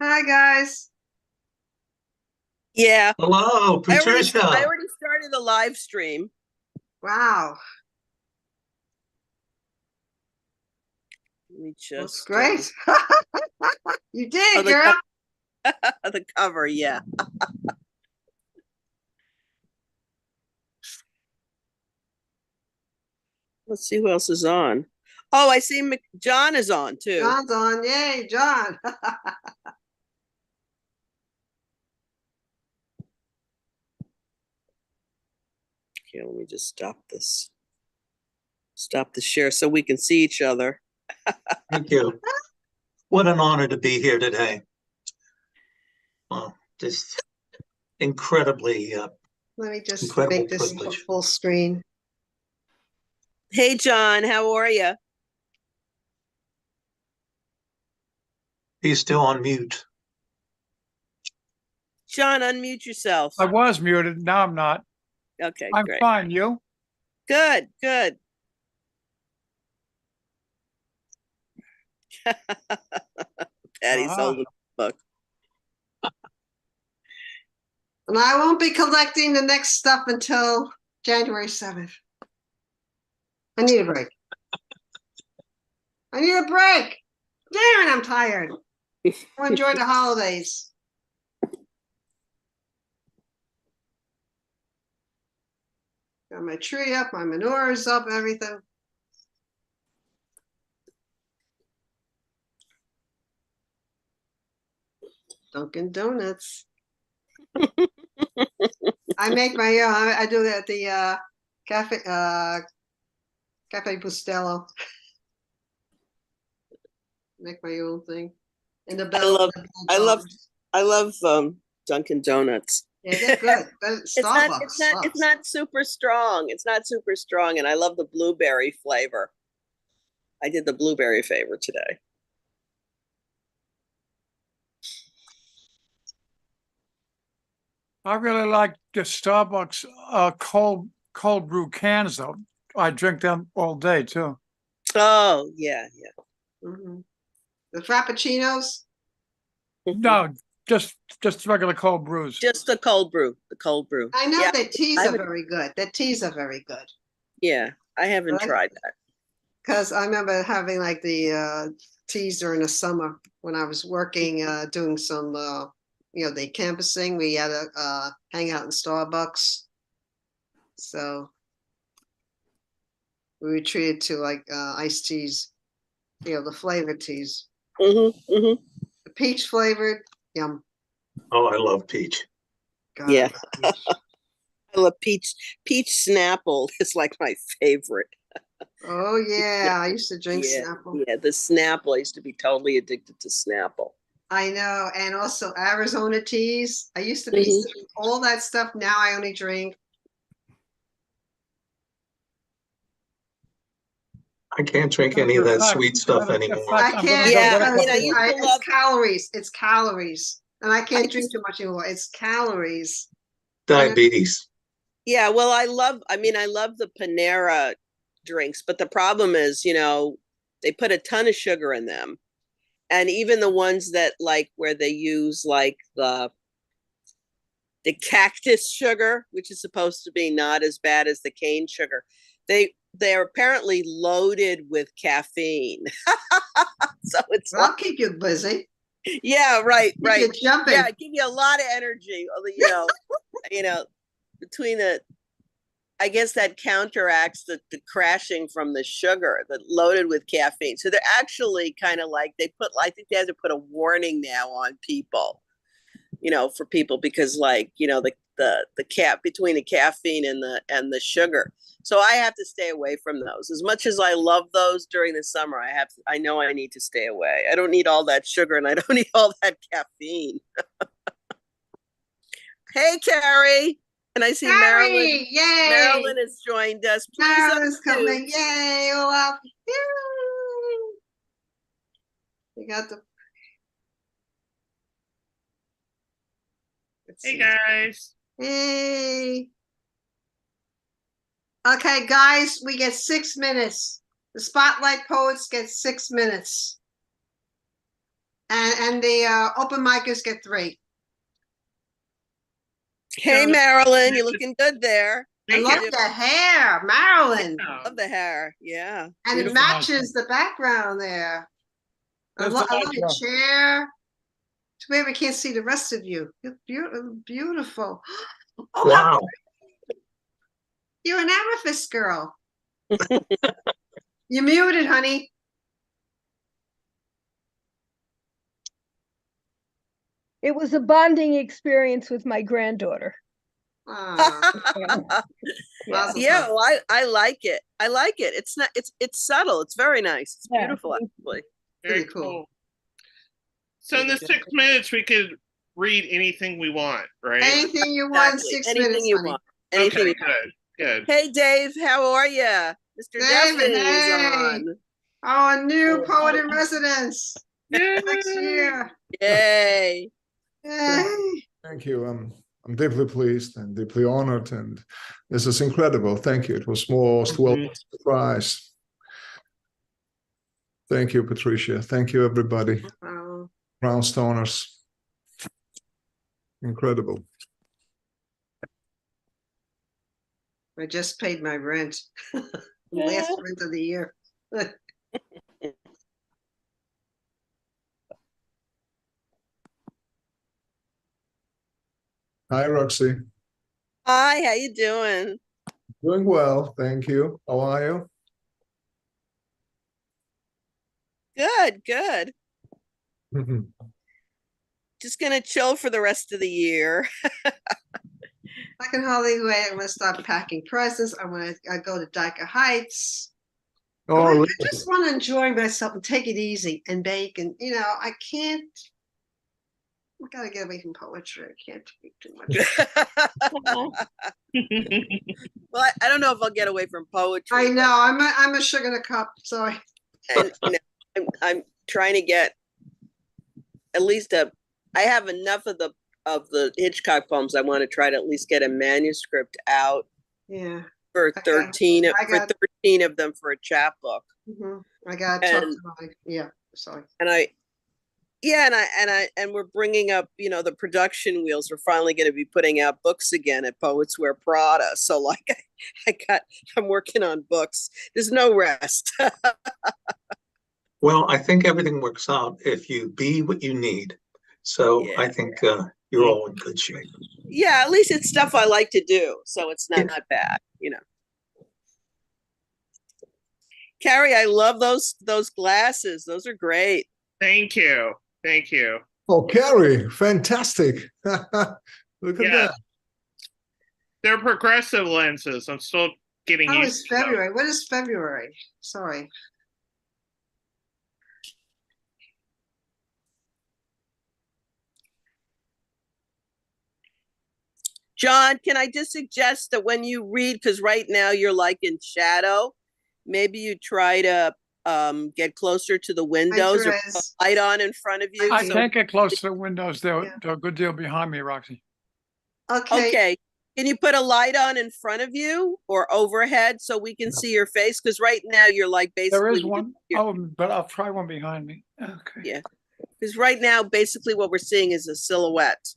Hi guys. Yeah, Hello, I Patricia. already started the live stream. Wow, Let me looks just great. You oh did, girl. the cover, yeah. Let's see who else is on. Oh, I see John is on too. John's on. Yay, John. Okay, let me just stop this. Stop the share so we can see each other. Thank you. What an honor to be here today. Well, just incredibly, Let me just incredible make this privilege. full screen. Hey John, how are you? He's still on mute. John, unmute yourself. I was muted. Now I'm not. Okay, I'm great. fine. You? Good, good. Patty's Uh-huh. holding the book. And I won't be collecting the next stuff until January 7th. I need a break. I need a break. Damn it, I'm tired. I'll enjoy the holidays. Got my tree up, my menorah's up, everything. Dunkin' Donuts. I make my own. I do that at the Cafe Bustelo. Make my own thing. And the I bell. love The I love bell I love Dunkin' Donuts. Yeah, they're good. But It's not Starbucks it's not it's sucks. not super strong. It's not super strong, and I love the blueberry flavor. I did the blueberry flavor today. I really like the Starbucks cold brew cans though. I drink them all day too. Oh, yeah, yeah. Mhm. The Frappuccinos, No, just regular cold brews. Just the cold brew, the cold brew. I know Yeah, their teas I are haven't, very good. Their teas are very good. yeah, I haven't tried that. Because I remember having like the teas during the summer when I was working, doing some, the campusing. We had to hang out in Starbucks. So we were treated to like iced teas, the flavored teas. Hmm. The peach flavored, yum. Oh, I love peach. God, I Yeah, love peach. I love peach Snapple is like my favorite. Oh yeah, I used to drink Yeah, Snapple. yeah, the Snapple. I used to be totally addicted to Snapple. I know, and also Arizona teas. I used to be Hmm. all that stuff. Now I only drink. I can't drink any of Matter of that fact, sweet stuff matter of anymore. fact, I I'm gonna can't go Yeah, get a I mean, because I couple. used to it's love. calories. It's calories, and I I can't drink used, too much anymore. It's calories. You know, Diabetes. yeah, well, I love the Panera drinks, but the problem is, they put a ton of sugar in them. And even the ones that like where they use like the cactus sugar, which is supposed to be not as bad as the cane sugar, they're apparently loaded with caffeine. So it's I'll like, keep you busy. yeah, right, Keep right. you jumping. Yeah, give you a lot of energy, you know, between the I guess that counteracts the crashing from the sugar that loaded with caffeine. So they're actually kind of like I think they have to put a warning now on people, for people because like, the cap between the caffeine and the sugar. So I have to stay away from those. As much as I love those during the summer, I know I need to stay away. I don't need all that sugar and I don't need all that caffeine. Hey Carrie. And I see Marilyn. Harry, yay! Marilyn has joined us. Please Marilyn's unmute. coming. Yay! Oh, wow. Yay! We got the. Let's Hey see. guys. Hey. Okay, guys, we get 6 minutes. The Spotlight Poets get 6 minutes. And the open micers get 3. Hey, Marilyn, you're looking good there. I Thank love you. the hair, Marilyn. Love the hair. Yeah. And it Beautiful, nice matches the background there. I That's love a nice your job. chair. Too bad we can't see the rest of you. You're beautiful. Oh, Wow. you're an amethyst girl. You're muted, honey. It was a bonding experience with my granddaughter. Aw, Yeah. Mazel Yeah, tov. well, I like it. I like it. It's not. It's subtle. It's very nice. It's Yeah. beautiful, actually. Very Pretty cool. So in the 6 minutes, we could read anything we want, right? Anything you want, Exactly. 6 Anything minutes, you honey. want. Anything. Okay, good, good. Hey, Dave, how are you? Mr. David, Duffy is hey. on. Oh, a new Oh, poet in residence next Yay! year. Yay! Yay. Thank you. I'm deeply pleased and deeply honored, and this is incredible. Thank you. It was most welcome surprise. Thank you, Patricia. Thank you, everybody. Oh, Brownstoners. Incredible. I just paid my rent. Last rent of the year. Hi, Roxy. Hi, how you doing? Doing well. Thank you. How are you? Good, good. Just gonna chill for the rest of the year. I can hardly wait. I'm gonna start packing presents. I go to Dyker Heights. Oh, I just want to enjoy myself and take it easy and bake. And I can't. I gotta get away from poetry. I can't speak too much. Well, I don't know if I'll get away from poetry. I but- know. I'm a sugar in a cup. Sorry. and I'm trying to get at least I have enough of the Hitchcock poems. I want to try to at least get a manuscript out Yeah. for Okay. 13 I for got- 13 of them for a chapbook. I gotta talk And- to my. Yeah. Sorry. And we're bringing up, the production wheels. We're finally going to be putting out books again at Poets Wear Prada. So like I'm working on books. There's no rest. Well, I think everything works out if you be what you need. So Yeah. I think you're all in good shape. Yeah, at least it's stuff I like to do. So it's not bad, Carrie, I love those glasses. Those are great. Thank you. Thank you. oh, Carrie, fantastic. Look at Yeah. that. They're progressive lenses. I'm still getting How used is to them. February? What is February? Sorry. John, can I just suggest that when you read, because right now you're like in shadow, maybe you try to get closer to the windows or put Therese. a light on in front of you. I so- can't get close to the windows. They're, Yeah. they're a good deal behind me, Roxy. Okay. Okay. Can you put a light on in front of you or overhead so we can see your face? Because right now you're like basically. There is one. Oh, but I'll try one behind me. Okay. Yeah. Because right now, basically what we're seeing is a silhouette.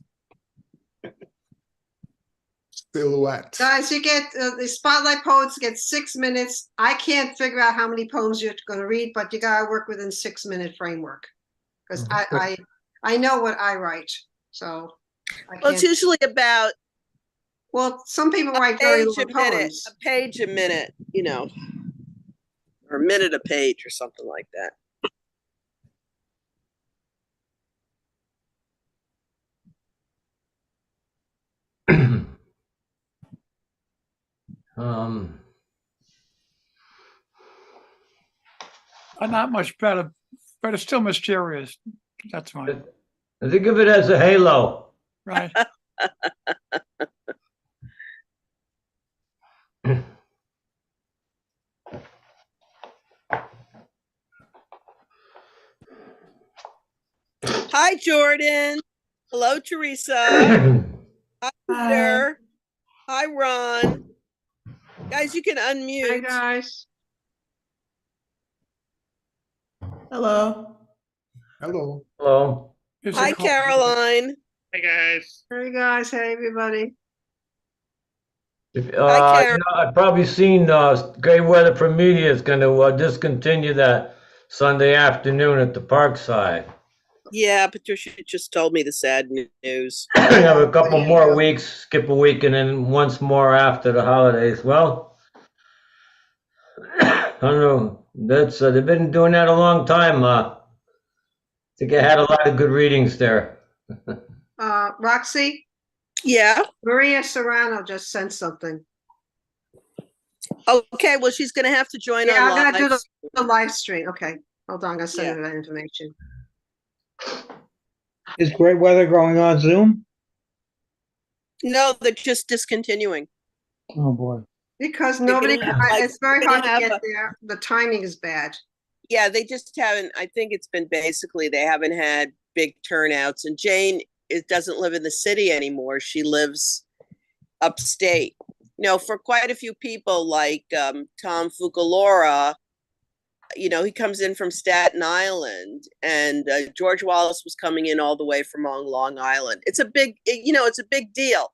Silhouette. Guys, you get the Spotlight Poets get 6 minutes. I can't figure out how many poems you're going to read, but you gotta work within 6 minute framework because I know what I write, so I Well, it's can't. usually about Well, some people a write very page long a minute, poems. a page a minute, or a minute a page or something like that. Not much better, but it's still mysterious. That's fine, I think of it as a halo. right? Hi, Jordan. Hello, Teresa. Hi, Peter. Hi, Ron. Guys, you can Hi unmute. guys. Hello. Hello. Hello. It's a Hi, cold- Caroline. Hey guys. Hey, guys. Hey, everybody. Hi, Karen. I've probably seen, Great Weather for Media is gonna, discontinue that Sunday afternoon at the Parkside. Yeah, Patricia just told me the sad news. Have a couple more weeks, skip a week, and then once more after the holidays. Well, I don't know. That's, they've been doing that a long time. I think I had a lot of good readings there. Roxy, Yeah. Maria Serrano just sent something. Okay. Well, she's going to have to join Yeah, I'm online. gonna do the live stream. Okay, hold on, I'm gonna send Yeah. her that information. Is Great Weather going on Zoom? No, they're just discontinuing. Oh, boy. Because They're nobody, gonna have, like, it's very they're hard gonna to have get there. The timing is bad. Yeah, they just haven't. I think it's been basically they haven't had big turnouts. And Jane doesn't live in the city anymore. She lives upstate. For quite a few people like Tom Fukalora, he comes in from Staten Island, and George Wallace was coming in all the way from Long Island. It's a big, it's a big deal,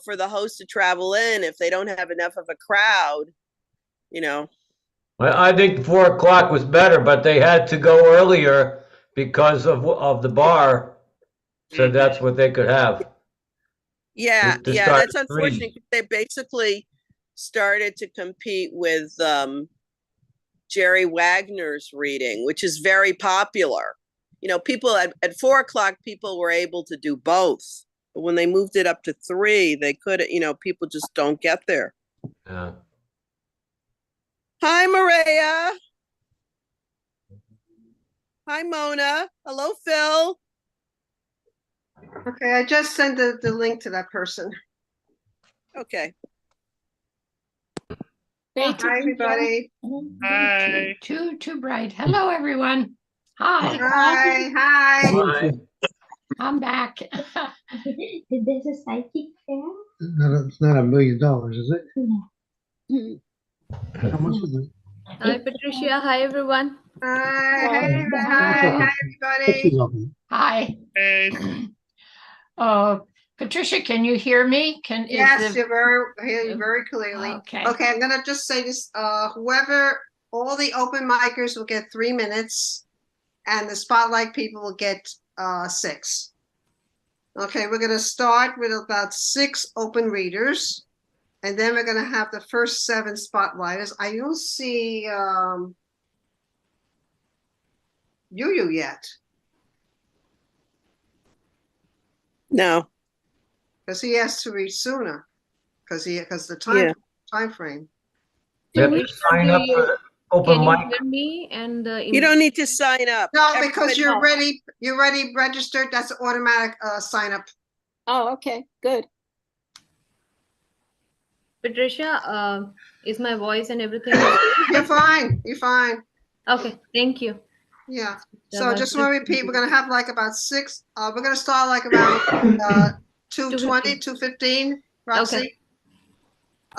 for the host to travel in if they don't have enough of a crowd, I think 4 o'clock was better, but they had to go earlier because of the bar. So that's what they could have. Yeah, To yeah, start that's at 3. unfortunate. They basically started to compete with Jerry Wagner's reading, which is very popular. People at 4 o'clock, people were able to do both. But when they moved it up to 3, they could, people just don't get there. Yeah. Hi, Maria. Hi, Mona. Hello, Phil. Okay, I just sent the link to that person. Okay. Great to Hi, meet you. everybody. Hi. Too bright. Hello, everyone. Hi, Hi, hi. I'm back. There's a psychic fair? It's not $1 million, is it? How much is it? Hi, Patricia. Hi, everyone. Hi, Hi. hey, hi, everybody. Hi. Hey. Patricia, can you hear me? Yes, I hear you very clearly. Okay. Okay, I'm gonna just say this, all the open micers will get 3 minutes, and the spotlight people will get 6. Okay, we're gonna start with about 6 open readers, and then we're gonna have the first 7 spotlighters. I don't see Yu yet, No. because he has to read sooner, because the time frame. You have to sign up for the open Can you mic. hear me? And You don't need to sign up. No, because Everybody- you're already registered. That's an automatic sign up. Oh, okay, good. Patricia, is my voice and everything? You're fine. You're fine. Okay, thank you. Yeah. Yeah, So that's just want to good. repeat, we're gonna have like about 6, we're gonna start like around 2:20, 2:15, Roxy.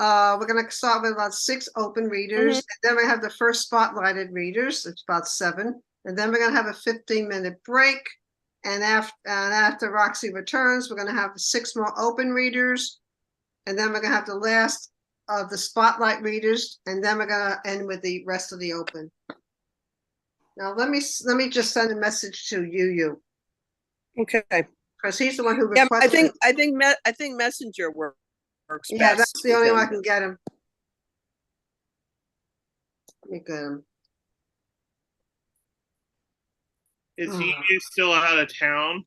We're gonna start with about 6 open readers, and then we have the first spotlighted readers, it's about 7, and then we're gonna have a 15-minute break. And after Roxy returns, we're gonna have 6 more open readers, and then we're gonna have the last of the spotlight readers, and then we're gonna end with the rest of the open. Now, let me just send a message to Yu, Okay. because he's the one who Yeah, requested. I think Messenger works Yeah, best. that's the with only him. way I can get him. Let me get him. Is he still out of town?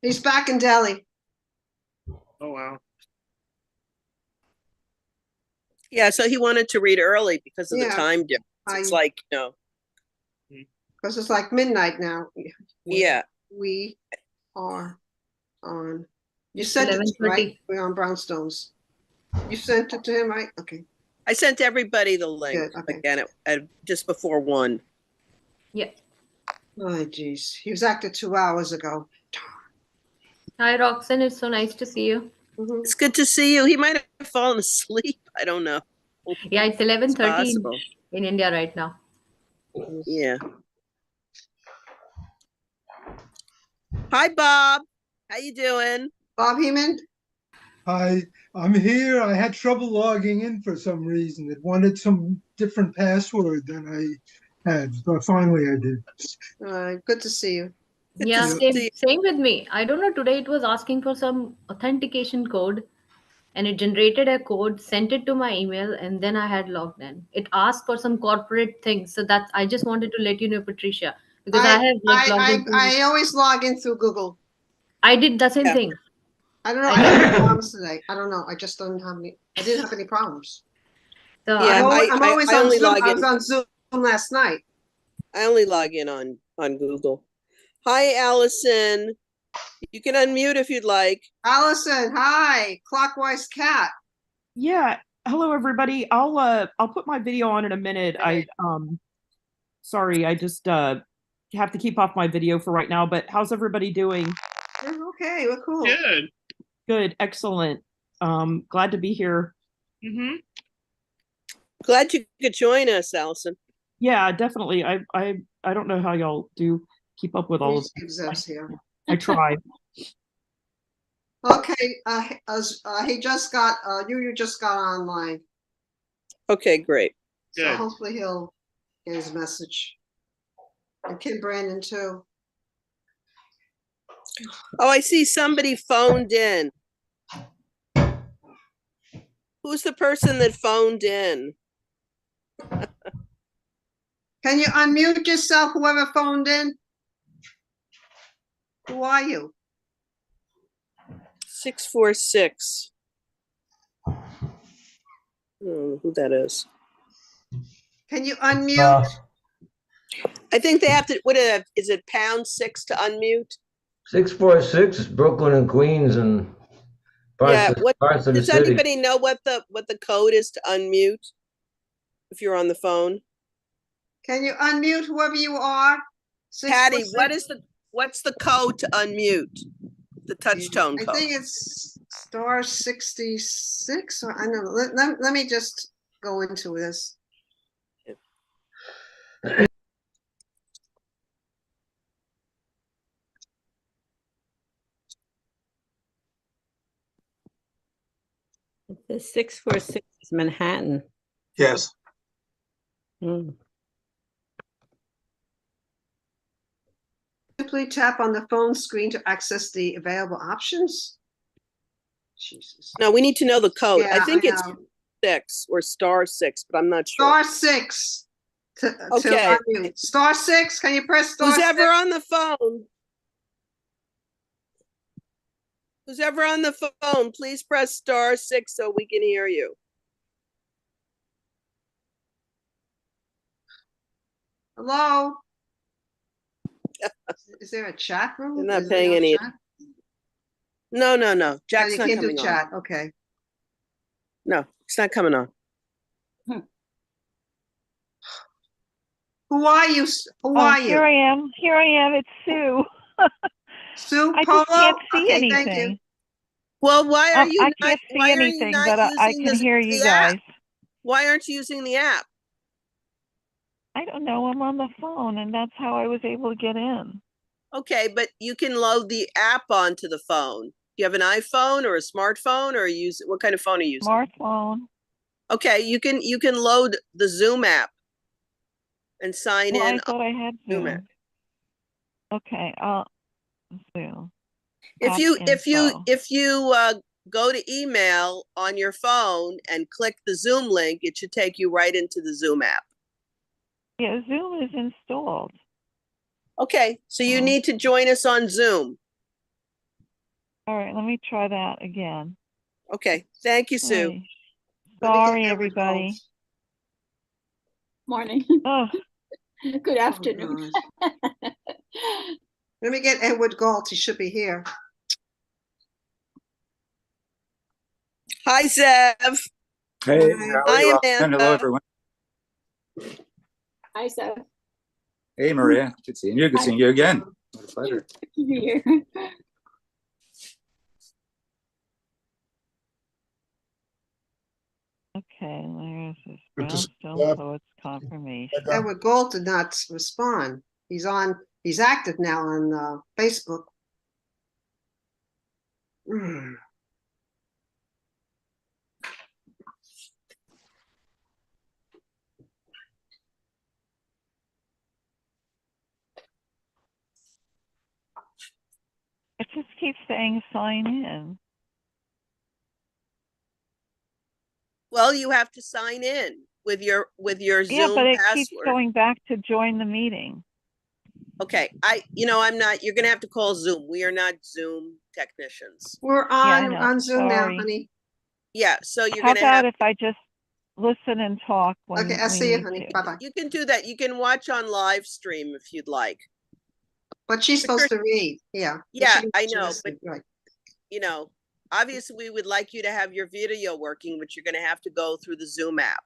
He's back in Delhi. Oh wow. Yeah, so he wanted to read early because of the Yeah. time difference. It's like, Because it's like midnight now. yeah. We are on. You sent it to him, right? We're on Brownstones. You sent it to him, right? Okay. I sent everybody the link Good, okay. again at just before 1. Yeah. Oh, geez. He was active 2 hours ago. Hi, Roxanne. It's so nice to see you. It's good to see you. He might have fallen asleep. I don't know. Yeah, it's 11:30 possible. in India right now. Yeah. Hi, Bob. How you doing? Bob Heeman? Hi, I'm here. I had trouble logging in for some reason. It wanted some different password than I had, but finally I did. Good to see you. Good Yeah, to Yeah. see you. same with me. I don't know, today it was asking for some authentication code and it generated a code, sent it to my email, and then I had logged in. It asked for some corporate things. So that's, I just wanted to let you know, Patricia, because I have like logged in. I always log in through Google. I did the same Yeah. thing. I don't know. I I did. had problems today. I don't know. I just don't have any. I didn't have any problems. So Yeah, I'm always I on only Zoom. log I in. was on Zoom last night. I only log in on Google. Hi, Allison. You can unmute if you'd like. Allison, hi. Clockwise Cat. Yeah. Hello, everybody. I'll put my video on in a minute. Sorry, I just have to keep off my video for right now, but how's everybody doing? Okay, we're cool. Good. Good, excellent. Glad to be here. Mm-hmm. Glad you could join us, Allison. Yeah, definitely. I don't know how y'all do keep up with all of Zeb's here. I try. Okay, he just got you just got online. Okay, great. So Good. hopefully he'll get his message. And Kim Brandon too. Oh, I see somebody phoned in. Who's the person that phoned in? Can you unmute yourself, whoever phoned in? Who are you? 646. I don't know who that is. Can you unmute? I think they have to, is it #6 to unmute? 646 is Brooklyn and Queens and Yeah, parts of the does city. anybody know what the code is to unmute if you're on the phone? Can you unmute whoever you are? Patty, 646? what's the code to unmute? The touch tone I code. think it's *66, or I don't know. Let me just go into this. The 646 is Manhattan. Yes. Simply tap on the phone screen to access the available options. Jesus. No, we need to know the code. Yeah, I think it's know. 6 or *6, but I'm not sure. *6 to Okay. unmute. *6. Can you press *6? Who's ever on the phone? Who's ever on the phone, please press *6 so we can hear you. Hello? Is there a chat room? You're not Is there paying no any. chat? No. Oh, Jack's you not can't do coming on. chat. Okay. No, it's not coming on. Who are you? Who are you? Here I am. Here I am. It's Sue. Sue I Polo? just can't see Okay, thank you. anything. Well, why are you I not, can't see why are you anything, not but I using can this, hear you the app? guys. Why aren't you using the app? I don't know. I'm on the phone, and that's how I was able to get in. Okay, but you can load the app onto the phone. Do you have an iPhone or a smartphone, or what kind of phone are you using? Smartphone. Okay, you can load the Zoom app and sign Well, in. I thought I had Zoom app. Zoom. Okay, Zoom. If App you info. go to email on your phone and click the Zoom link, it should take you right into the Zoom app. Yeah, Zoom is installed. Okay, so you need to join us on Zoom. All right, let me try that again. Okay, thank you, Sue. Hey. Sorry, everybody. Morning. Oh, Good afternoon. Let me get Edward Galt. He should be here. Hi, Zev. Hey, Hi. how are Hi, you all? Amanda. And hello, everyone. Hi, Seth. Hey, Maria. Good seeing you. Good Hi. seeing you again. What a pleasure. Here. okay. There's this Good to see Brownstone you. Poets confirmation. Edward Galt did not respond. He's active now on Facebook. Mm. It just keeps saying sign in. Well, you have to sign in with your Yeah, Zoom but it keeps password. going back to join the meeting. Okay, I'm not, you're gonna have to call Zoom. We are not Zoom technicians. We're I on know. Zoom now, Sorry. honey. Yeah, so you're How gonna have, about if I just listen and talk when Okay, I we see you, need honey. to? Bye-bye. you can do that. You can watch on live stream if you'd like. But she's But supposed to read, yeah. But Yeah, she- I she know, listens, right. Obviously we would like you to have your video working, but you're gonna have to go through the Zoom app.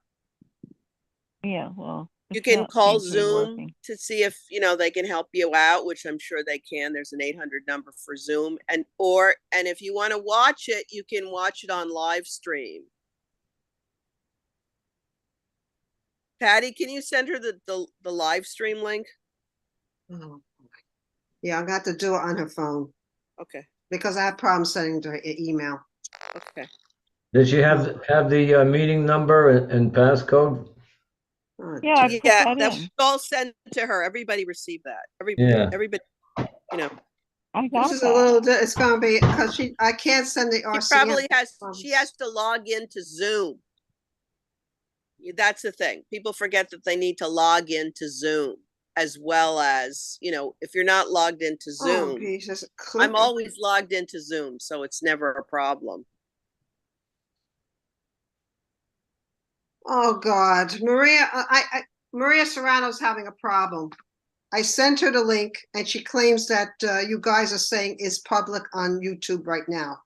Yeah, well. You it's can not call seem to be Zoom working. to see if, they can help you out, which I'm sure they can. There's an 800 number for Zoom. And if you want to watch it, you can watch it on live stream. Patty, can you send her the live stream link? Oh, yeah, I'm gonna have to do it on her phone Okay, because I have problems sending her an email. okay. Did she have the meeting number and passcode? Oh, Yeah, I dear. put that That was in. all sent to her. Everybody received that. Yeah. Everybody, I This got is a that. little, it's gonna be, because I can't send the she RCM. probably she has to log into Zoom. That's the thing. People forget that they need to log into Zoom as well as, if you're not logged into Oh, Zoom. Jesus. I'm always logged into Zoom, so it's never a problem. Oh, God. Maria Serrano's having a problem. I sent her the link and she claims that you guys are saying is public on YouTube right now.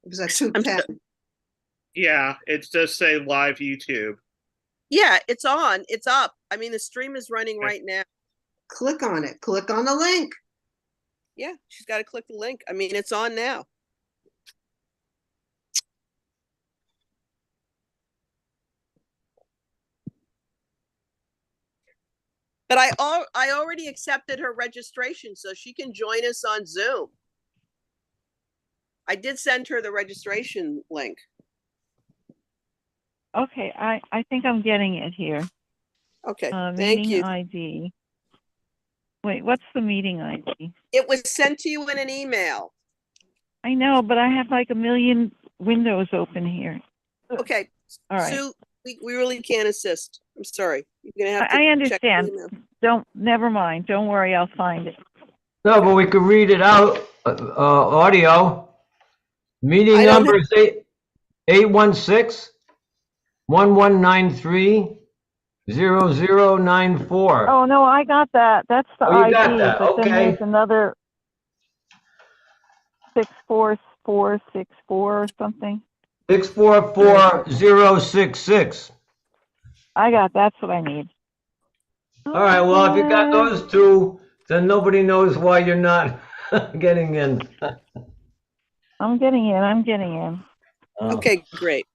It was at 2:10. Yeah, it does say live YouTube. Yeah, it's on. It's up. I mean, the stream is running right now. Click on it. Click on the link. Yeah, she's got to click the link. I mean, it's on now. But I already accepted her registration, so she can join us on Zoom. I did send her the registration link. Okay, I think I'm getting it here. Okay, thank Meeting you. ID. Wait, what's the meeting ID? It was sent to you in an email. I know, but I have like a million windows open here. Okay, All right. Sue, we really can't assist. I'm sorry. You're gonna have to I check the understand. email. Never mind. Don't worry, I'll find it. No, but we could read it out, audio. Meeting I don't number is 816-1193-0094. Oh no, I got that. That's the Oh, you ID. got that. But then Okay. there's another 64464 or something. 644066. I got. That's what I need. All right, well, if you got those two, then nobody knows why you're not getting in. I'm getting in. I'm getting in. Okay, great.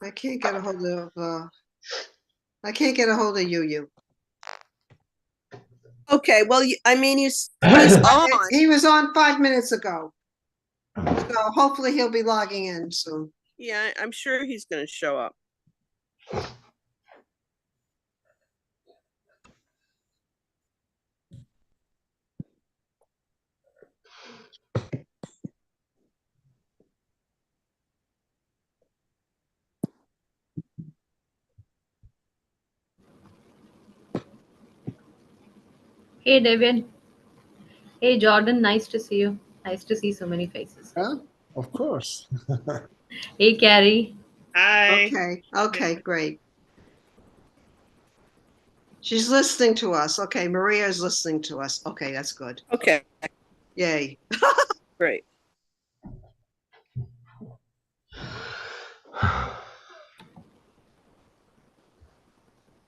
I can't get a hold of you. Okay, well, I mean, he's on. He was on 5 minutes ago. So hopefully he'll be logging in soon. Yeah, I'm sure he's going to show up. Hey, Devian. Hey, Jordan. Nice to see you. Nice to see so many faces. Yeah, of course. Hey, Carrie. Hi. Okay, great. She's listening to us. Okay, Maria is listening to us. Okay, that's good. Okay, Yay. great.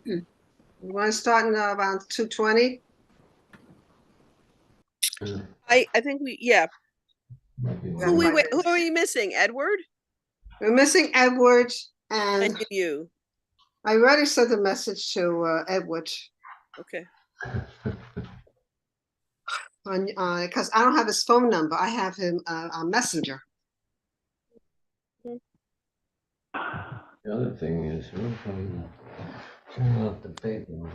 You want to start in around 2:20? I think yeah. Who are we missing? Edward? We're missing Edward, and And you. I already sent a message to Edward Okay. on because I don't have his phone number. I have him on Messenger. The other thing is, turn off the paper.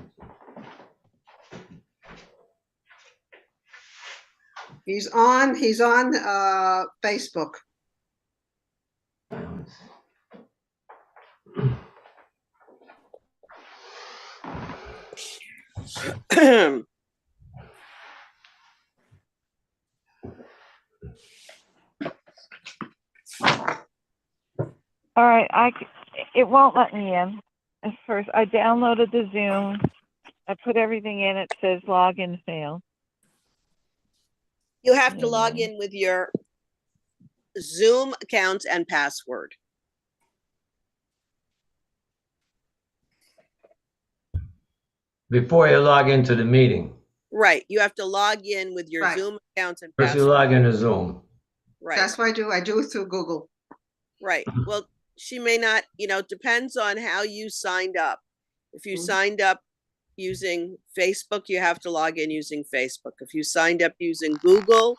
He's on Facebook. All right, it won't let me in. At first, I downloaded the Zoom. I put everything in. It says login failed. You have to log in with your Zoom account and password. Before you log into the meeting. Right. You have to log in with your Right. Zoom account and First you password. log into Zoom. Right. That's what I do. I do it through Google. Right. Well, she may not, it depends on how you signed up. If you Mhm. signed up using Facebook, you have to log in using Facebook. If you signed up using Google,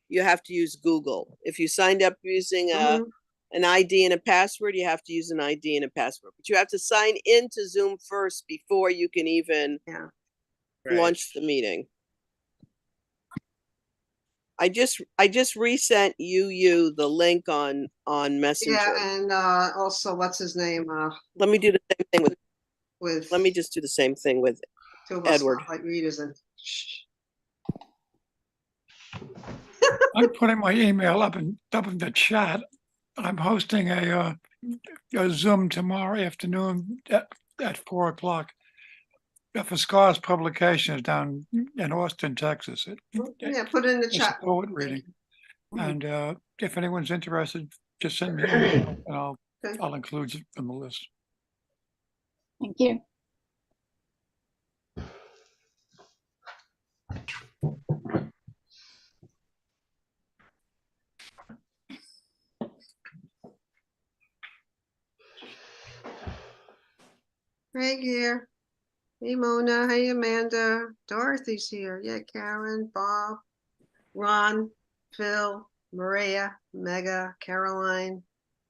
you have to use Google. If you signed up using an ID and a password, you have to use an ID and a password. But you have to sign into Zoom first before you can even launch the meeting. I just resent you the link on Messenger. Yeah, and also what's his name? Let me do the same thing with. Let me just do the same thing with two of us Edward. like readers and. I'm putting my email up in the chat. I'm hosting a Zoom tomorrow afternoon at 4 o'clock. For Scar's publication is down in Austin, Texas. Yeah, put it in the It's chat. a poet reading. And if anyone's interested, just send me an email and I'll include it in the list. Thank you. Hey, Gear. Hey, Mona. Hey, Amanda. Dorothy's here. Yeah, Karen, Bob, Ron, Phil, Maria, Mega, Caroline,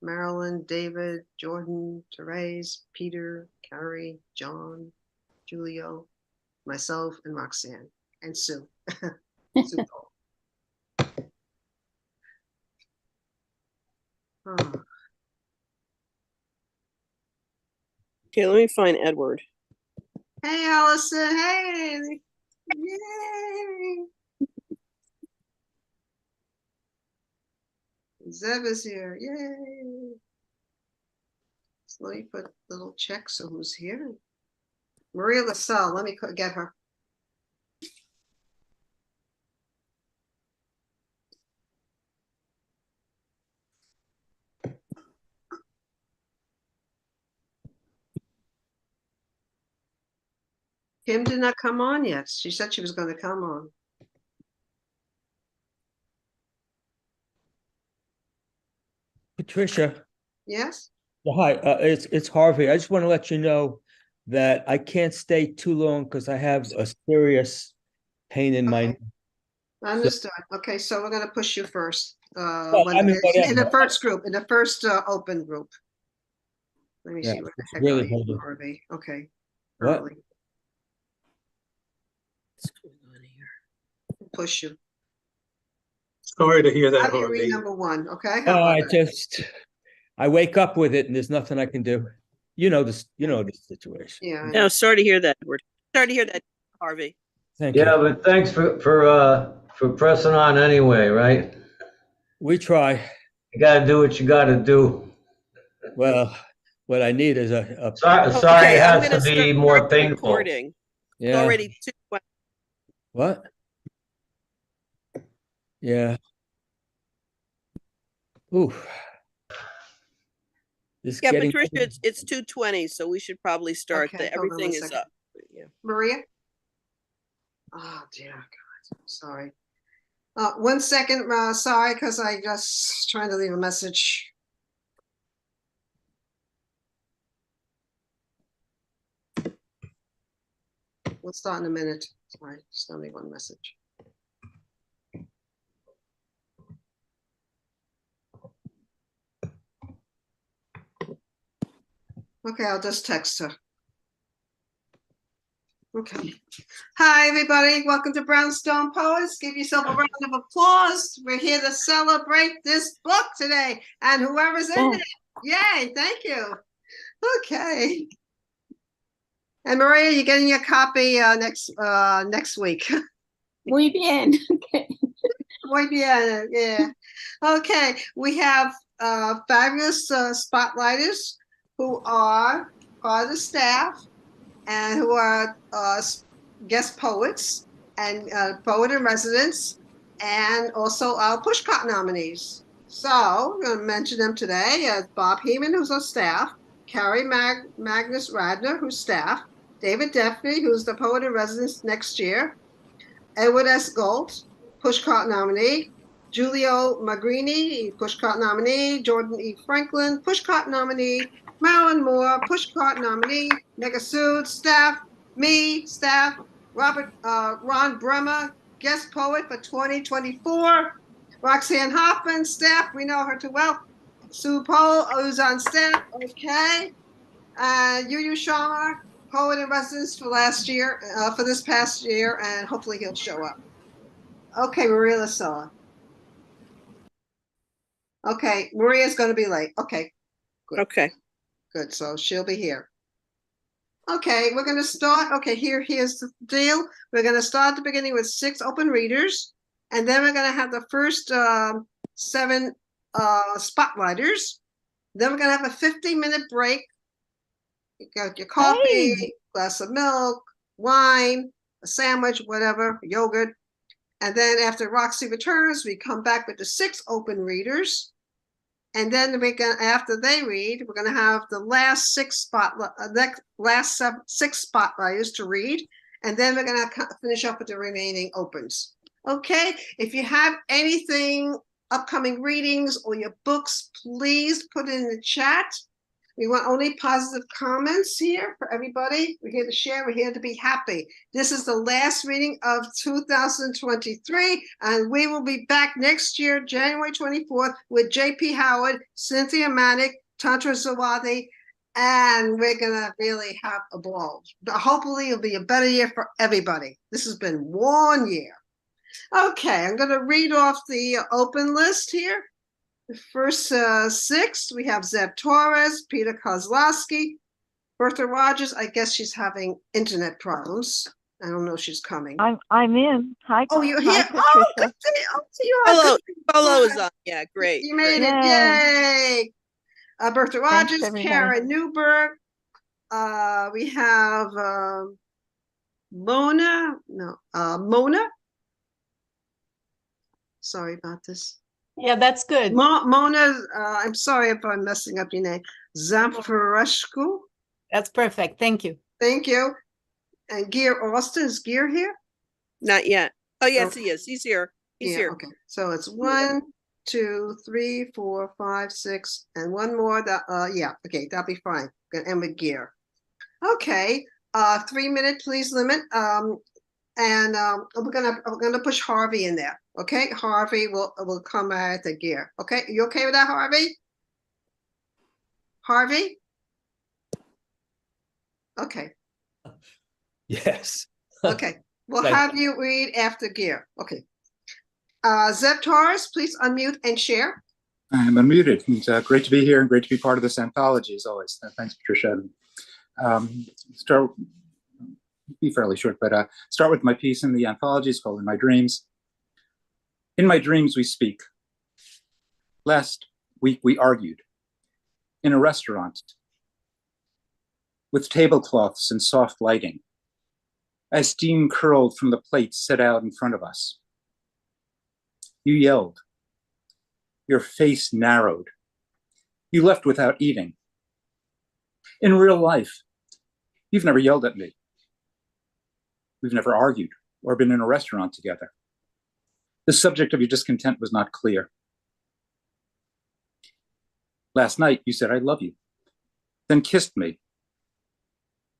Marilyn, David, Jordan, Therese, Peter, Carrie, John, Julio, myself, and Roxanne, and Sue. Sue Cole. Oh. Okay, let me find Edward. Hey, Allison. Hey. Yay. Zeb is here. Yay. So let me put little checks on who's here. Maria LaSalle. Let me get her. Kim did not come on yet. She said she was going to come on. Patricia. Yes? Well, hi, it's Harvey. I just want to let you know that I can't stay too long because I have a serious pain in my. Understood. Okay, so we're going to push you first. Well, in the first group, in the first open group. Let me see what the heck really are you, Harvey. Okay. What? Early. What's going on here? Push you. Sorry to hear that, How do you read Harvey. number one? Okay. I wake up with it and there's nothing I can do. You know this situation. Yeah. No, sorry to hear that, Edward. Sorry to hear that, Harvey. Thank you. Yeah, but thanks for pressing on anyway, right? We try. You gotta do what you gotta do. Well, what I need is a sorry, it has to be more painful. Recording. Yeah. Already What? Yeah. Ooh. Yeah, Patricia, it's 2:20, so we should probably start. Okay, Everything is up. Yeah. Maria? Oh, dear God. Sorry. 1 second, sorry, because I just trying to leave a message. We'll start in a minute. Sorry, just only one message. Okay, I'll just text her. Okay. Hi, everybody. Welcome to Brownstone Poets. Give yourself a round of applause. We're here to celebrate this book today and whoever's in it. Yay, thank you. Okay. And Maria, you're getting your copy next week. Muy bien. Okay. Muy bien, yeah. Okay, we have fabulous spotlighters who are part of the staff and who are guest poets and poet in residence, and also our pushcart nominees. So we're going to mention them today. Bob Heeman, who's on staff, Carrie Magnus Radner, who's staff, David Deffney, who's the poet in residence next year, Edward S. Gold, pushcart nominee, Giulio Magrini, pushcart nominee, Jordan E. Franklin, pushcart nominee, Marilyn Moore, pushcart nominee, Mega Sood, staff, me, staff, Ron Bremer, guest poet for 2024, Roxanne Hoffman, staff, we know her too well, Sue Pohl, who's on staff, okay, Yu Sharma, poet in residence for last year, for this past year, and hopefully he'll show up. Okay, Maria Lasella. Okay, Maria's going to be late. Okay, good. Okay. Good, so she'll be here. Okay, we're going to start. Okay, here's the deal. We're going to start at the beginning with 6 open readers, and then we're going to have the first 7 spotlighters. Then we're going to have a 15-minute break. You got your coffee, glass of milk, wine, a sandwich, whatever, yogurt. And then after Roxy returns, we come back with the 6 open readers. And then after they read, we're going to have the last 6 spotlighters to read. And then we're going to finish up with the remaining opens. Okay, if you have anything, upcoming readings or your books, please put it in the chat. We want only positive comments here for everybody. We're here to share. We're here to be happy. This is the last reading of 2023, and we will be back next year, January 24th, with J.P. Howard, Cynthia Manick, Tantra Zawadi, and we're going to really have a ball. But hopefully, it'll be a better year for everybody. This has been one year. Okay, I'm going to read off the open list here. The first 6, we have Zeb Torres, Peter Kozlowski, Bertha Rogers. I guess she's having internet problems. I don't know if she's coming. I'm in. Hi. Oh, you're hi, here. Patricia. Oh, good to you. Hello. Hello is on. Yeah, great. You made great. it. Yay. Bertha Rogers, everybody. Karen Newberg. We have Mona. No, Mona. Sorry about this. Yeah, that's good. Mona, I'm sorry if I'm messing up your name. Zamfareshku. That's perfect. Thank you. Thank you. And Gear Austin, is Gear here? Not yet. Oh, yes, Okay. he is. He's here. He's here. Okay, so it's 1, 2, 3, 4, 5, 6, and one more. That yeah, okay, that'll be fine. Gonna end with Gear. Okay, 3-minute please limit. And we're gonna push Harvey in there. Okay, Harvey will come at the Gear. Okay, you okay with that, Harvey? Harvey? Okay. Yes. Okay, we'll Thank have you read after Gear. Okay. Zeb Torres, please unmute and share. I'm unmuted. It's great to be here and great to be part of this anthology as always. Thanks, Patricia. Be fairly short, but start with my piece in the anthology. It's called In My Dreams. In my dreams, we speak. Last week, we argued in a restaurant with tablecloths and soft lighting, as steam curled from the plates set out in front of us. You yelled. Your face narrowed. You left without eating. In real life, you've never yelled at me. We've never argued or been in a restaurant together. The subject of your discontent was not clear. Last night, you said, I love you, then kissed me,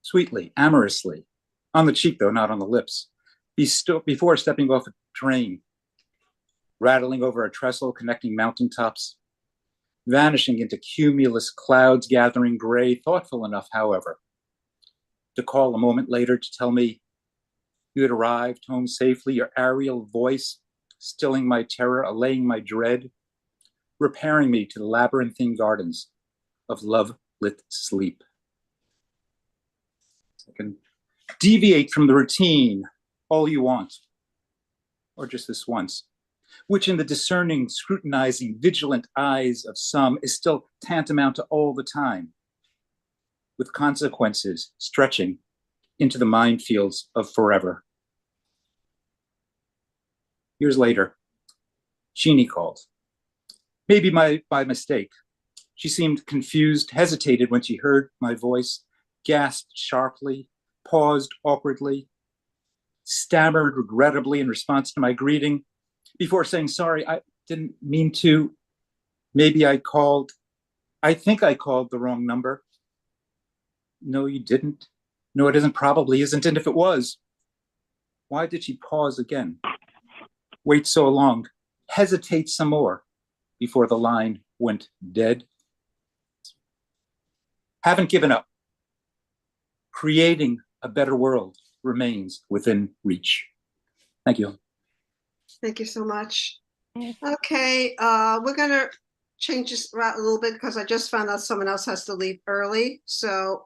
sweetly, amorously, on the cheek, though, not on the lips, before stepping off a train, rattling over a trestle connecting mountaintops, vanishing into cumulus clouds gathering gray, thoughtful enough, however, to call a moment later to tell me you had arrived home safely, your aerial voice stilling my terror, allaying my dread, repairing me to the labyrinthine gardens of love-lit sleep. I can deviate from the routine all you want, or just this once, which in the discerning, scrutinizing, vigilant eyes of some is still tantamount to all the time, with consequences stretching into the minefields of forever. Years later, Sheenie called. Maybe by mistake. She seemed confused, hesitated when she heard my voice, gasped sharply, paused awkwardly, stammered regrettably in response to my greeting, before saying, sorry, I didn't mean to. Maybe I think I called the wrong number. No, you didn't. No, it isn't, probably isn't. And if it was, why did she pause again? Wait so long, hesitate some more before the line went dead? Haven't given up. Creating a better world remains within reach. Thank you. Thank you so much. Okay, we're gonna change this route a little bit because I just found out someone else has to leave early. So,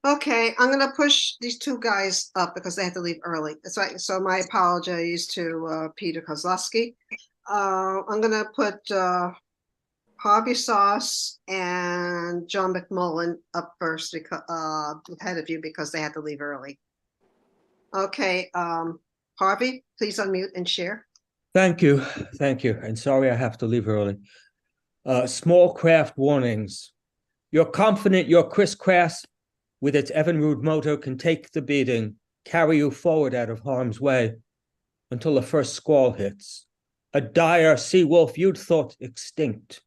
okay, I'm gonna push these two guys up because they had to leave early. That's right. So my apologies to Peter Kozlowski. I'm gonna put Harvey Sauce and John McMullen up first because ahead of you because they had to leave early. Okay, Harvey, please unmute and share. Thank you. And sorry I have to leave early. Small craft warnings. You're confident your Chris Crass with its Evinrude motor can take the beating, carry you forward out of harm's way until the first squall hits. A dire sea wolf you'd thought extinct.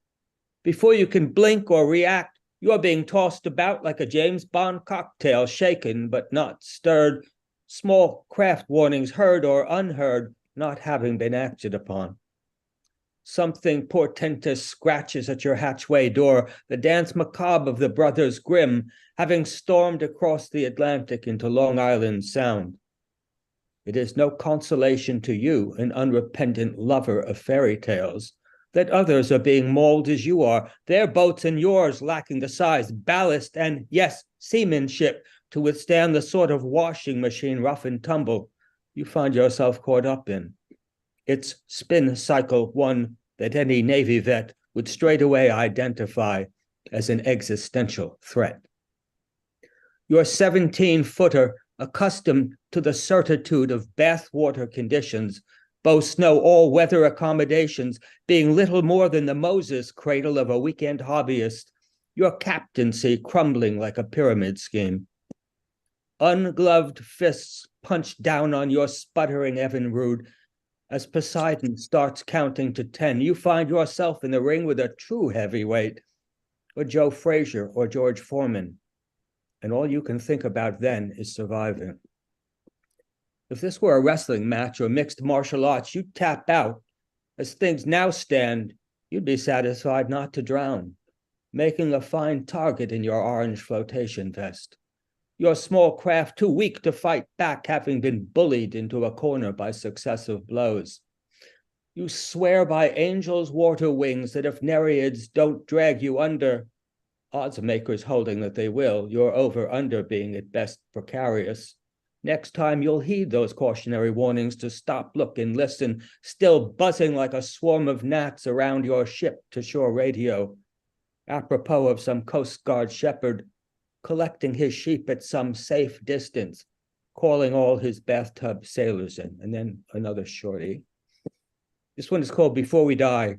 Before you can blink or react, you're being tossed about like a James Bond cocktail, shaken but not stirred. Small craft warnings heard or unheard, not having been acted upon. Something portentous scratches at your hatchway door, the dance macabre of the Brothers Grimm, having stormed across the Atlantic into Long Island Sound. It is no consolation to you, an unrepentant lover of fairy tales, that others are being mauled as you are, their boats and yours lacking the size, ballast, and, yes, seamanship to withstand the sort of washing machine rough and tumble you find yourself caught up in. Its spin cycle, one that any Navy vet would straightaway identify as an existential threat. Your 17-footer, accustomed to the certitude of bathwater conditions, boasts no all-weather accommodations, being little more than the Moses cradle of a weekend hobbyist, your captaincy crumbling like a pyramid scheme. Ungloved fists punch down on your sputtering Evinrude. As Poseidon starts counting to 10, you find yourself in the ring with a true heavyweight, or Joe Frazier or George Foreman, and all you can think about then is surviving. If this were a wrestling match or mixed martial arts, you'd tap out. As things now stand, you'd be satisfied not to drown, making a fine target in your orange flotation vest. Your small craft too weak to fight back, having been bullied into a corner by successive blows. You swear by angels' water wings that if Nereids don't drag you under, odds makers holding that they will, your over-under being at best precarious. Next time you'll heed those cautionary warnings to stop, look, and listen, still buzzing like a swarm of gnats around your ship-to-shore radio, apropos of some Coast Guard shepherd collecting his sheep at some safe distance, calling all his bathtub sailors in, and then another shorty. This one is called Before We Die.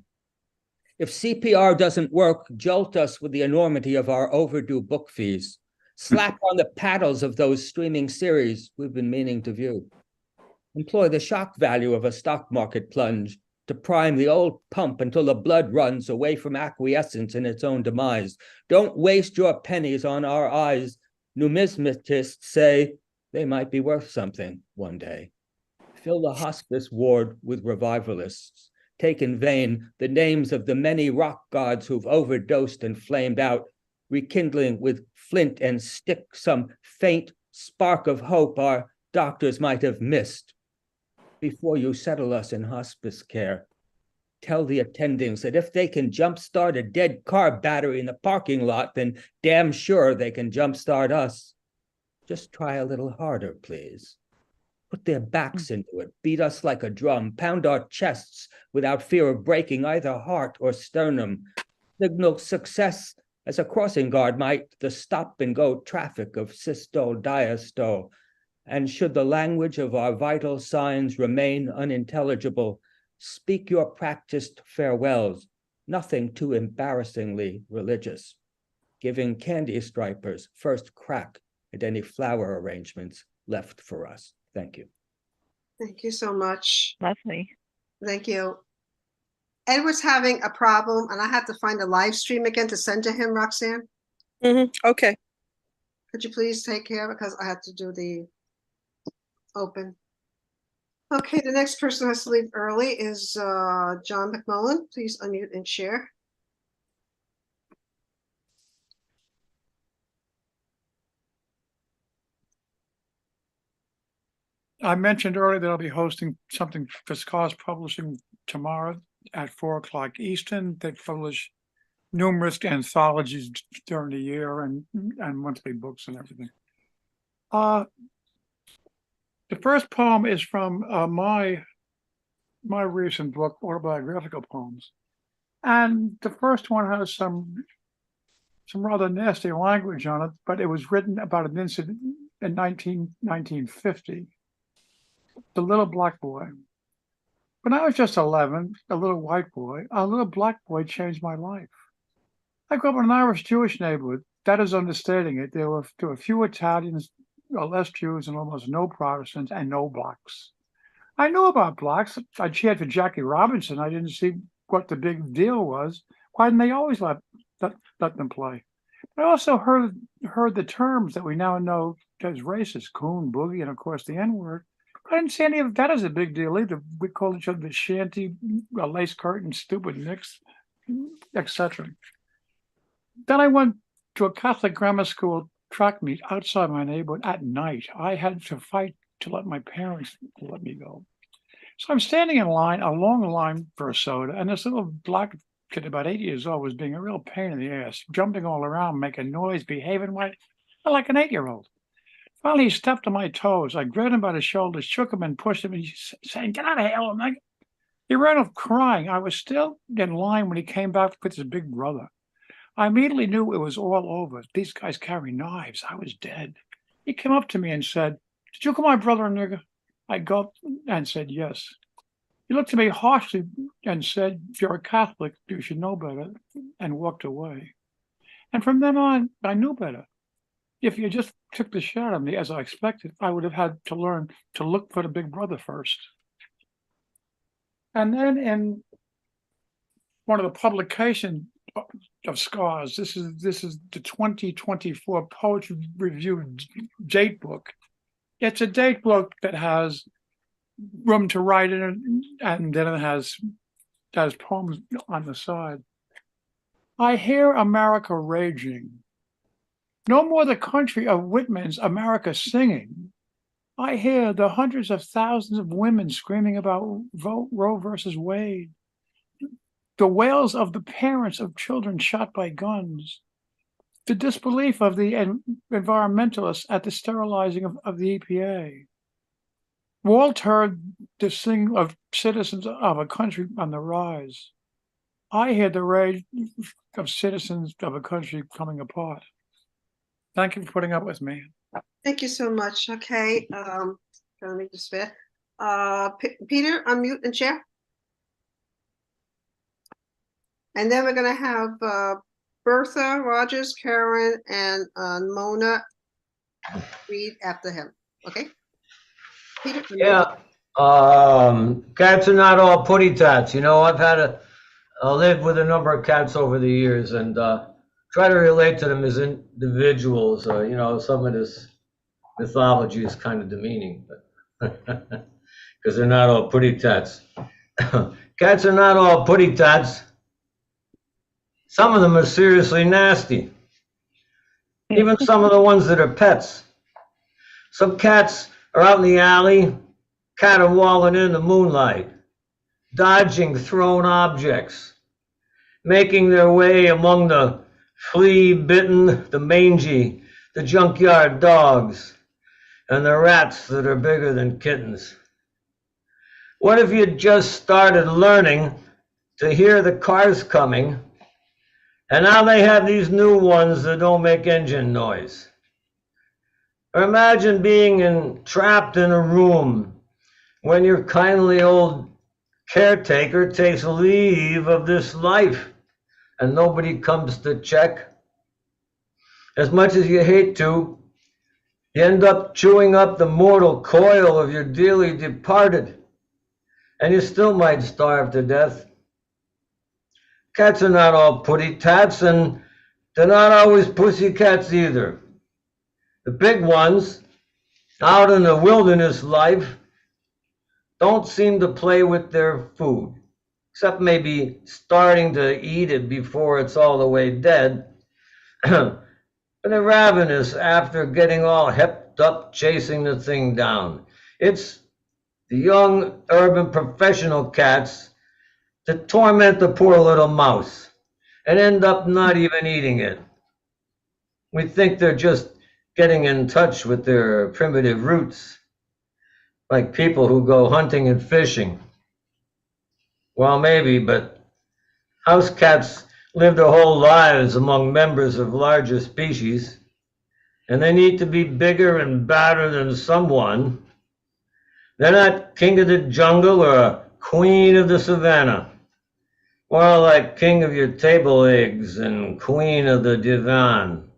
If CPR doesn't work, jolt us with the enormity of our overdue book fees. Slap on the paddles of those streaming series we've been meaning to view. Employ the shock value of a stock market plunge to prime the old pump until the blood runs away from acquiescence in its own demise. Don't waste your pennies on our eyes. Numismatists say they might be worth something one day. Fill the hospice ward with revivalists. Take in vain the names of the many rock gods who've overdosed and flamed out, rekindling with flint and stick some faint spark of hope our doctors might have missed. Before you settle us in hospice care, tell the attendings that if they can jumpstart a dead car battery in the parking lot, then damn sure they can jumpstart us. Just try a little harder, please. Put their backs into it, beat us like a drum, pound our chests without fear of breaking either heart or sternum. Signal success as a crossing guard might the stop-and-go traffic of systole diastole. And should the language of our vital signs remain unintelligible, speak your practiced farewells, nothing too embarrassingly religious, giving candy stripers first crack at any flower arrangements left for us. Thank you. Thank you so much. Lovely. Thank you. Edward's having a problem, and I have to find a live stream again to send to him, Roxanne. Okay. Could you please take care, because I have to do the open. Okay, the next person who has to leave early is John McMullen. Please unmute and share. I mentioned earlier that I'll be hosting something for Scars Publishing tomorrow at 4 o'clock Eastern. They publish numerous anthologies during the year and monthly books and everything. The first poem is from my recent book, Autobiographical Poems. And the first one has some rather nasty language on it, but it was written about an incident in 1950. The Little Black Boy. When I was just 11, a little white boy, a little black boy changed my life. I grew up in an Irish Jewish neighborhood. That is understating it. There were few Italians, less Jews, and almost no Protestants, and no blacks. I knew about blacks. I cheered for Jackie Robinson. I didn't see what the big deal was. Why didn't they always let them play? I also heard the terms that we now know as racist, coon, boogie, and of course the N-word. I didn't see any of that as a big deal either. We called each other the shanty, lace curtain, stupid nicks, etc. Then I went to a Catholic grammar school track meet outside my neighborhood at night. I had to fight to let my parents let me go. So I'm standing in line, a long line for a soda, and this little black kid, about 8 years old, was being a real pain in the ass, jumping all around, making noise, behaving like an 8-year-old. Finally, he stepped on my toes. I grabbed him by the shoulders, shook him, and pushed him, and he's saying, "Get out of here, old nigga." He ran off crying. I was still in line when he came back with his big brother. I immediately knew it was all over. These guys carry knives. I was dead. He came up to me and said, "Did you call my brother a nigger?" I gulped and said, "Yes." He looked at me harshly and said, "You're a Catholic. You should know better," and walked away. And from then on, I knew better. If you just took the shot at me as I expected, I would have had to learn to look for the big brother first. And then in one of the publications of Scars, this is the 2024 Poetry Review date book. It's a date book that has room to write in it, and then it has poems on the side. I hear America raging. No more the country of Whitman's America singing. I hear the hundreds of thousands of women screaming about Roe versus Wade. The wails of the parents of children shot by guns. The disbelief of the environmentalists at the sterilizing of the EPA. Walt heard the singing of citizens of a country on the rise. I hear the rage of citizens of a country coming apart. Thank you for putting up with me. Thank you so much. Okay, let me just fit. Peter, unmute and share. And then we're gonna have Bertha, Rogers, Karen, and Mona read after him. Okay. Peter, Yeah, Cats are not all putty tats. You know, I've lived with a number of cats over the years and try to relate to them as individuals. You know, some of this mythology is kind of demeaning, but because they're not all putty tats. Cats are not all putty tats. Some of them are seriously nasty. Even some of the ones that are pets. Some cats are out in the alley, caterwauling in the moonlight, dodging thrown objects, making their way among the flea-bitten, the mangy, the junkyard dogs, and the rats that are bigger than kittens. What if you just started learning to hear the cars coming, and now they have these new ones that don't make engine noise? Or imagine being trapped in a room when your kindly old caretaker takes leave of this life and nobody comes to check. As much as you hate to, you end up chewing up the mortal coil of your dearly departed, and you still might starve to death. Cats are not all putty tats, and they're not always pussy cats either. The big ones, out in the wilderness life, don't seem to play with their food, except maybe starting to eat it before it's all the way dead. But they're ravenous after getting all hepped up chasing the thing down. It's the young urban professional cats that torment the poor little mouse and end up not even eating it. We think they're just getting in touch with their primitive roots, like people who go hunting and fishing. Well, maybe, but house cats live their whole lives among members of larger species, and they need to be bigger and badder than someone. They're not king of the jungle or queen of the savannah. More like king of your table eggs and queen of the divan.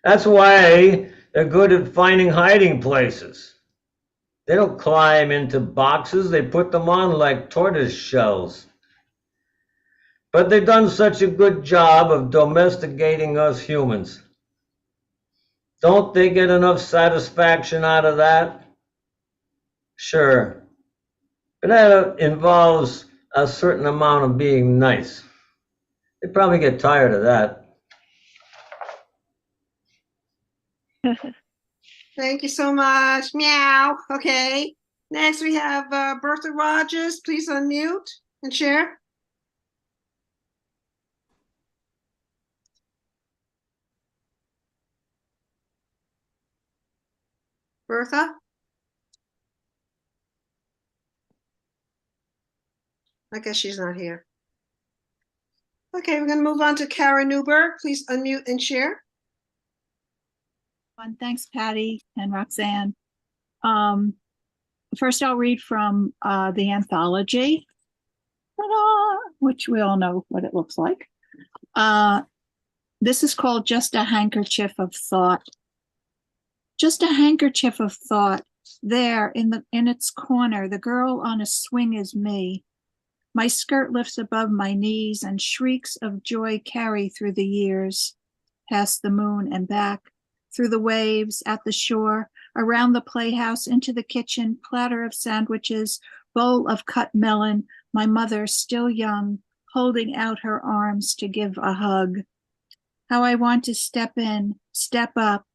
That's why they're good at finding hiding places. They don't climb into boxes, they put them on like tortoise shells. But they've done such a good job of domesticating us humans. Don't they get enough satisfaction out of that? Sure. But that involves a certain amount of being nice. They probably get tired of that. Thank you so much. Meow. Okay. Next we have Bertha Rogers. Please unmute and share. Bertha? I guess she's not here. Okay, we're going to move on to Kara Newberg. Please unmute and share. Thanks, Patty and Roxanne. First, I'll read from the anthology, which we all know what it looks like. This is called Just a Handkerchief of Thought. Just a handkerchief of thought. There, in its corner, the girl on a swing is me. My skirt lifts above my knees, and shrieks of joy carry through the years, past the moon and back, through the waves, at the shore, around the playhouse, into the kitchen, platter of sandwiches, bowl of cut melon, my mother still young, holding out her arms to give a hug. How I want to step in, step up,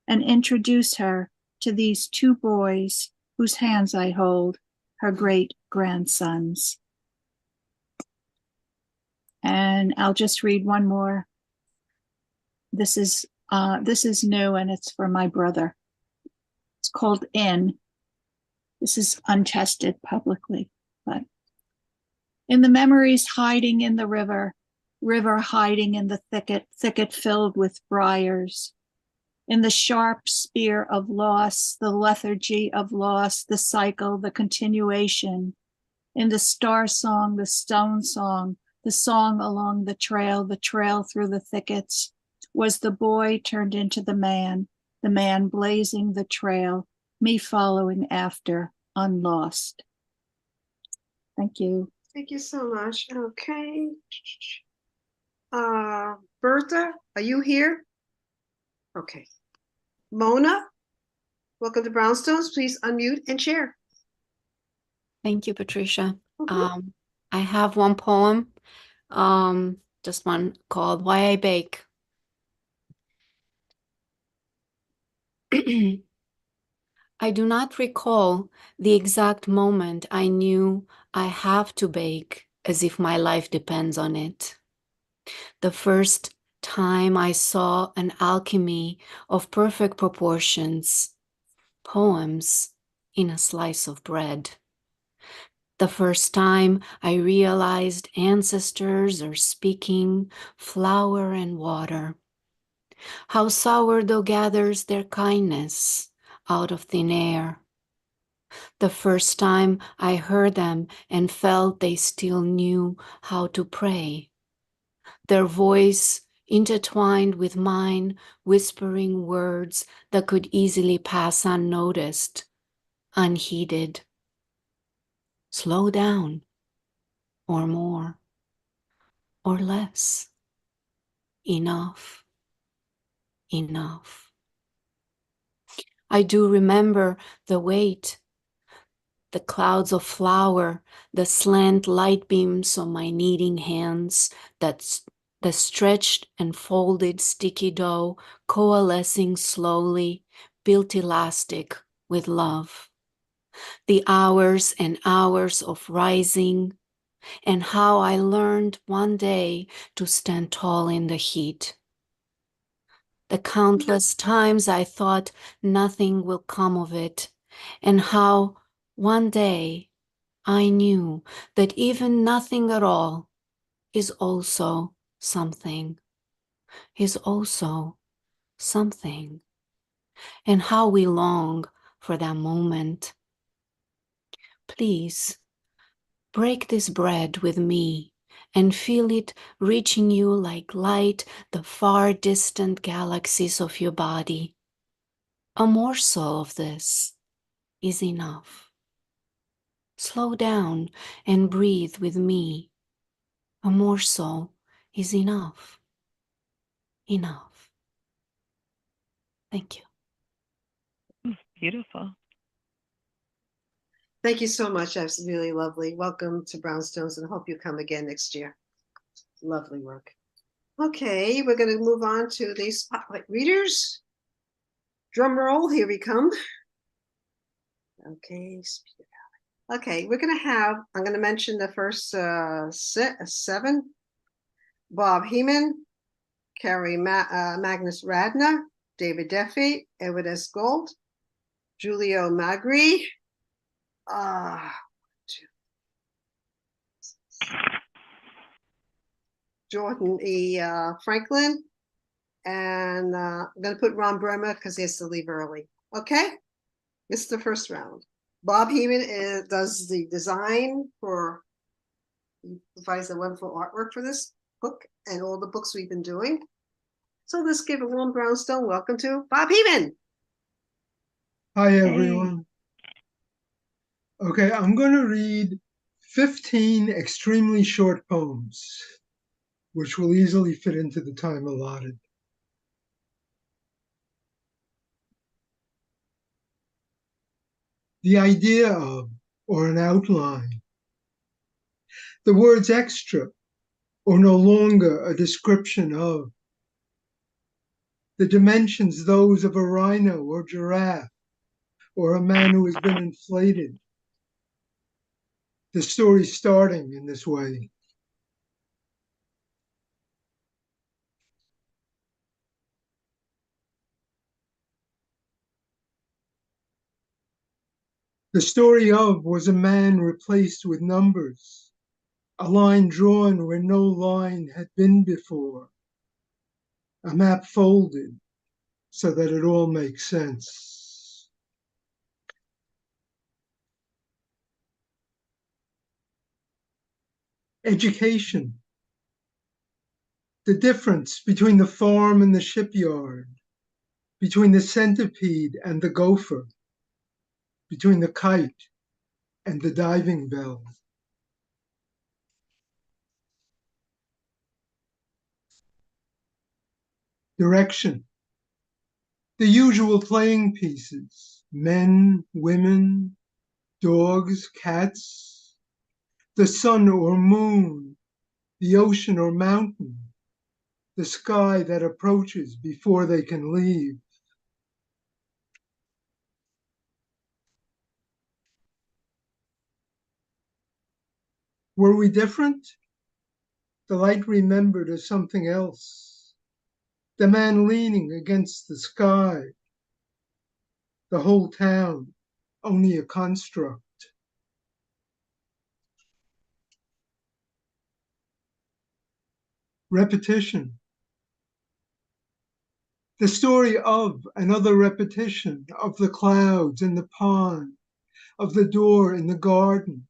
and introduce her to these two boys whose hands I hold, her great-grandsons. And I'll just read one more. This is new, and it's for my brother. It's called In. This is untested publicly, but in the memories hiding in the river hiding in the thicket filled with briars, in the sharp spear of loss, the lethargy of loss, the cycle, the continuation, in the star song, the stone song, the song along the trail through the thickets, was the boy turned into the man blazing the trail, me following after unlost. Thank you. Thank you so much. Okay. Bertha, are you here? Okay. Mona, welcome to Brownstones. Please unmute and share. Thank you, Patricia. Mhm. I have one poem, just one called Why I Bake. I do not recall the exact moment I knew I have to bake as if my life depends on it. The first time I saw an alchemy of perfect proportions, poems in a slice of bread. The first time I realized ancestors are speaking flour and water. How sourdough gathers their kindness out of thin air. The first time I heard them and felt they still knew how to pray. Their voice intertwined with mine, whispering words that could easily pass unnoticed, unheeded. Slow down, or more, or less. Enough, enough. I do remember the weight, the clouds of flour, the slant light beams on my kneading hands, the stretched and folded sticky dough coalescing slowly, built elastic with love. The hours and hours of rising, and how I learned one day to stand tall in the heat. The countless times I thought nothing will come of it, and how one day I knew that even nothing at all is also something, is also something, and how we long for that moment. Please break this bread with me and feel it reaching you like light, the far distant galaxies of your body. A morsel of this is enough. Slow down and breathe with me. A morsel is enough. Enough. Thank you. Beautiful. Thank you so much. That's really lovely. Welcome to Brownstones, and I hope you come again next year. Lovely work. Okay, we're going to move on to the spotlight readers. Drum roll, here we come. Okay, okay, we're going to have, I'm going to mention the first 7. Bob Heeman, Carrie Magnus Radner, David Duffy, Edward S. Gold, Julio Magri, Jordan E. Franklin, and I'm going to put Ron Bremer because he has to leave early. Okay, this is the first round. Bob Heeman does the design for, he provides the wonderful artwork for this book and all the books we've been doing. So let's give a warm Brownstone welcome to Bob Heeman. Hi, everyone. Okay, I'm going to read 15 extremely short poems, which will easily fit into the time allotted. The idea of, or an outline. The words extra, or no longer a description of. The dimensions, those of a rhino or giraffe, or a man who has been inflated. The story starting in this way. The story of was a man replaced with numbers, a line drawn where no line had been before, a map folded so that it all makes sense. Education. The difference between the farm and the shipyard, between the centipede and the gopher, between the kite and the diving bell. Direction. The usual playing pieces, men, women, dogs, cats, the sun or moon, the ocean or mountain, the sky that approaches before they can leave. Were we different? The light remembered as something else. The man leaning against the sky. The whole town, only a construct. Repetition. The story of another repetition of the clouds in the pond, of the door in the garden,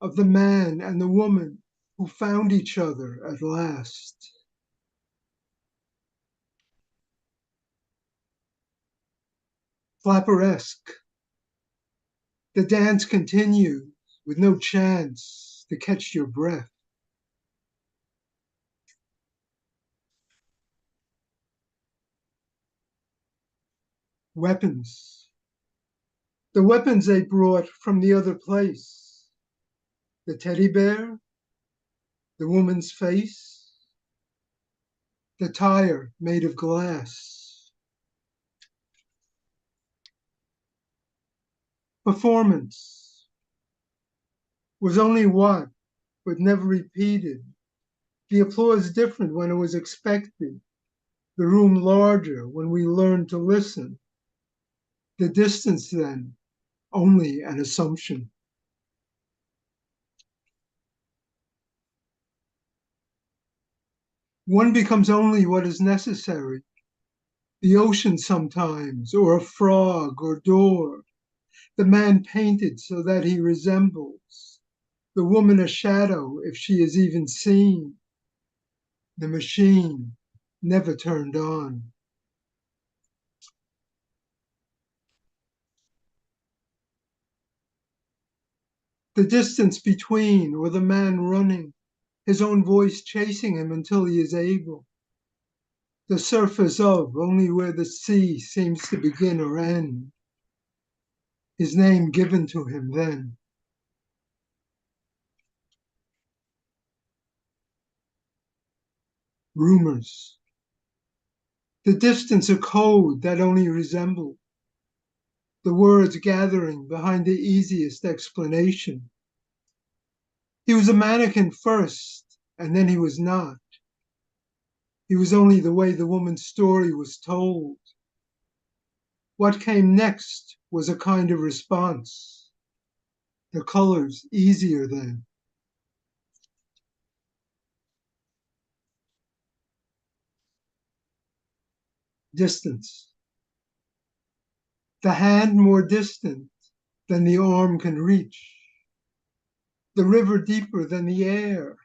of the man and the woman who found each other at last. Flapperesque. The dance continues with no chance to catch your breath. Weapons. The weapons they brought from the other place. The teddy bear, the woman's face, the tire made of glass. Performance was only what, but never repeated. The applause different when it was expected. The room larger when we learned to listen. The distance then, only an assumption. One becomes only what is necessary. The ocean sometimes, or a frog or door. The man painted so that he resembles. The woman a shadow if she is even seen. The machine never turned on. The distance between, or the man running, his own voice chasing him until he is able. The surface of only where the sea seems to begin or end. His name given to him then. Rumors. The distance a code that only resembled. The words gathering behind the easiest explanation. He was a mannequin first, and then he was not. He was only the way the woman's story was told. What came next was a kind of response. The colors easier then. Distance. The hand more distant than the arm can reach. The river deeper than the air.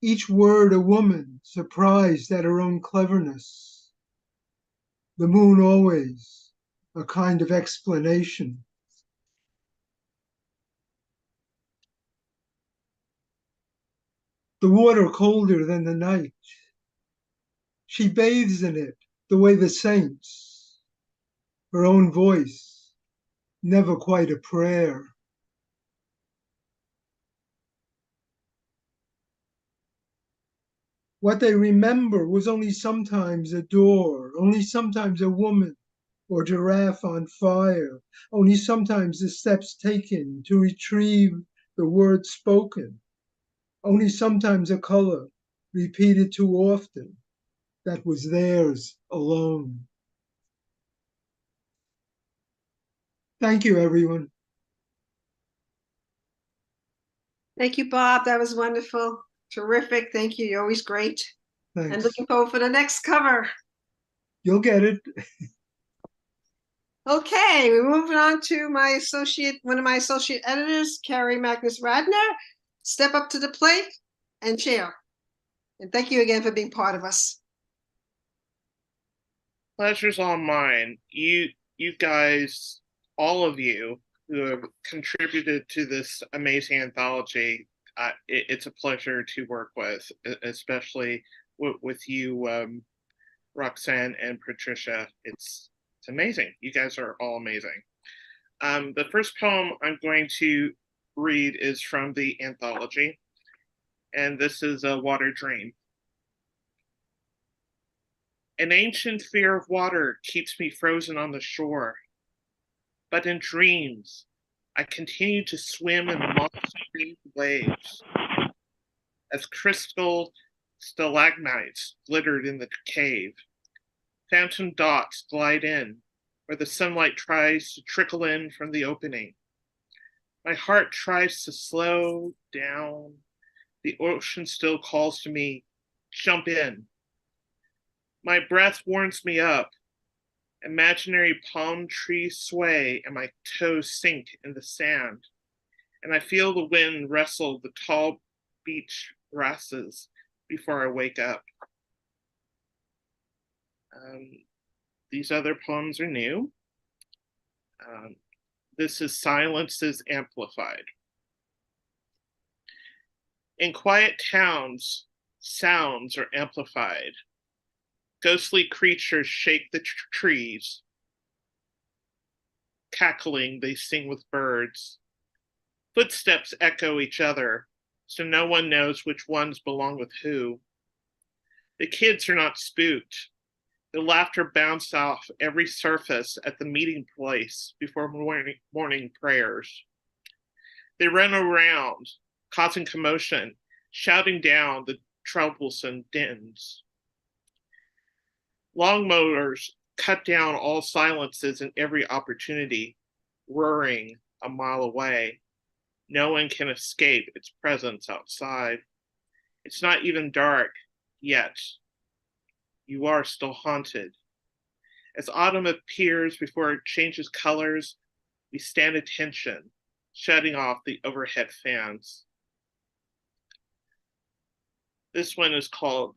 Each word a woman surprised at her own cleverness. The moon always a kind of explanation. The water colder than the night. She bathes in it the way the saints. Her own voice, never quite a prayer. What they remember was only sometimes a door, only sometimes a woman or giraffe on fire, only sometimes the steps taken to retrieve the words spoken, only sometimes a color repeated too often that was theirs alone. Thank you, everyone. Thank you, Bob. That was wonderful. Terrific. Thank you. You're always great. Thanks. And looking forward for the next cover. You'll get it. Okay, we're moving on to one of my associate editors, Carrie Magnus Radner. Step up to the plate and share. And thank you again for being part of us. Pleasure's all mine. You guys, all of you, who have contributed to this amazing anthology. It's a pleasure to work with, especially with you, Roxanne and Patricia. It's amazing. You guys are all amazing. The first poem I'm going to read is from the anthology, and this is a Water Dream. An ancient fear of water keeps me frozen on the shore, but in dreams, I continue to swim in moss-streaked waves as crystal stalagmites glittered in the cave. Phantom dots glide in, where the sunlight tries to trickle in from the opening. My heart tries to slow down. The ocean still calls to me, jump in. My breath warms me up. Imaginary palm trees sway and my toes sink in the sand. And I feel the wind wrestle the tall beach grasses before I wake up. These other poems are new. This is Silences Amplified. In quiet towns, sounds are amplified. Ghostly creatures shake the trees. Cackling, they sing with birds. Footsteps echo each other, so no one knows which ones belong with who. The kids are not spooked. The laughter bounced off every surface at the meeting place before morning prayers. They run around, causing commotion, shouting down the troublesome dins. Long motors cut down all silences in every opportunity, roaring a mile away. No one can escape its presence outside. It's not even dark yet. You are still haunted. As autumn appears before it changes colors, we stand attention, shutting off the overhead fans. This one is called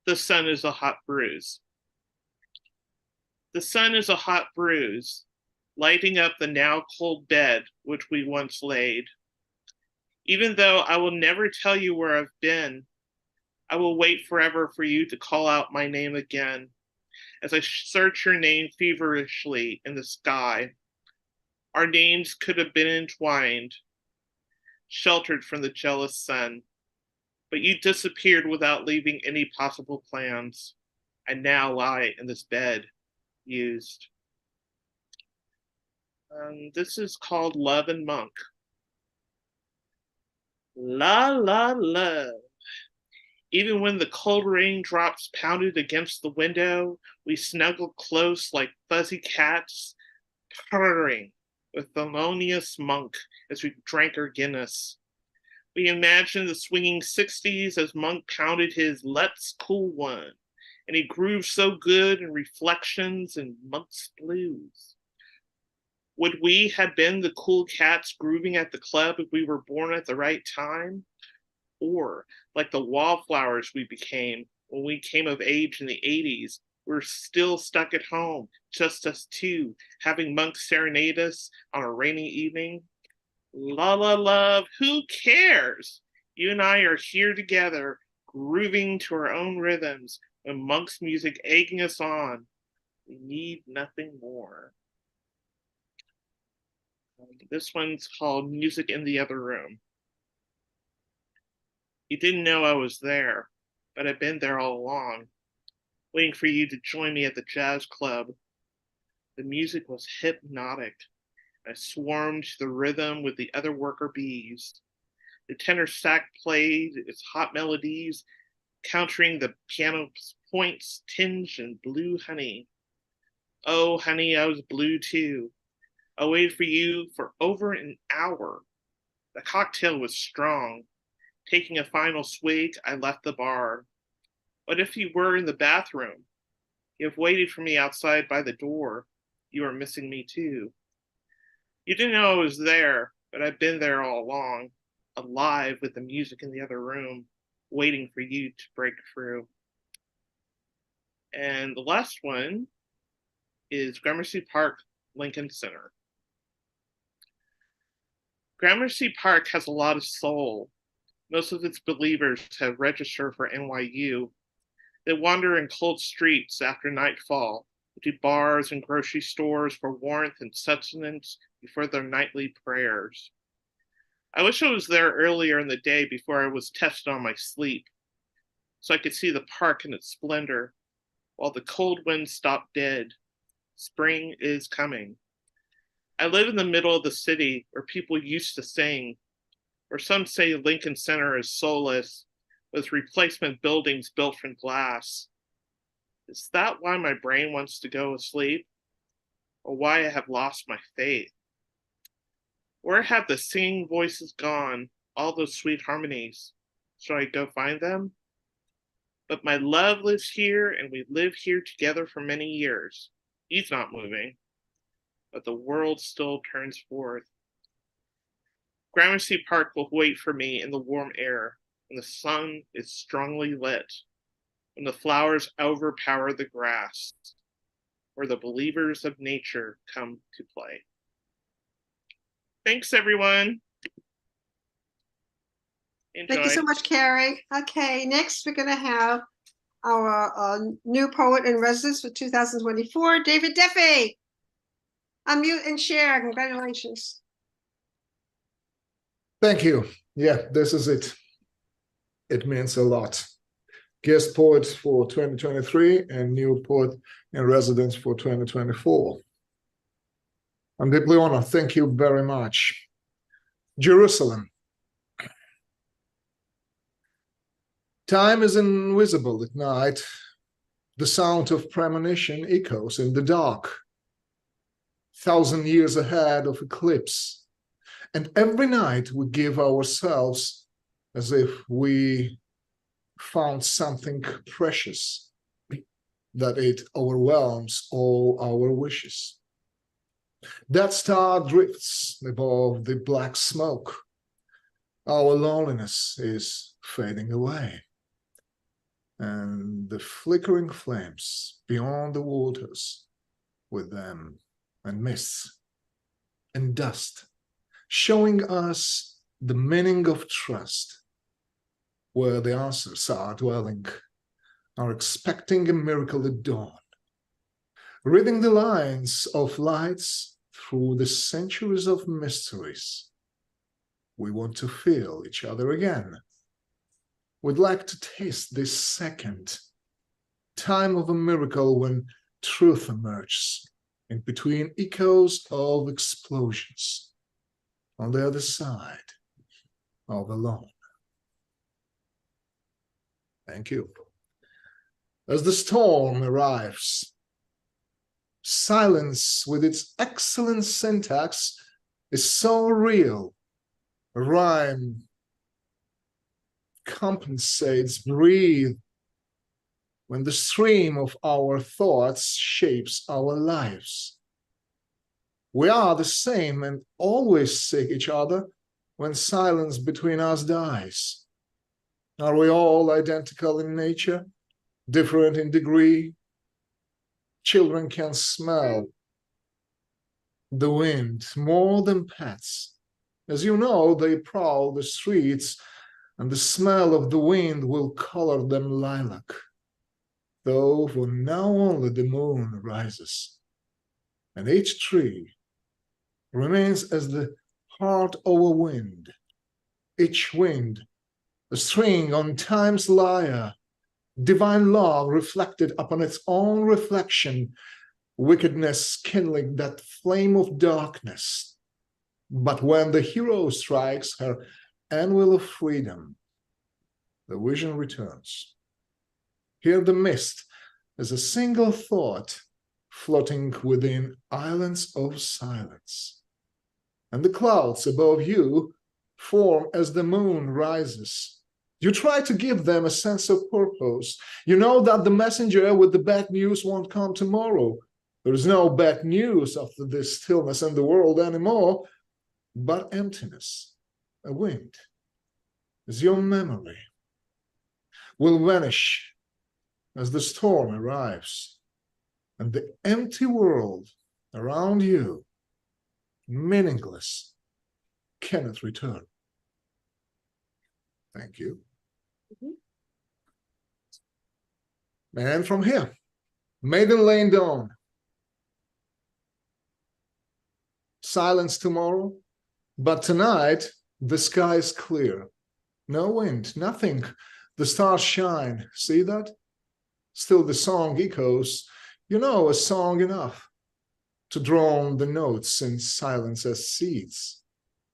The Sun is a Hot Bruise. The sun is a hot bruise, lighting up the now cold bed which we once laid. Even though I will never tell you where I've been, I will wait forever for you to call out my name again, as I search your name feverishly in the sky. Our names could have been entwined, sheltered from the jealous sun, but you disappeared without leaving any possible plans. I now lie in this bed, used. This is called Love and Monk. La la love. Even when the cold raindrops pounded against the window, we snuggled close like fuzzy cats, purring with Thelonious Monk as we drank our Guinness. We imagined the swinging 60s as Monk pounded his Let's Cool One, and he grooved so good in Reflections and Monk's Blues. Would we have been the cool cats grooving at the club if we were born at the right time? Or, like the wallflowers we became when we came of age in the 80s, we're still stuck at home, just us two, having Monk serenade us on a rainy evening? La la love, who cares? You and I are here together, grooving to our own rhythms, with Monk's music egging us on. We need nothing more. This one's called Music in the Other Room. You didn't know I was there, but I've been there all along, waiting for you to join me at the jazz club. The music was hypnotic. I swarmed to the rhythm with the other worker bees. The tenor sax played its hot melodies, countering the piano's points, tinge, and blue honey. Oh, honey, I was blue too. I waited for you for over an hour. The cocktail was strong. Taking a final swig, I left the bar. What if you were in the bathroom? You have waited for me outside by the door. You are missing me too. You didn't know I was there, but I've been there all along, alive with the music in the other room, waiting for you to break through. And the last one is Gramercy Park, Lincoln Center. Gramercy Park has a lot of soul. Most of its believers have registered for NYU. They wander in cold streets after nightfall, to bars and grocery stores for warmth and sustenance before their nightly prayers. I wish I was there earlier in the day before I was tested on my sleep, so I could see the park in its splendor, while the cold winds stop dead. Spring is coming. I live in the middle of the city where people used to sing, where some say Lincoln Center is soulless, with replacement buildings built from glass. Is that why my brain wants to go to sleep? Or why I have lost my faith? Where have the singing voices gone, all those sweet harmonies? Shall I go find them? But my love lives here, and we live here together for many years. He's not moving, but the world still turns forth. Gramercy Park will wait for me in the warm air, when the sun is strongly lit, when the flowers overpower the grass, where the believers of nature come to play. Thanks, everyone. Enjoy. Thank you so much, Carrie. Okay, next we're going to have our new poet in residence for 2024, David Duffy. Unmute and share. Congratulations. Thank you. Yeah, this is it. It means a lot. Guest poet for 2023 and new poet in residence for 2024. I'm deeply honored. Thank you very much. Jerusalem. Time is invisible at night. The sound of premonition echoes in the dark. 1,000 years ahead of eclipse. And every night we give ourselves as if we found something precious, that it overwhelms all our wishes. That star drifts above the black smoke. Our loneliness is fading away. And the flickering flames beyond the waters with them, and mists and dust, showing us the meaning of trust, where the answers are dwelling, are expecting a miracle at dawn, reading the lines of lights through the centuries of mysteries. We want to feel each other again. We'd like to taste this second time of a miracle when truth emerges in between echoes of explosions on the other side of alone. Thank you. As the storm arrives, silence with its excellent syntax is so real. A rhyme compensates, breathe, when the stream of our thoughts shapes our lives. We are the same and always seek each other when silence between us dies. Are we all identical in nature, different in degree? Children can smell the wind more than pets. As you know, they prowl the streets, and the smell of the wind will color them lilac, though for now only the moon rises, and each tree remains as the heart of a wind, each wind a string on time's lyre, divine love reflected upon its own reflection, wickedness kindling that flame of darkness. But when the hero strikes her anvil of freedom, the vision returns. Here the mist is a single thought floating within islands of silence. And the clouds above you form as the moon rises. You try to give them a sense of purpose. You know that the messenger with the bad news won't come tomorrow. There is no bad news after this stillness in the world anymore, but emptiness, a wind, as your memory will vanish as the storm arrives, and the empty world around you, meaningless, cannot return. Thank you. And from here, Maiden Lane Dawn. Silence tomorrow, but tonight the sky is clear. No wind, nothing. The stars shine. See that? Still the song echoes. You know, a song enough to drown the notes in silence as seeds.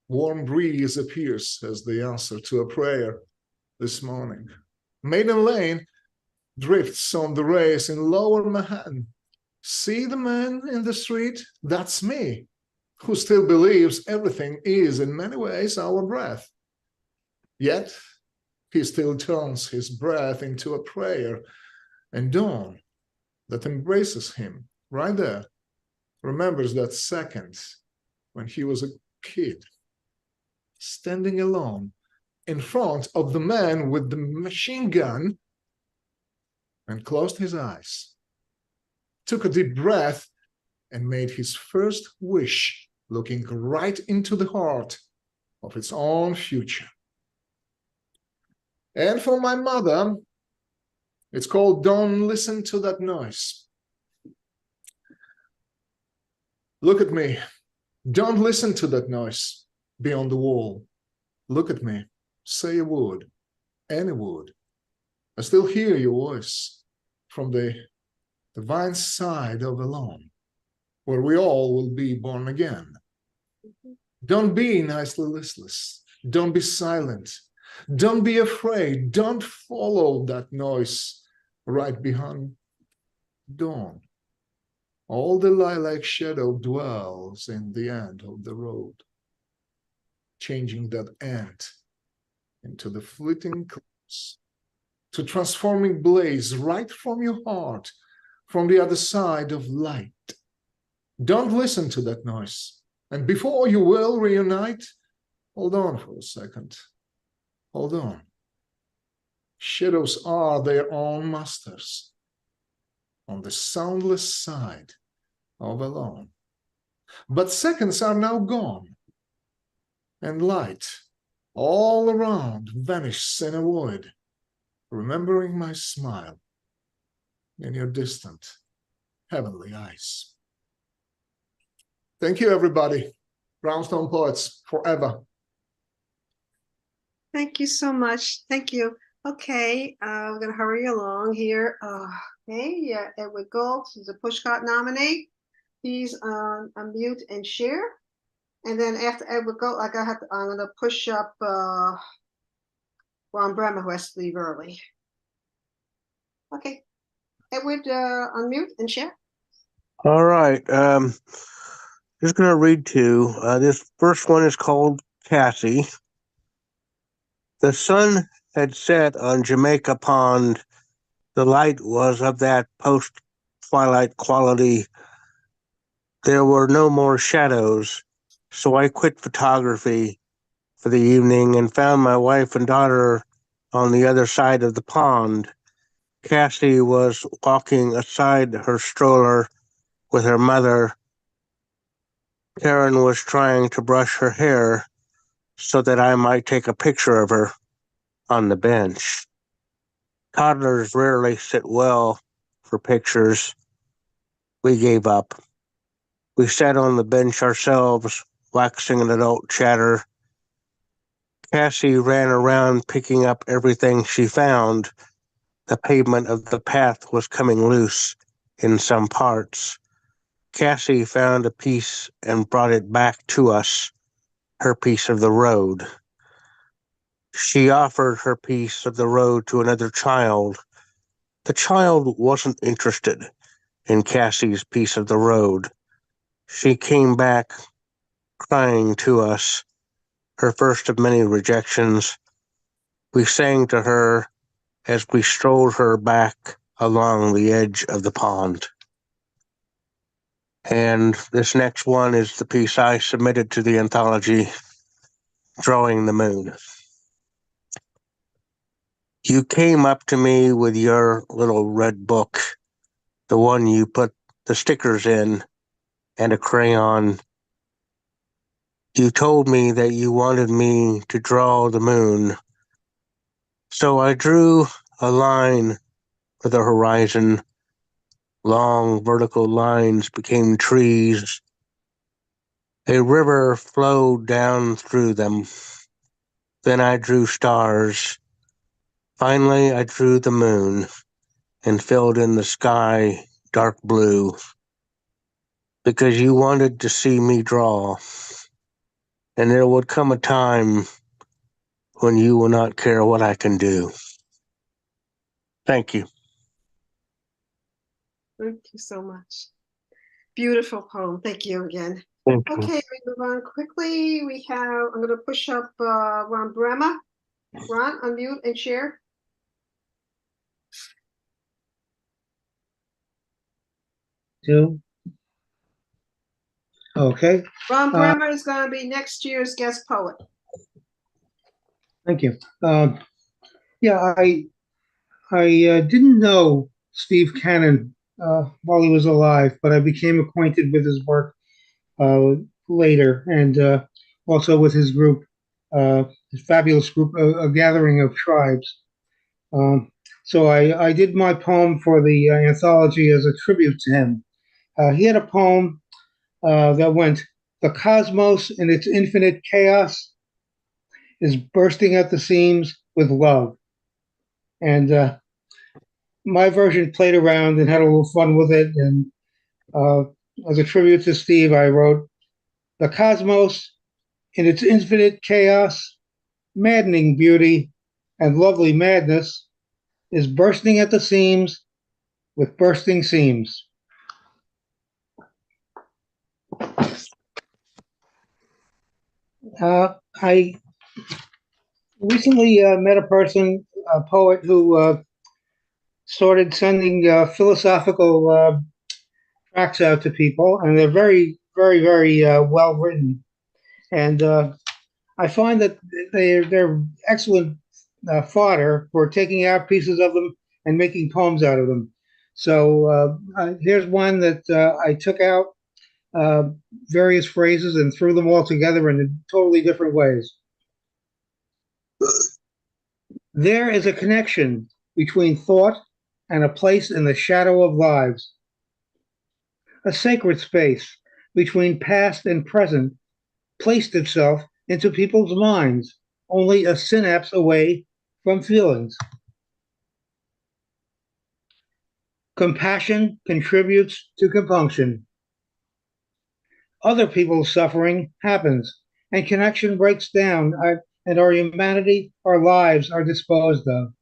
Warm breeze appears as the answer to a prayer this morning. Maiden Lane drifts on the race in lower Manhattan. See the man in the street? That's me, who still believes everything is in many ways our breath. Yet he still turns his breath into a prayer, and dawn that embraces him right there remembers that second when he was a kid, standing alone in front of the man with the machine gun, and closed his eyes, took a deep breath, and made his first wish, looking right into the heart of its own future. And for my mother, it's called Don't Listen to That Noise. Look at me. Don't listen to that noise beyond the wall. Look at me. Say a word, any word. I still hear your voice from the divine side of alone, where we all will be born again. Don't be nicely listless. Don't be silent. Don't be afraid. Don't follow that noise right behind dawn. All the lilac shadow dwells in the end of the road, changing that end into the fleeting clouds, to transforming blaze right from your heart, from the other side of light. Don't listen to that noise. And before you will reunite, hold on for a second. Hold on. Shadows are their own masters on the soundless side of alone. But seconds are now gone, and light all around vanishes in a void, remembering my smile in your distant, heavenly eyes. Thank you, everybody. Brownstone Poets, forever. Thank you so much. Thank you. Okay, we're gonna hurry along here. Okay, yeah, Edward Gold is a Pushcart nominee. He's on mute and share. And then after Edward Gold, I'm gonna push up Ron Bremer, who has to leave early. Okay, Edward, unmute and share. All right. Just going to read two. This first one is called Cassie. The sun had set on Jamaica Pond. The light was of that post-twilight quality. There were no more shadows, so I quit photography for the evening and found my wife and daughter on the other side of the pond. Cassie was walking aside her stroller with her mother. Karen was trying to brush her hair so that I might take a picture of her on the bench. Toddlers rarely sit well for pictures. We gave up. We sat on the bench ourselves, waxing an adult chatter. Cassie ran around picking up everything she found. The pavement of the path was coming loose in some parts. Cassie found a piece and brought it back to us, her piece of the road. She offered her piece of the road to another child. The child wasn't interested in Cassie's piece of the road. She came back crying to us, her first of many rejections. We sang to her as we strolled her back along the edge of the pond. And this next one is the piece I submitted to the anthology, Drawing the Moon. You came up to me with your little red book, the one you put the stickers in, and a crayon. You told me that you wanted me to draw the moon. So I drew a line for the horizon. Long vertical lines became trees. A river flowed down through them. Then I drew stars. Finally, I drew the moon and filled in the sky dark blue because you wanted to see me draw. And there would come a time when you will not care what I can do. Thank you. Thank you so much. Beautiful poem. Thank you again. Thank you. Okay, we move on quickly. I'm going to push up Ron Brema. Ron, unmute and share. Two. Okay. Ron Brema is going to be next year's guest poet. Thank you. Yeah, I didn't know Steve Cannon while he was alive, but I became acquainted with his work later, and also with his group, his fabulous group, A Gathering of Tribes. So I did my poem for the anthology as a tribute to him. He had a poem that went, "The cosmos in its infinite chaos is bursting at the seams with love." And my version played around and had a little fun with it. And as a tribute to Steve, I wrote, "The cosmos in its infinite chaos, maddening beauty, and lovely madness is bursting at the seams with bursting seams." I recently met a person, a poet, who started sending philosophical tracts out to people, and they're very, very, very well written. And I find that they're excellent fodder for taking out pieces of them and making poems out of them. So here's one that I took out various phrases and threw them all together in totally different ways. There is a connection between thought and a place in the shadow of lives, a sacred space between past and present placed itself into people's minds, only a synapse away from feelings. Compassion contributes to compunction. Other people's suffering happens, and connection breaks down, and our humanity, our lives are disposed of.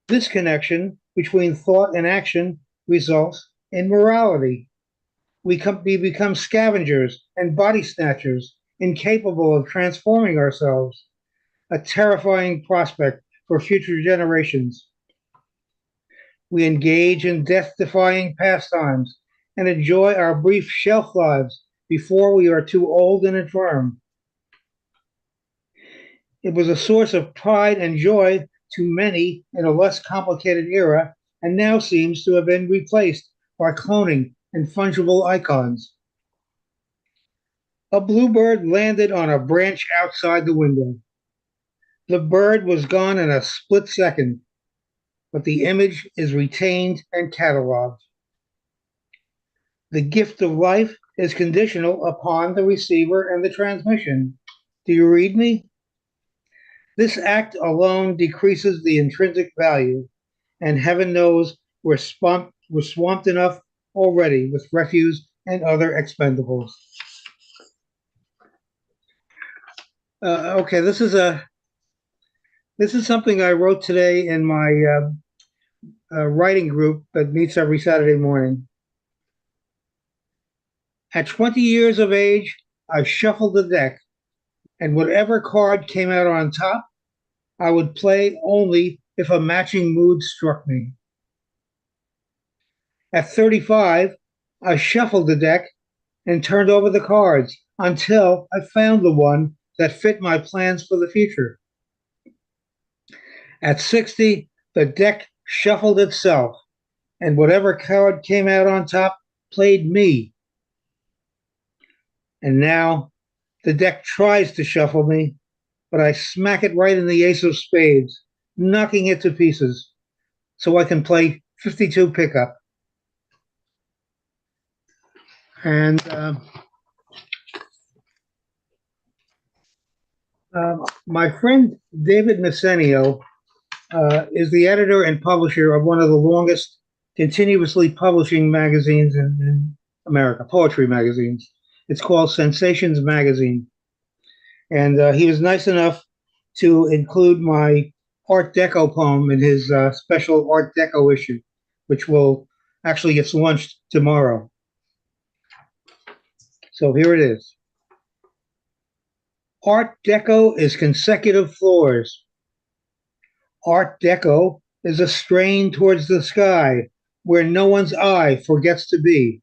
This connection between thought and action results in morality. We become scavengers and body snatchers, incapable of transforming ourselves, a terrifying prospect for future generations. We engage in death-defying pastimes and enjoy our brief shelf lives before we are too old and infirm. It was a source of pride and joy to many in a less complicated era, and now seems to have been replaced by cloning and fungible icons. A bluebird landed on a branch outside the window. The bird was gone in a split second, but the image is retained and cataloged. The gift of life is conditional upon the receiver and the transmission. Do you read me? This act alone decreases the intrinsic value, and heaven knows we're swamped enough already with refuse and other expendables. Okay, this is something I wrote today in my writing group that meets every Saturday morning. At 20 years of age, I shuffled the deck, and whatever card came out on top, I would play only if a matching mood struck me. At 35, I shuffled the deck and turned over the cards until I found the one that fit my plans for the future. At 60, the deck shuffled itself, and whatever card came out on top played me. And now the deck tries to shuffle me, but I smack it right in the ace of spades, knocking it to pieces, so I can play 52 pickup. And my friend David Messenio is the editor and publisher of one of the longest continuously publishing magazines in America, poetry magazines. It's called Sensations Magazine. And he was nice enough to include my Art Deco poem in his special Art Deco issue, which will actually gets launched tomorrow. So here it is. Art Deco is consecutive floors. Art Deco is a strain towards the sky where no one's eye forgets to be.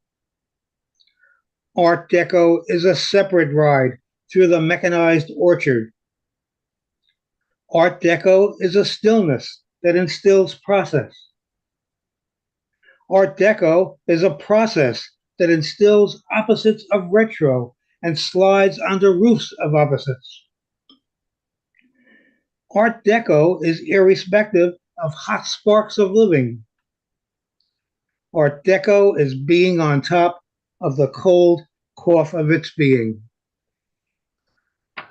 Art Deco is a separate ride through the mechanized orchard. Art Deco is a stillness that instills process. Art Deco is a process that instills opposites of retro and slides under roofs of opposites. Art Deco is irrespective of hot sparks of living. Art Deco is being on top of the cold cough of its being.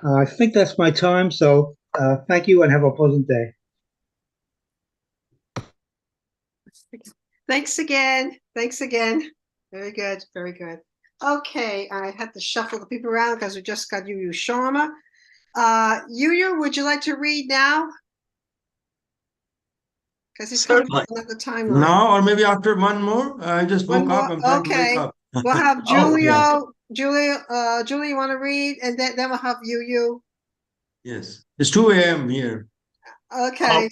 I think that's my time, so thank you and have a pleasant day. Thanks again. Thanks again. Very good. Very good. Okay, I had to shuffle the people around because we just got Yu Sharma. Yu, would you like to read now? Because he's coming Certainly. up the timeline. Now, or maybe after one more. I just One woke up. more? I'm trying to wake Okay. up. We'll have Oh, yeah. Julia, you want to read? And then we'll have Yu. Yes. It's 2 a.m. here. Okay.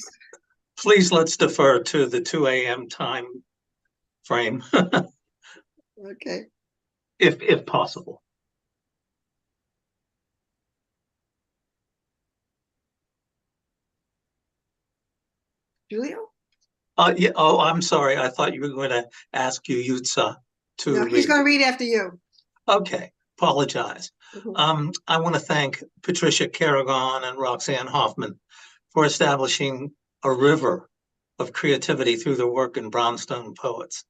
Please, let's defer to the 2 a.m. time frame, Okay. if possible. Julia? Yeah. Oh, I'm sorry. I thought you were going to ask Yutza to No, read. he's going to read after you. Okay. Apologize. I want to thank Patricia Carragon and Roxanne Hoffman for establishing a river of creativity through their work in Brownstone Poets.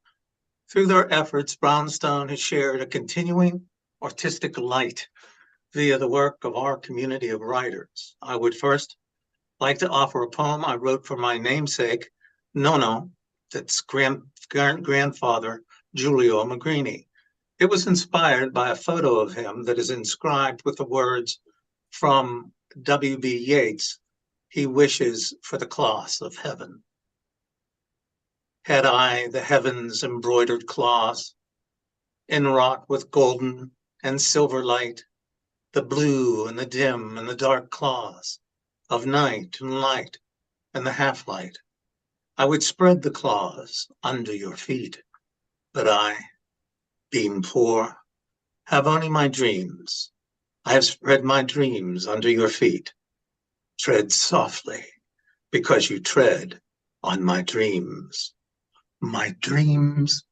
Through their efforts, Brownstone has shared a continuing artistic light via the work of our community of writers. I would first like to offer a poem I wrote for my namesake, Nono, that's grandfather, Giulio Magrini. It was inspired by a photo of him that is inscribed with the words from W.B. Yeats, "He wishes for the cloths of heaven." Had I the heavens' embroidered cloths, inwrought with golden and silver light, the blue and the dim and the dark cloths of night and light and the half-light, I would spread the cloths under your feet. But I, being poor, have only my dreams. I have spread my dreams under your feet. Tread softly, because you tread on my dreams. My dreams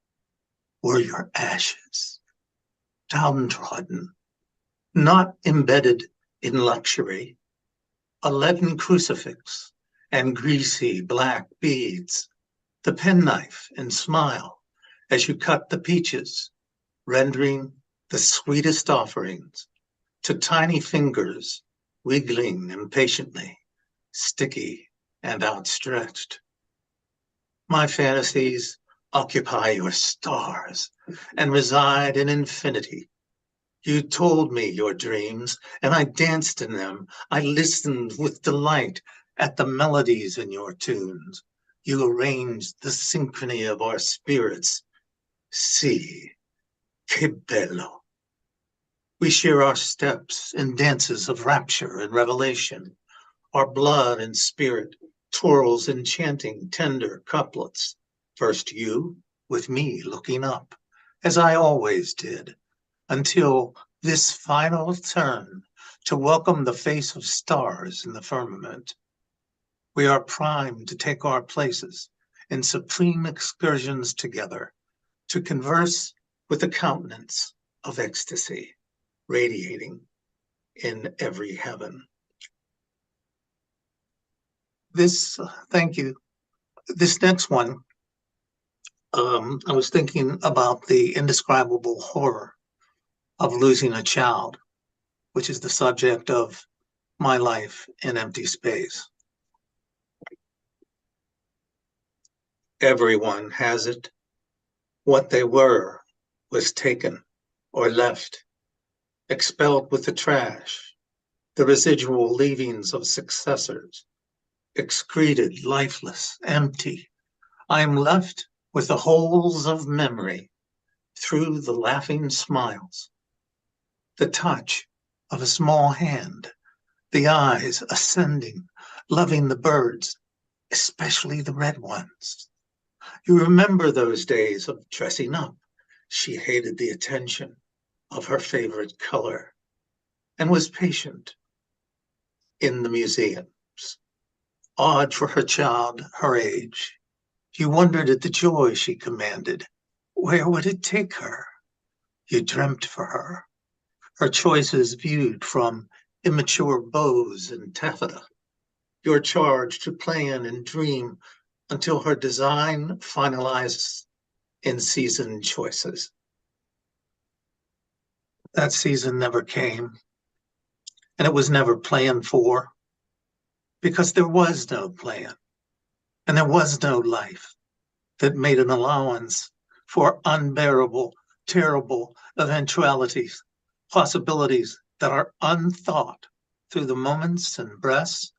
were your ashes, downtrodden, not embedded in luxury, a leaden crucifix and greasy black beads, the penknife and smile as you cut the peaches, rendering the sweetest offerings to tiny fingers wiggling impatiently, sticky and outstretched. My fantasies occupy your stars and reside in infinity. You told me your dreams, and I danced in them. I listened with delight at the melodies in your tunes. You arranged the synchrony of our spirits. Si, che bello. We share our steps in dances of rapture and revelation. Our blood and spirit twirls enchanting, tender couplets. First you, with me looking up, as I always did, until this final turn to welcome the face of stars in the firmament. We are primed to take our places in supreme excursions together, to converse with the countenance of ecstasy. radiating in every heaven. Thank you. This next one, I was thinking about the indescribable horror of losing a child, which is the subject of my life in empty space. Everyone has it. What they were was taken or left, expelled with the trash, the residual leavings of successors, excreted, lifeless, empty. I am left with the holes of memory through the laughing smiles, the touch of a small hand, the eyes ascending, loving the birds, especially the red ones. You remember those days of dressing up. She hated the attention of her favorite color and was patient in the museums. Odd for her child, her age. You wondered at the joy she commanded. Where would it take her? You dreamt for her choices viewed from immature bows and taffeta. Your charge to plan and dream until her design finalizes in season choices. That season never came, and it was never planned for, because there was no plan, and there was no life that made an allowance for unbearable, terrible eventualities, possibilities that are unthought through the moments and breaths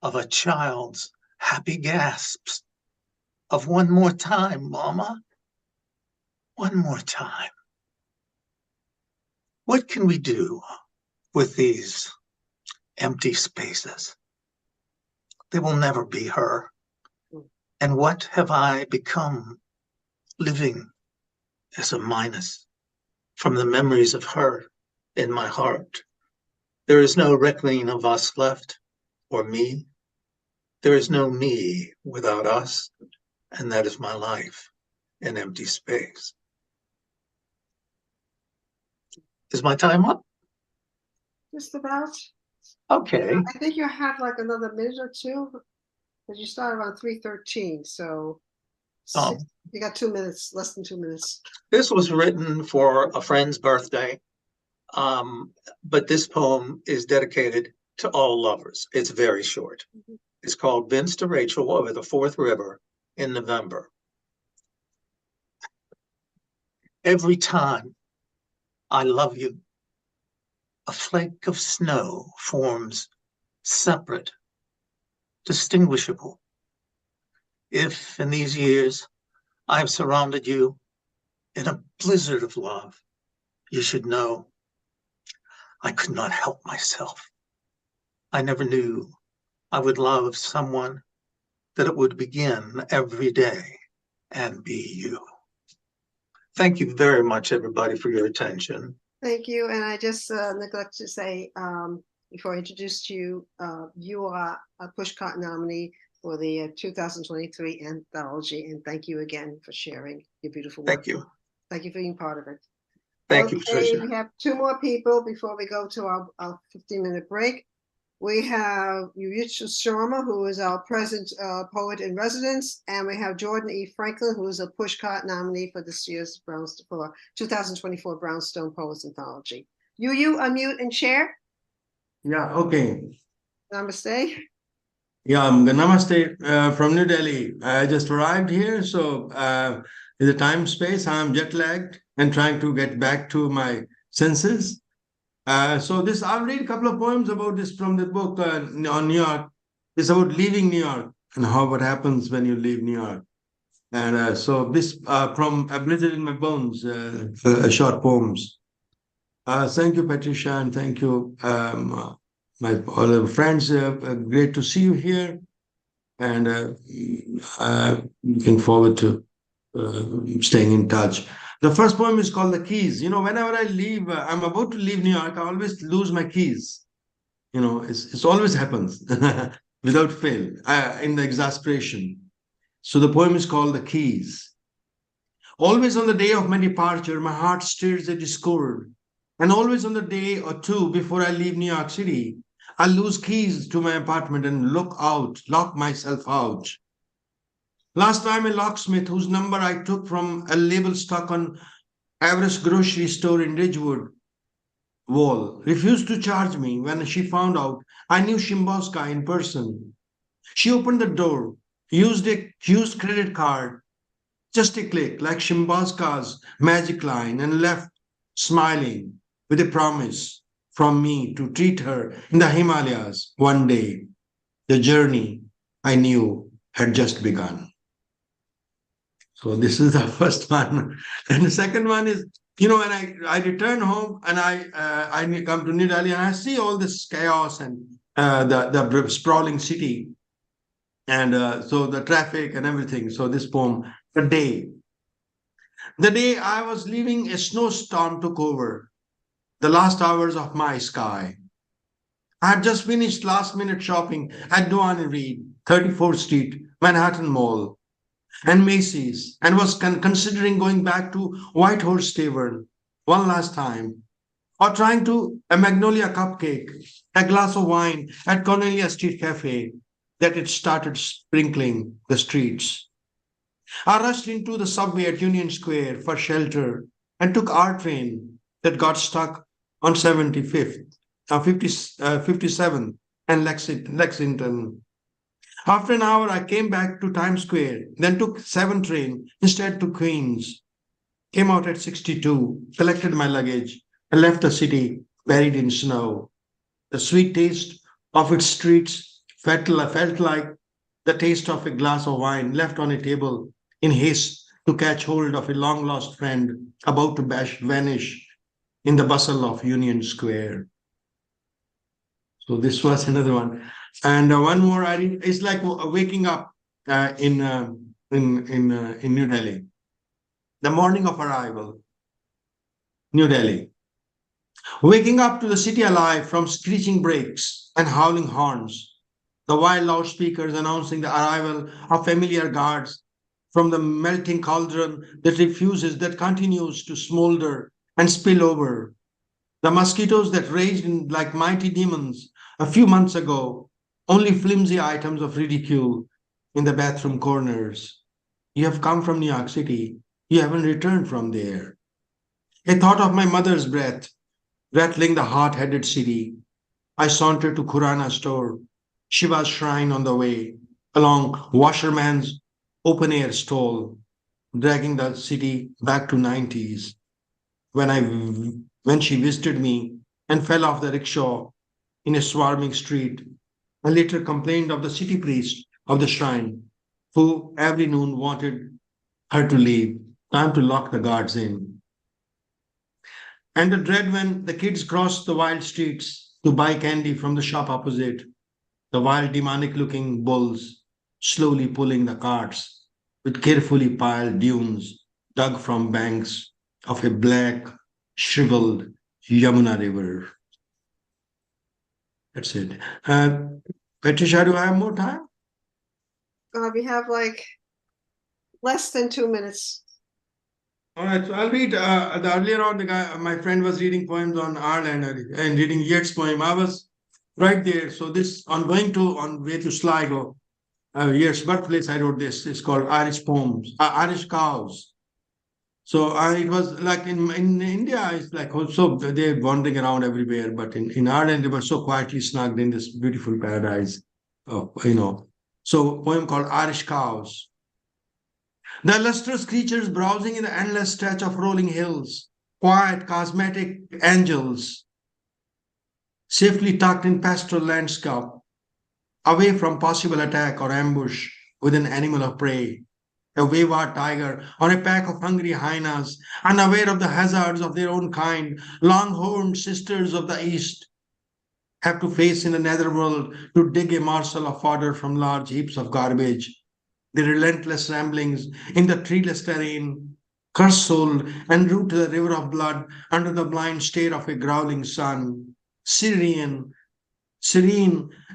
of a child's happy gasps of one more time, Mama, one more time. What can we do with these empty spaces? They will never be her. And what have I become living as a minus from the memories of her in my heart? There is no reckoning of us left or me. There is no me without us, and that is my life in empty space. Is my time up? Just about. Okay. I think you have like another minute or two, because you started around 3:13, so you got 2 minutes, less than 2 minutes. This was written for a friend's birthday, but this poem is dedicated to all lovers. It's very short. It's called Vince to Rachel over the Fourth River in November. Every time I love you, a flake of snow forms separate, distinguishable. If in these years I've surrounded you in a blizzard of love, you should know I could not help myself. I never knew I would love someone that it would begin every day and be you. Thank you very much, everybody, for your attention. Thank you. And I just neglected to say, before I introduced you, you are a Pushcart nominee for the 2023 anthology. And thank you again for sharing your beautiful work. Thank you. Thank you for being part of it. Thank you, Okay, Patricia. we have 2 more people before we go to our 15-minute break. We have Yuyitsu Sharma, who is our present poet in residence, and we have Jordan E. Franklin, who is a Pushcart nominee for this year's 2024 Brownstone Poets Anthology. You unmute and share. Yeah, okay. Namaste. Yeah, namaste from New Delhi. I just arrived here, so in the time space, I'm jet lagged and trying to get back to my senses. So I'll read a couple of poems about this from the book on New York. It's about leaving New York and what happens when you leave New York. And so this from Blizzard in My Bones, short poems. Thank you, Patricia, and thank you, my all the friends. Great to see you here, and looking forward to staying in touch. The first poem is called The Keys. You know, whenever I leave, I'm about to leave New York, I always lose my keys. You know, it's always happens without fail, in the exasperation. So the poem is called The Keys. Always on the day of my departure, my heart stirs a discord. And always on the day or two before I leave New York City, I lose keys to my apartment and lock myself out. Last time a locksmith whose number I took from a label stuck on Everest grocery store in Ridgewood wall refused to charge me when she found out I knew Shimboska in person. She opened the door, used a used credit card, just a click like Shimboska's magic line, and left smiling with a promise from me to treat her in the Himalayas one day. The journey I knew had just begun. So this is the first one. And the second one is, when I return home and I come to New Delhi and I see all this chaos and the sprawling city and so the traffic and everything. So this poem, the day I was leaving, a snowstorm took over the last hours of my sky. I had just finished last minute shopping at Duane Reade, 34th Street, Manhattan Mall, and Macy's, and was considering going back to White Horse Tavern one last time, or trying to a Magnolia cupcake, a glass of wine at Cornelia Street Cafe, that it started sprinkling the streets. I rushed into the subway at Union Square for shelter and took our train that got stuck on 75th, 57th and Lexington. After an hour, I came back to Times Square, then took 7 train instead to Queens. Came out at 62, collected my luggage, and left the city buried in snow. The sweet taste of its streets felt like the taste of a glass of wine left on a table in haste to catch hold of a long-lost friend about to vanish in the bustle of Union Square. So this was another one. And one more, it's like waking up in New Delhi. The morning of arrival, New Delhi. Waking up to the city alive from screeching brakes and howling horns, the wild loudspeakers announcing the arrival of familiar guards from the melting cauldron that continues to smolder and spill over. The mosquitoes that raged like mighty demons a few months ago, only flimsy items of ridicule in the bathroom corners. You have come from New York City. You haven't returned from there. A thought of my mother's breath, rattling the hot-headed city. I sauntered to Khurana store, Shiva's shrine on the way, along washerman's open-air stall, dragging the city back to 90s. When she visited me and fell off the rickshaw in a swarming street, I later complained of the city priest of the shrine, who every noon wanted her to leave, time to lock the guards in. And the dread when the kids crossed the wild streets to buy candy from the shop opposite, the wild demonic-looking bulls slowly pulling the carts with carefully piled dunes dug from banks of a black, shriveled Yamuna River. That's it. Patricia, do I have more time? We have like less than 2 minutes. All right, so I'll read the earlier on. My friend was reading poems on Ireland and reading Yeats' poem. I was right there. So this on way to Sligo, Yeats' birthplace. I wrote this. It's called Irish Poems, Irish Cows. So it was like in India, it's like also they're wandering around everywhere. But in Ireland, they were so quietly snugged in this beautiful paradise. So poem called Irish Cows. The lustrous creatures browsing in the endless stretch of rolling hills, quiet, cosmetic angels, safely tucked in pastoral landscape, away from possible attack or ambush with an animal of prey, a wayward tiger or a pack of hungry hyenas, unaware of the hazards of their own kind, long-horned sisters of the East, have to face in the netherworld to dig a morsel of fodder from large heaps of garbage. The relentless ramblings in the treeless terrain, curse-souled en route to the river of blood under the blind stare of a growling sun. Serene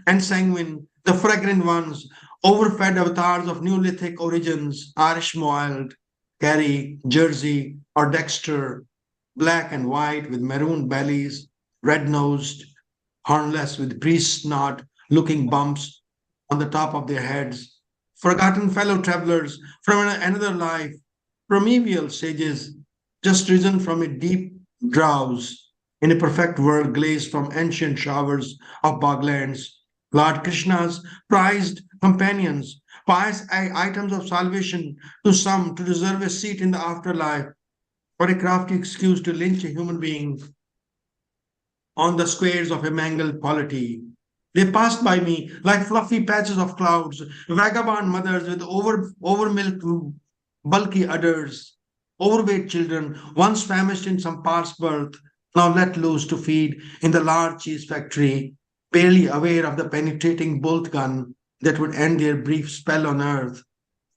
and sanguine, the fragrant ones, overfed avatars of Neolithic origins, Irish Mold, Kerry, Jersey, or Dexter, black and white with maroon bellies, red-nosed, hornless with priest snot looking bumps on the top of their heads, forgotten fellow travelers from another life, primeval sages just risen from a deep drowse in a perfect world glazed from ancient showers of boglands, Lord Krishna's prized companions, pious items of salvation to some to deserve a seat in the afterlife, or a crafty excuse to lynch a human being on the squares of a mangled polity. They passed by me like fluffy patches of clouds, vagabond mothers with overmilked, bulky udders, overweight children, once famished in some past birth, now let loose to feed in the large cheese factory, barely aware of the penetrating bolt gun that would end their brief spell on earth,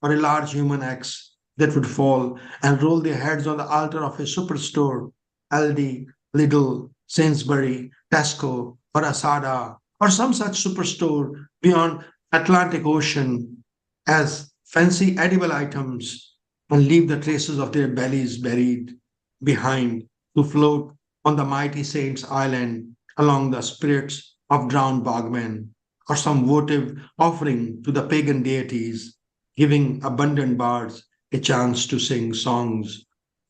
or a large human axe that would fall and roll their heads on the altar of a superstore, Aldi, Lidl, Sainsbury, Tesco, or Asada, or some such superstore beyond Atlantic Ocean as fancy edible items and leave the traces of their bellies buried behind to float on the mighty saint's island along the spirits of drowned bogmen, or some votive offering to the pagan deities, giving abundant bards a chance to sing songs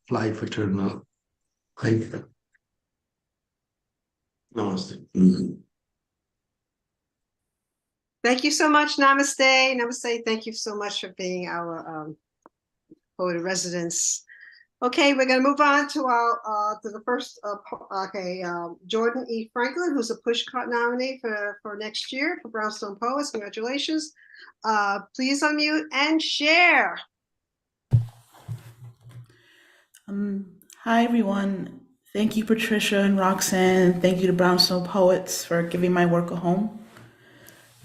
of life eternal. Life. Namaste. Thank you so much. Namaste. Namaste. Thank you so much for being our poet in residence. Okay, we're going to move on to our to the first. Jordan E. Franklin, who's a Pushcart nominee for next year for Brownstone Poets. Congratulations. Please unmute and share. Hi, everyone. Thank you, Patricia and Roxanne. Thank you to Brownstone Poets for giving my work a home.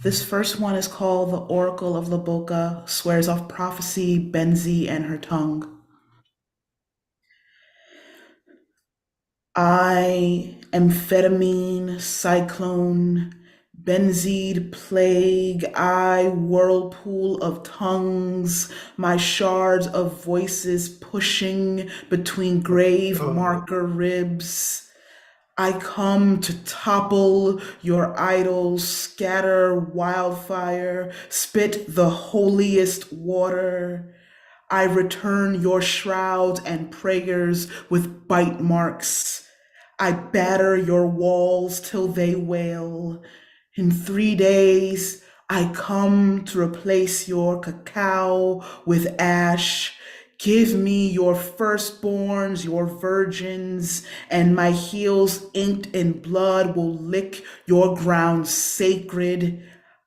This first one is called The Oracle of Laboka, Swears Off Prophecy, Benzi, and Her Tongue. I, amphetamine, cyclone, benzied plague, I, whirlpool of tongues, my shards of voices pushing between grave marker ribs. I come to topple your idols, scatter wildfire, spit the holiest water. I return your shrouds and prayers with bite marks. I batter your walls till they wail. In 3 days, I come to replace your cacao with ash. Give me your firstborns, your virgins, and my heels inked in blood will lick your ground sacred.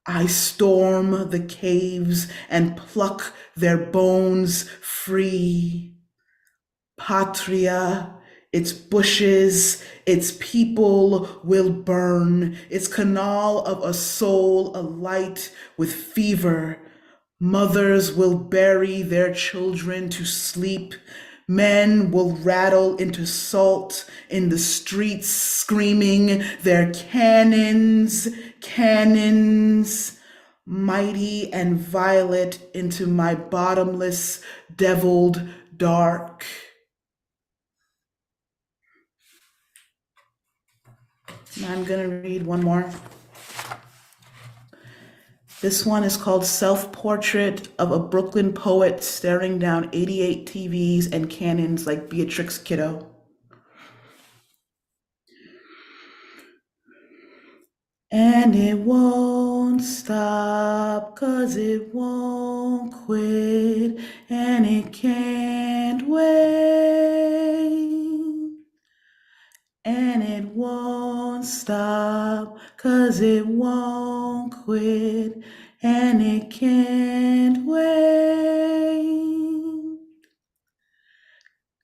I storm the caves and pluck their bones free. Patria, its bushes, its people will burn, its canal of a soul alight with fever. Mothers will bury their children to sleep. Men will rattle into salt in the streets, screaming their cannons, cannons, mighty and violet into my bottomless, deviled dark. I'm gonna read one more. This one is called Self-Portrait of a Brooklyn Poet Staring Down 88 TVs and Cannons Like Beatrix Kiddo. And it won't stop, 'cause it won't quit, and it can't wait. And it won't stop, 'cause it won't quit, and it can't wait.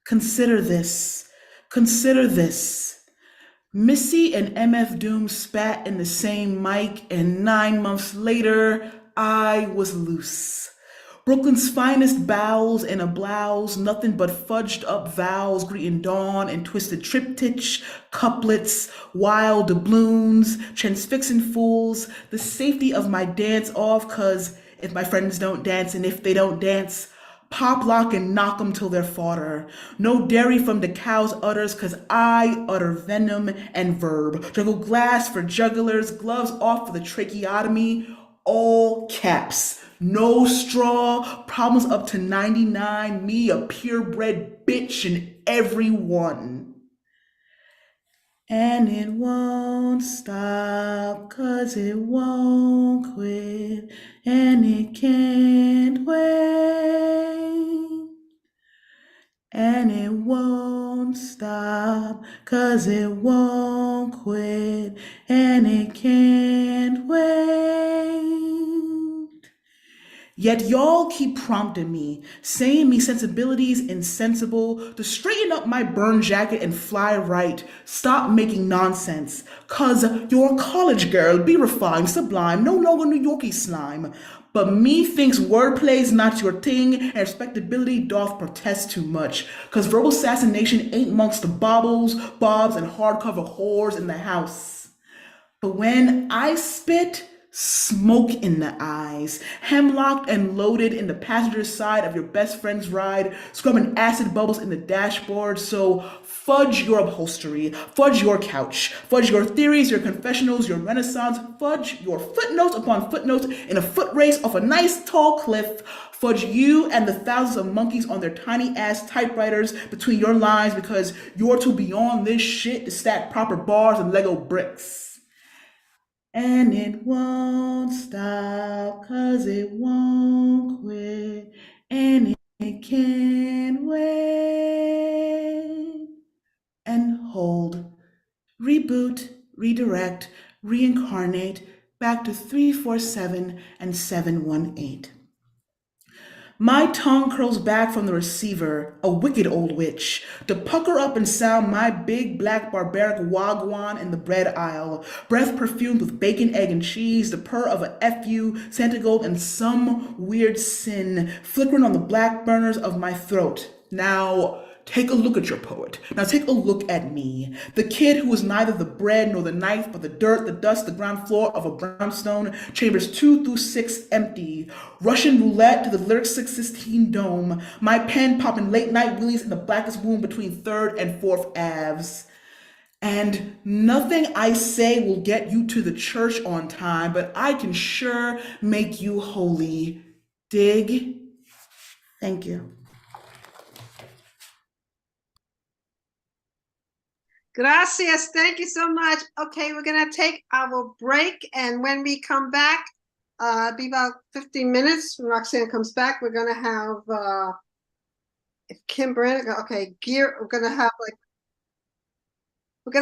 Consider this, consider this. Missy and MF Doom spat in the same mic, and 9 months later, I was loose. Brooklyn's finest bowels in a blouse, nothing but fudged up vowels, greeting dawn and twisted triptych, couplets, wild doubloons, transfixing fools, the safety of my dance off, 'cause if my friends don't dance and if they don't dance, Pop, lock, and knock 'em till they're fodder. No dairy from the cow's udders, 'cause I utter venom and verb. Juggle glass for jugglers, gloves off for the tracheotomy. All caps. No straw, problems up to 99. Me, a purebred bitch, and every one. And it won't stop, 'cause it won't quit, and it can't wait. And it won't stop, 'cause it won't quit, and it can't wait. Yet y'all keep prompting me, saying me sensibility's insensible, to straighten up my burn jacket and fly right. Stop making nonsense, 'cause you're a college girl, be refined, sublime, no longer New Yorkie slime. But me thinks wordplay's not your thing, and respectability doth protest too much, 'cause verbal assassination ain't amongst the baubles, bobs, and hardcover whores in the house. But when I spit, smoke in the eyes, hemlocked and loaded in the passenger side of your best friend's ride, scrubbing acid bubbles in the dashboard. So fudge your upholstery, fudge your couch, fudge your theories, your confessionals, your renaissance, fudge your footnotes upon footnotes in a foot race off a nice tall cliff. Fudge you and the thousands of monkeys on their tiny ass typewriters between your lines, because you're too beyond this shit to stack proper bars and Lego bricks. And it won't stop, 'cause it won't quit, and it can't wait. And hold, reboot, redirect, reincarnate, back to 347 and 718. My tongue curls back from the receiver, a wicked old witch, to pucker up and sound my big black barbaric wagwan in the bread aisle, breath perfumed with bacon, egg, and cheese, the purr of a FU, Santa Gold, and some weird sin flickering on the black burners of my throat. Now, take a look at your poet. Now take a look at me, the kid who is neither the bread nor the knife, but the dirt, the dust, the ground floor of a brownstone, chambers 2 through 6 empty, Russian roulette to the lyric 616 dome, my pen popping late night wheelies in the blackest womb between 3rd and 4th Aves. And nothing I say will get you to the church on time, but I can sure make you holy. Dig? Thank you. Gracias. Thank you so much. Okay, we're gonna take our break, and when we come back, be about 15 minutes. When Roxanne comes back, we're gonna have if Kim Brand. Okay, Gear. We're gonna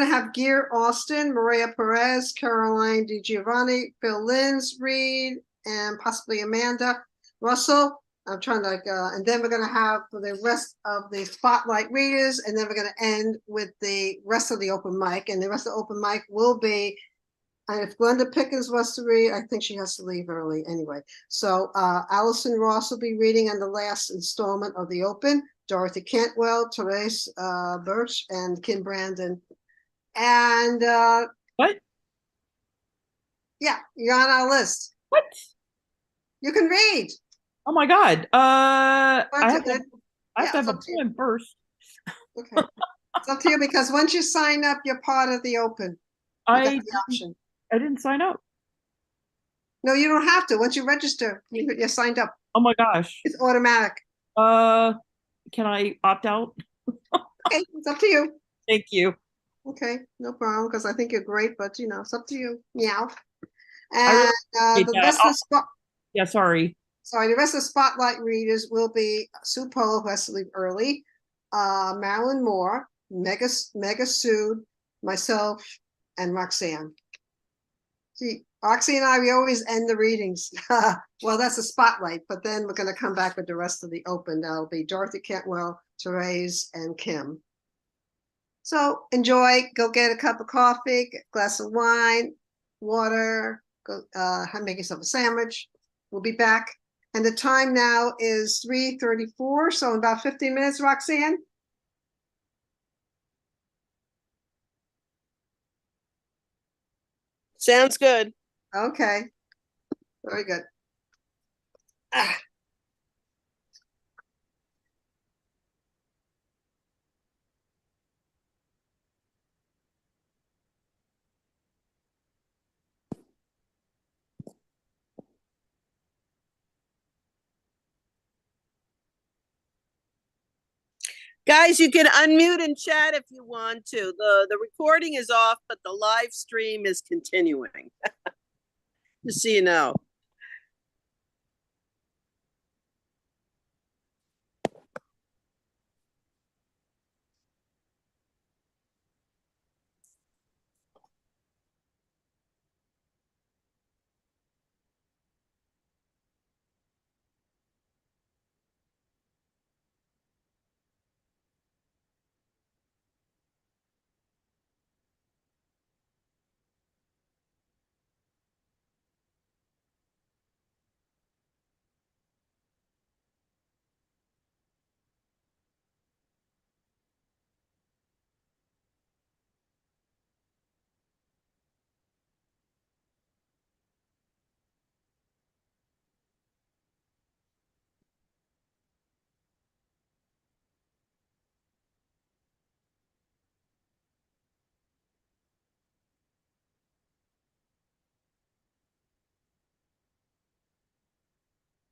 have Gear Austin, Maria Perez, Caroline DiGiovanni, Phil Lins read, and possibly Amanda Russell. I'm trying to and then we're gonna have the rest of the spotlight readers, and then we're gonna end with the rest of the open mic. And the rest of the open mic will be, and if Glenda Pickens wants to read, I think she has to leave early anyway. So Allison Ross will be reading on the last installment of the open. Dorothy Cantwell, Therese Birch, and Kim Brandon. And what? Yeah, you're on our list. What? You can read. Oh my God. I have to have a poem first. Okay. It's up to you, because once you sign up, you're part of the open. I didn't sign up. No, you don't have to. Once you register, you're signed up. Oh my gosh. It's automatic. Can I opt out? Okay, it's up to you. Thank you. Okay, no problem, because I think you're great, but it's up to you. Meow. And the rest of yeah, sorry. Sorry, the rest of the spotlight readers will be Sue Polo, who has to leave early, Marilyn Moore, Mega Sood, myself, and Roxanne. See, Roxy and I, we always end the readings. Well, that's a spotlight, but then we're going to come back with the rest of the open. That'll be Dorothy Cantwell, Therese, and Kim. So enjoy. Go get a cup of coffee, a glass of wine, water. Go make yourself a sandwich. We'll be back. And the time now is 3:34, so in about 15 minutes, Roxanne. Sounds good. Okay. Very good. Guys, you can unmute and chat if you want to. The recording is off, but the live stream is continuing. Just so you know.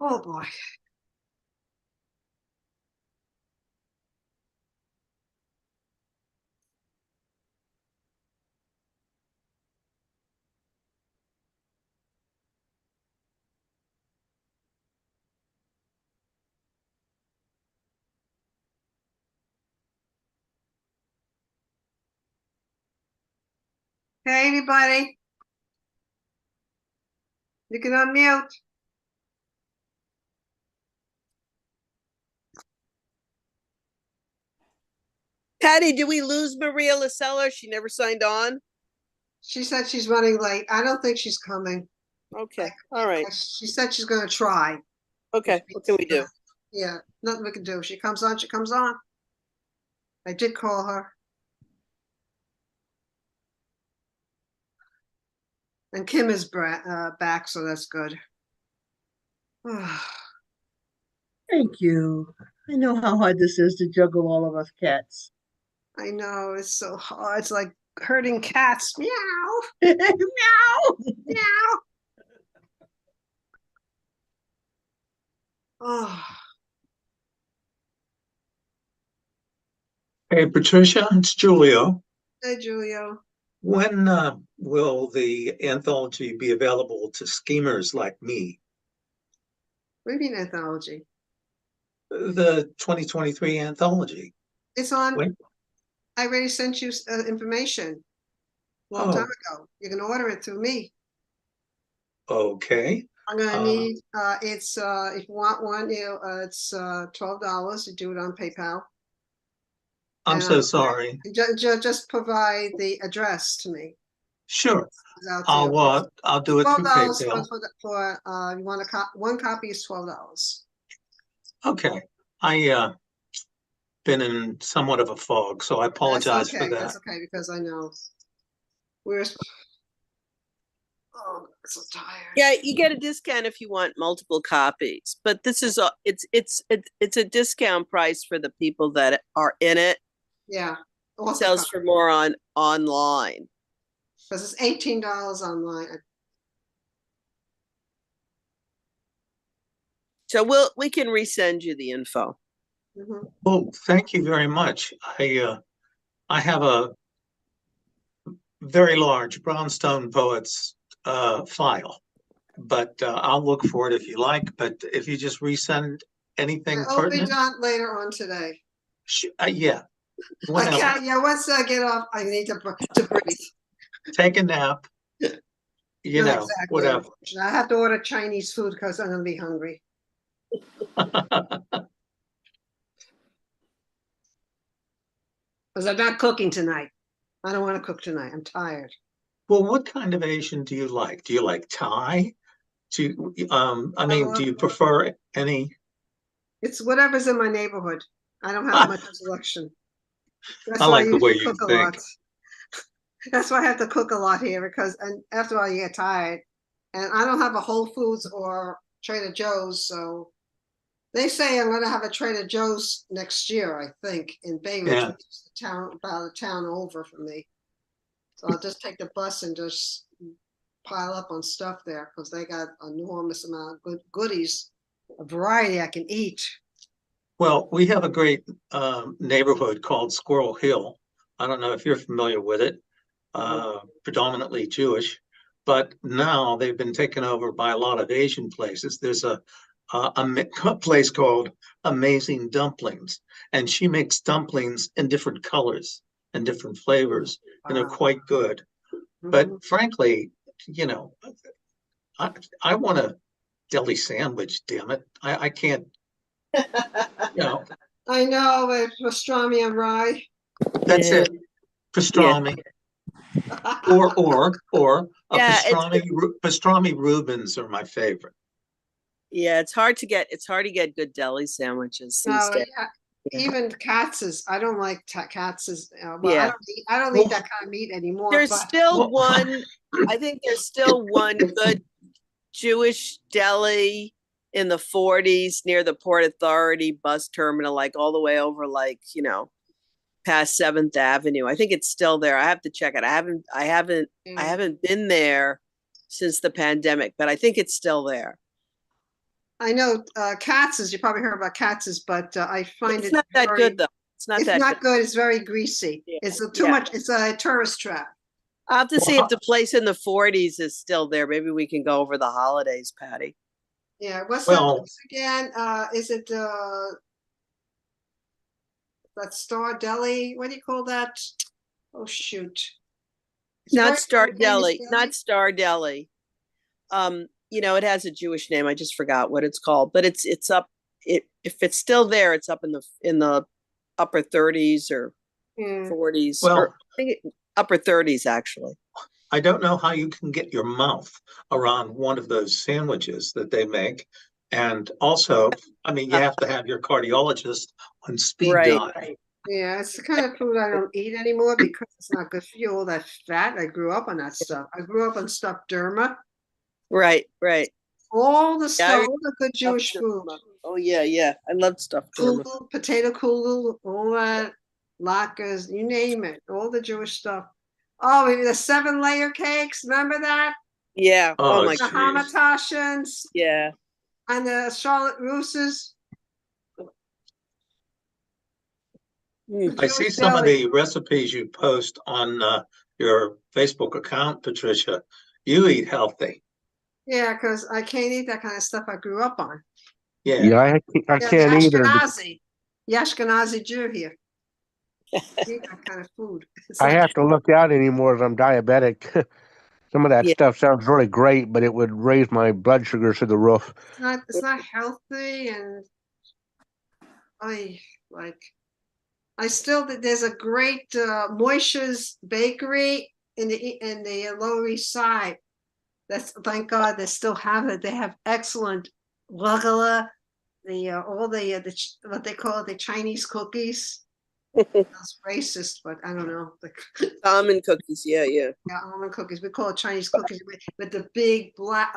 Oh boy. Hey, anybody? You can unmute. Patty, did we lose Maria Lasella? She never signed on. She said she's running late. I don't think she's coming. Okay, all right. She said she's going to try. Okay, what can we do? Yeah, nothing we can do. She comes on, she comes on. I did call her. And Kim is back, so that's good. Thank you. I know how hard this is to juggle all of us cats. I know, it's so hard. It's like herding cats. Meow. Meow. Meow. Oh. Hey, Patricia, it's Julio. Hey, Julio. When will the anthology be available to schemers like me? What do you mean anthology? The 2023 anthology. It's on. When? I already sent you information a long time ago. You can order it through me. Okay. I'm gonna need it's if you want one, it's $12. You do it on PayPal. I'm so sorry. Just provide the address to me. Sure. I'll do it through PayPal. For you want one copy is $12. Okay. I been in somewhat of a fog, so I apologize for that. That's okay because I know we're. Oh, I'm so tired. Yeah, you get a discount if you want multiple copies, but this is it's a discount price for the people that are in it. Yeah, it sells for more online because it's $18 online. So we can resend you the info. Mm-hmm. Well, thank you very much. I have a very large Brownstone Poets file, but I'll look for it if you like. But if you just resend anything It'll pertinent, be done later on today. Yeah. I can't. Yeah, once I get off, I need to breathe. Take a nap. You know, exactly. whatever. I have to order Chinese food because I'm gonna be hungry. Because I'm not cooking tonight. I don't want to cook tonight. I'm tired. Well, what kind of Asian do you like? Do you like Thai? Do you prefer any? It's whatever's in my neighborhood. I don't have much selection. That's I why like the way you cook a think. lot. That's why I have to cook a lot here because, and after all, you get tired. And I don't have a Whole Foods or Trader Joe's, so they say I'm going to have a Trader Joe's next year, I think, in Bay Ridge, which is about a town over from me. So I'll just take the bus and just pile up on stuff there because they got an enormous amount of goodies, a variety I can eat. Well, we have a great neighborhood called Squirrel Hill. I don't know if you're familiar with it, predominantly Jewish, but now they've been taken over by a lot of Asian places. There's a place called Amazing Dumplings, and she makes dumplings in different colors and different flavors, and they're quite good. But frankly, you know, I want a deli sandwich, damn it. I can't, you know. I know, with pastrami and rye. That's it. Pastrami. Or a Yeah, pastrami Reubens are my favorite. Yeah, it's hard to get good deli sandwiches these No, days. yeah, even Katz's. I don't like Katz's. Well, Yeah. I don't eat that kind of meat anymore. There's but still one. I think there's still one good Jewish deli in the 40s near the Port Authority bus terminal, like all the way over, like, you know, past 7th Avenue. I think it's still there. I have to check it. I haven't been there since the pandemic, but I think it's still there. I know Katz's. You probably heard about Katz's, but I find It's it not that very, good though. It's not that good. It's very greasy. Yeah. It's too much. It's a tourist trap. I'll have to see if the place in the 40s is still there. Maybe we can go over the holidays, Patty. Yeah. What's that place again? Is it that Star Deli? What do you call that? Oh shoot! Not Star Deli. Not Star Deli. You know, it has a Jewish name. I just forgot what it's called, but it's up. If it's still there, it's up in the upper 30s or 40s. Well, or I think upper 30s actually. I don't know how you can get your mouth around one of those sandwiches that they make. And also, I mean, you have to have your cardiologist on speed dial. Yeah, it's the kind of food I don't eat anymore because it's not good for you. All that fat. I grew up on that stuff. I grew up on stuffed derma. Right. All the stuff, all the good Jewish food. Oh yeah. I love stuffed derma. Kugel, potato kugel, all that, latkes, you name it. All the Jewish stuff. Oh, maybe the 7-layer cakes. Remember that? Yeah. Oh my the hamatashins. Yeah. And the Charlotte Russes. I see some of the recipes you post on your Facebook account, Patricia. You eat healthy. Yeah, because I can't eat that kind of stuff I grew up on. Yeah, I can't either. The Ashkenazi Jew here. Eat that kind of food. I have to look out anymore as I'm diabetic. Some of that stuff sounds really great, but it would raise my blood sugar to the roof. It's not healthy, and there's a great Moisha's Bakery in the Lower East Side. Thank God they still have it. They have excellent lagala, what they call it, the Chinese cookies. That's racist, but I don't know. Almond cookies, yeah. Yeah, almond cookies. We call it Chinese cookies with the big black,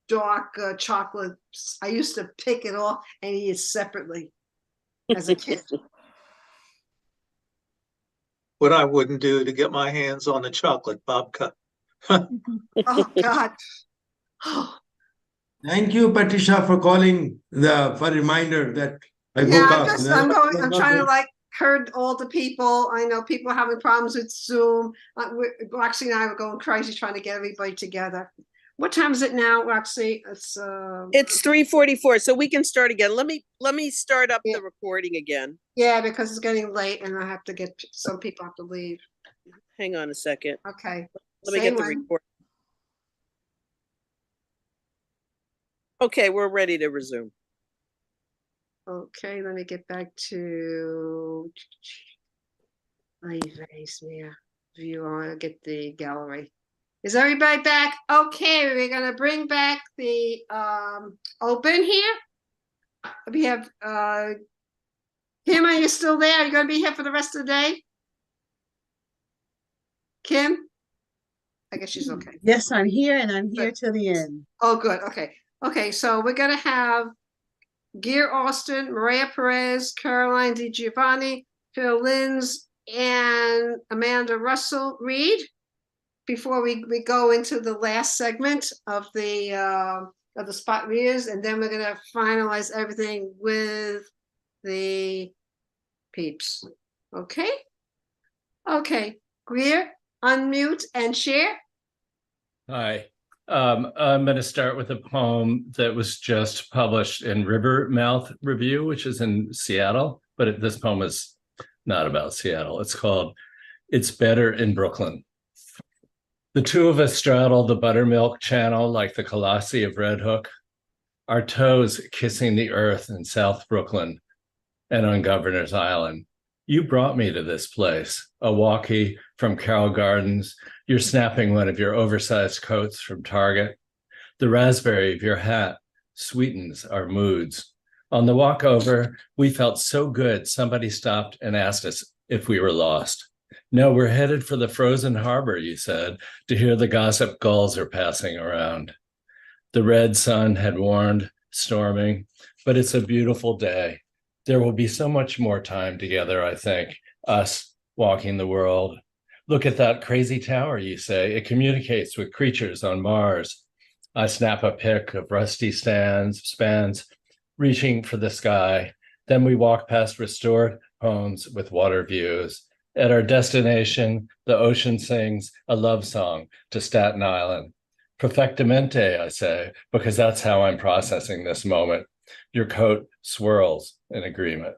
dark chocolate. I used to pick it off and eat it separately as a kid. What I wouldn't do to get my hands on the chocolate babka. Oh God. Thank you, Patricia, for calling for a reminder that I woke up. I'm trying to herd all the people. I know people are having problems with Zoom. Roxy and I were going crazy trying to get everybody together. What time is it now, Roxy? It's 3:44, so we can start again. Let me start up the recording again. Yeah, because it's getting late and I have to get some people have to leave. Hang on a second. Okay. Let me get the recording. Okay, we're ready to resume. Okay, let me get back to view. I want to get the gallery. Is everybody back? Okay, we're gonna bring back the open here. We have Kim, are you still there? Are you gonna be here for the rest of the day? Kim? I guess she's okay. Yes, I'm here and I'm here till the end. Oh, good. Okay, so we're gonna have Gear Austin, Maria Perez, Caroline DiGiovanni, Phil Linz, and Amanda Russell read before we go into the last segment of the spot readers, and then we're gonna finalize everything with the peeps. Okay? Okay. Greer, unmute and share. Hi. I'm going to start with a poem that was just published in Rivermouth Review, which is in Seattle, but this poem is not about Seattle. It's called It's Better in Brooklyn. The two of us straddle the buttermilk channel like the colossi of Red Hook, our toes kissing the earth in South Brooklyn and on Governor's Island. You brought me to this place, a walkie from Carroll Gardens. You're snapping one of your oversized coats from Target. The raspberry of your hat sweetens our moods. On the walk over, we felt so good, somebody stopped and asked us if we were lost. No, we're headed for the frozen harbor, you said, to hear the gossip gulls are passing around. The red sun had warned, storming, but it's a beautiful day. There will be so much more time together, I think, us walking the world. Look at that crazy tower, you say. It communicates with creatures on Mars. I snap a pic of rusty spans reaching for the sky. Then we walk past restored homes with water views. At our destination, the ocean sings a love song to Staten Island. Perfectamente, I say, because that's how I'm processing this moment. Your coat swirls in agreement.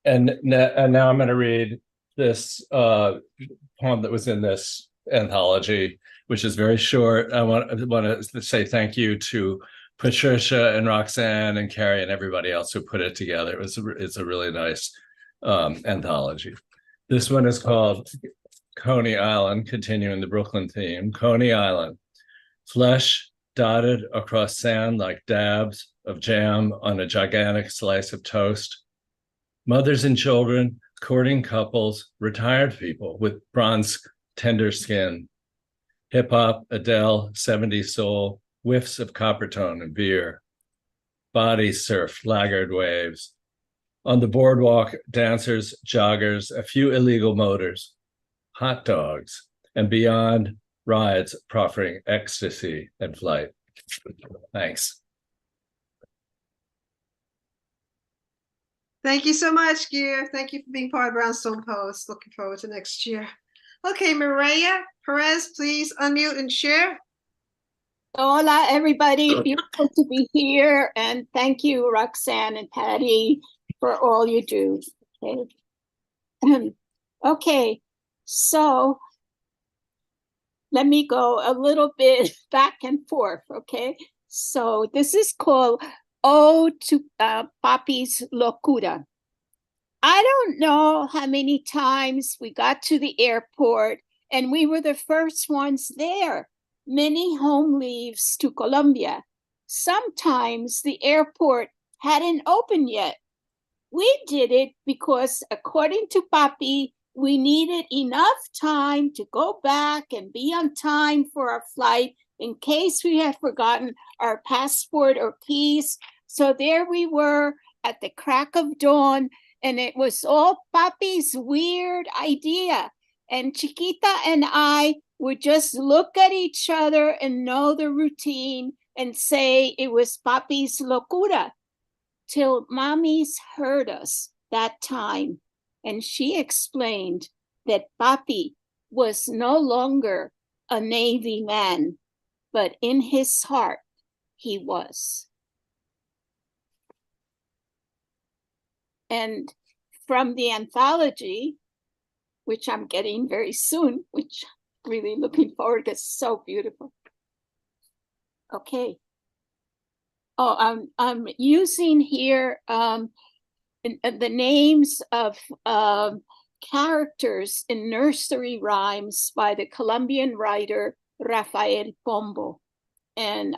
And now I'm going to read this poem that was in this anthology, which is very short. I want to say thank you to Patricia and Roxanne and Carrie and everybody else who put it together. It's a really nice anthology. This one is called Coney Island, continuing the Brooklyn theme. Coney Island, flesh dotted across sand like dabs of jam on a gigantic slice of toast. Mothers and children, courting couples, retired people with bronze tender skin. Hip hop, Adele, 70s soul, whiffs of Coppertone and beer. Bodies surf laggard waves. On the boardwalk, dancers, joggers, a few illegal motors, hot dogs, and beyond, rides proffering ecstasy and flight. Thanks. Thank you so much, Gear. Thank you for being part of Brownstone Poets. Looking forward to next year. Okay, Maria Perez, please unmute and share. Hola, everybody. Beautiful to be here. And thank you, Roxanne and Patty, for all you do. Okay. Okay, so let me go a little bit back and forth, okay? So this is called Ode to Papi's Locura. I don't know how many times we got to the airport and we were the first ones there. Many home leaves to Colombia. Sometimes the airport hadn't opened yet. We did it because, according to Papi, we needed enough time to go back and be on time for our flight in case we had forgotten our passport or keys. So there we were at the crack of dawn, and it was all Papi's weird idea. And Chiquita and I would just look at each other and know the routine and say it was Papi's locura, till Mommy's heard us that time. And she explained that Papi was no longer a Navy man, but in his heart, he was. And from the anthology, which I'm getting very soon, which I'm really looking forward to, it's so beautiful. Okay. Oh, I'm using here the names of characters in nursery rhymes by the Colombian writer Rafael Pombo. And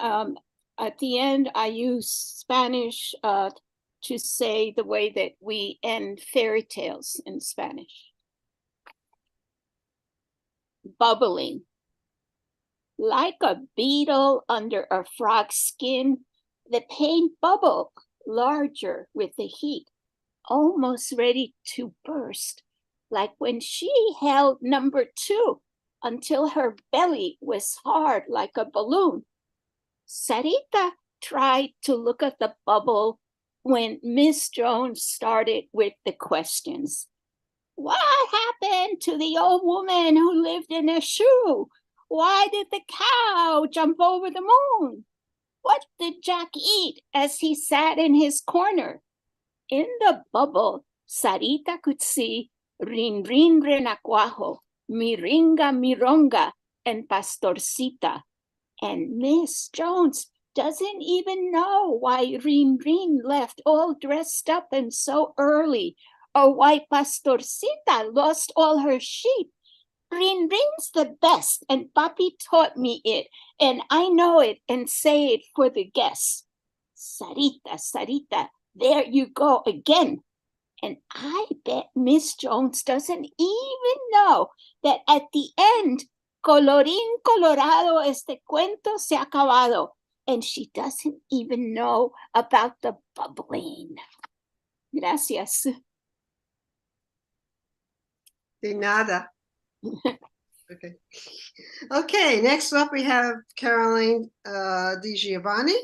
at the end, I use Spanish to say the way that we end fairy tales in Spanish. Bubbling. Like a beetle under a frog's skin, the paint bubbled larger with the heat, almost ready to burst, like when she held number 2 until her belly was hard like a balloon. Sarita tried to look at the bubble, when Miss Jones started with the questions. What happened to the old woman who lived in a shoe? Why did the cow jump over the moon? What did Jack eat as he sat in his corner? In the bubble, Sarita could see Rin Rin Renacuajo, Miringa Mironga, and Pastorcita. And Miss Jones doesn't even know why Rin Rin left all dressed up and so early, or why Pastorcita lost all her sheep. Rin Rin's the best, and Papi taught me it, and I know it and say it for the guests. Sarita, Sarita, there you go again. And I bet Miss Jones doesn't even know that at the end, colorín colorado, este cuento se ha acabado. And she doesn't even know about the bubbling. Gracias. De nada. Okay. Okay, next up we have Caroline Di Giovanni,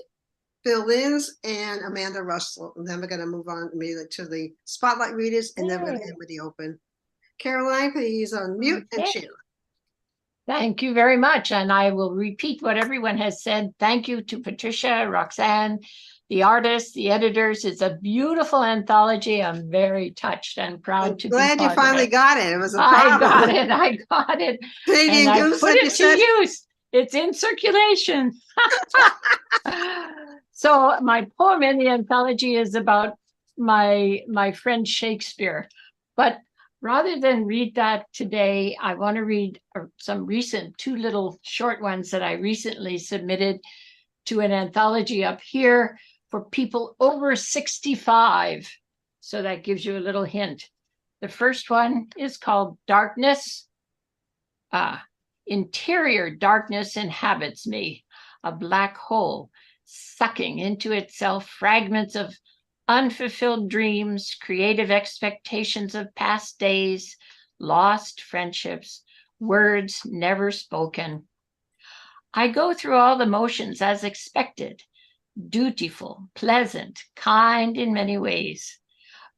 Phil Linz, and Amanda Russell. And then we're going to move on immediately to the spotlight readers, and then we're going to end with the open. Caroline, please unmute and share. Thank you very much. And I will repeat what everyone has said. Thank you to Patricia, Roxanne, the artists, the editors. It's a beautiful anthology. I'm very touched and proud to be part of it. Glad you finally got it. It was a problem. I got it. And I put it to use. It's in circulation. So my poem in the anthology is about my friend Shakespeare. But rather than read that today, I want to read some recent, two little short ones that I recently submitted to an anthology up here for people over 65. So that gives you a little hint. The first one is called Darkness. Interior darkness inhabits me, a black hole sucking into itself fragments of unfulfilled dreams, creative expectations of past days, lost friendships, words never spoken. I go through all the motions as expected, dutiful, pleasant, kind in many ways.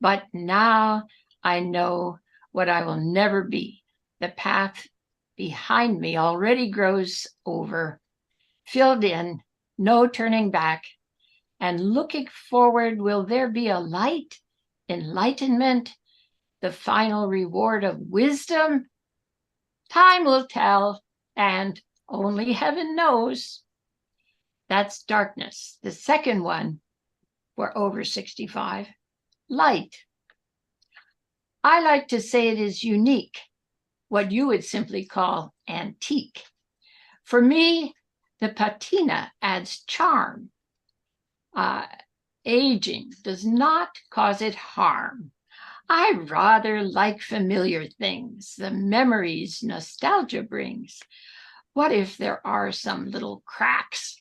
But now I know what I will never be. The path behind me already grows over, filled in, no turning back. And looking forward, will there be a light, enlightenment, the final reward of wisdom? Time will tell, and only heaven knows. That's darkness. The second one, for over 65, light. I like to say it is unique, what you would simply call antique. For me, the patina adds charm. Aging does not cause it harm. I rather like familiar things, the memories nostalgia brings. What if there are some little cracks?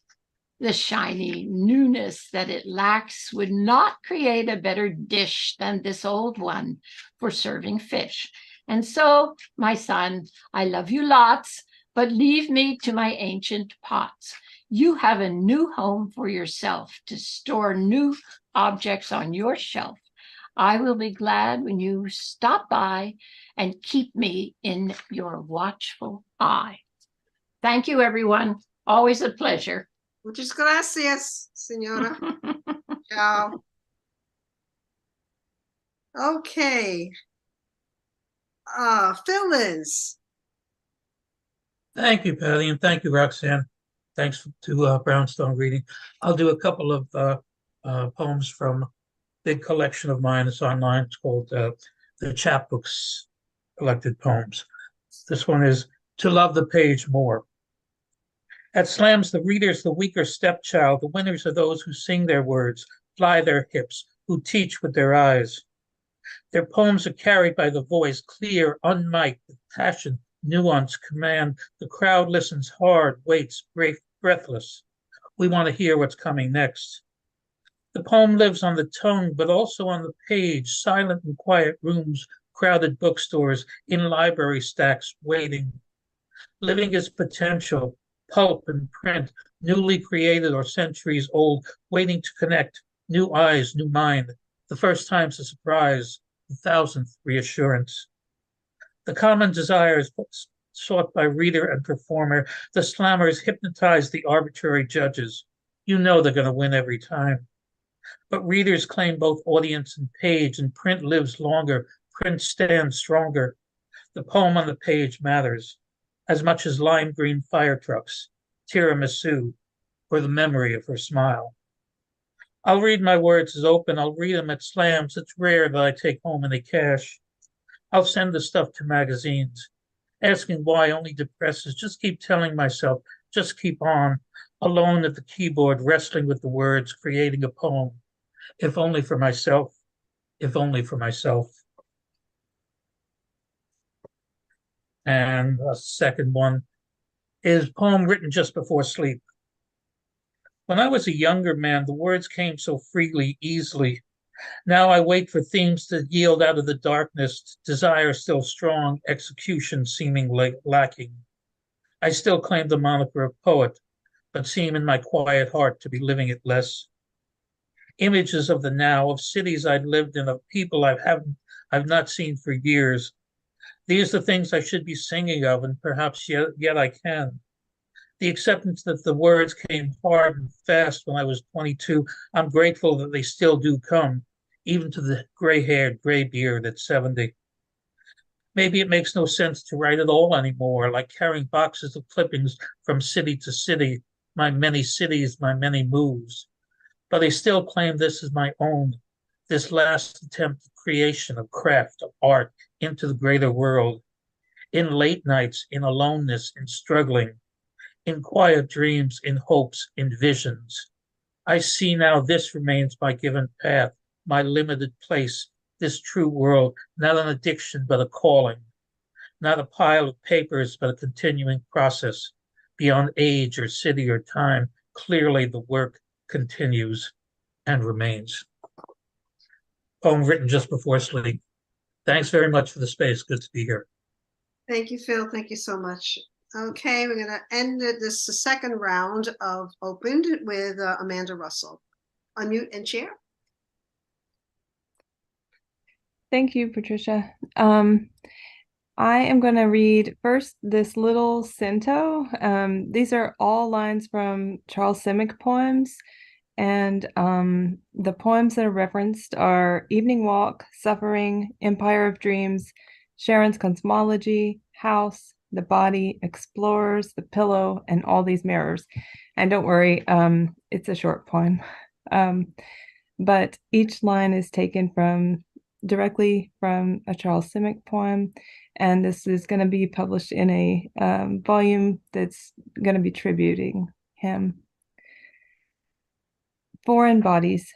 The shiny newness that it lacks would not create a better dish than this old one for serving fish. And so, my son, I love you lots, but leave me to my ancient pots. You have a new home for yourself to store new objects on your shelf. I will be glad when you stop by and keep me in your watchful eye. Thank you, everyone. Always a pleasure. Muchas gracias, señora. Ciao. Okay. Phil Linz. Thank you, Patty, and thank you, Roxanne. Thanks to Brownstone Reading. I'll do a couple of poems from a big collection of mine. It's online. It's called the Chapbooks Collected Poems. This one is To Love the Page More. At slams the readers the weaker stepchild. The winners are those who sing their words, fly their hips, who teach with their eyes. Their poems are carried by the voice, clear, unmiked, with passion, nuance, command. The crowd listens hard, waits, breathless. We want to hear what's coming next. The poem lives on the tongue, but also on the page, silent and quiet rooms, crowded bookstores, in library stacks, waiting. Living its potential, pulp and print, newly created or centuries old, waiting to connect, New eyes, new mind. The first time's a surprise, the thousandth reassurance. The common desires sought by reader and performer, the slammers hypnotize the arbitrary judges. You know they're going to win every time. But readers claim both audience and page, and print lives longer, print stands stronger. The poem on the page matters as much as lime green fire trucks, tiramisu, or the memory of her smile. I'll read my words as open. I'll read them at slams. It's rare that I take home any cash. I'll send the stuff to magazines, asking why only depresses. Just keep telling myself, just keep on, alone at the keyboard, wrestling with the words, creating a poem. If only for myself, if only for myself. And a second one is a poem written just before sleep. When I was a younger man, the words came so freely, easily. Now I wait for themes to yield out of the darkness, desire still strong, execution seeming lacking. I still claim the moniker of poet, but seem in my quiet heart to be living it less. Images of the now, of cities I've lived in, of people I've not seen for years. These are things I should be singing of, and perhaps yet I can. The acceptance that the words came hard and fast when I was 22, I'm grateful that they still do come, even to the gray-haired, gray-beard at 70. Maybe it makes no sense to write at all anymore, like carrying boxes of clippings from city to city, my many cities, my many moves. But I still claim this is my own, this last attempt at creation of craft, of art, into the greater world. In late nights, in aloneness, in struggling, in quiet dreams, in hopes, in visions. I see now this remains my given path, my limited place, this true world, not an addiction, but a calling, not a pile of papers, but a continuing process. Beyond age or city or time, clearly the work continues and remains. Poem written just before sleep. Thanks very much for the space. Good to be here. Thank you, Phil. Thank you so much. Okay, we're going to end this second round of Opened with Amanda Russell. Unmute and share. Thank you, Patricia. I am going to read first this little cento. These are all lines from Charles Simic poems. And the poems that are referenced are Evening Walk, Suffering, Empire of Dreams, Sharon's Cosmology, House, The Body, Explorers, The Pillow, and All These Mirrors. And don't worry, it's a short poem. But each line is taken directly from a Charles Simic poem. And this is going to be published in a volume that's going to be tributing him. Foreign bodies.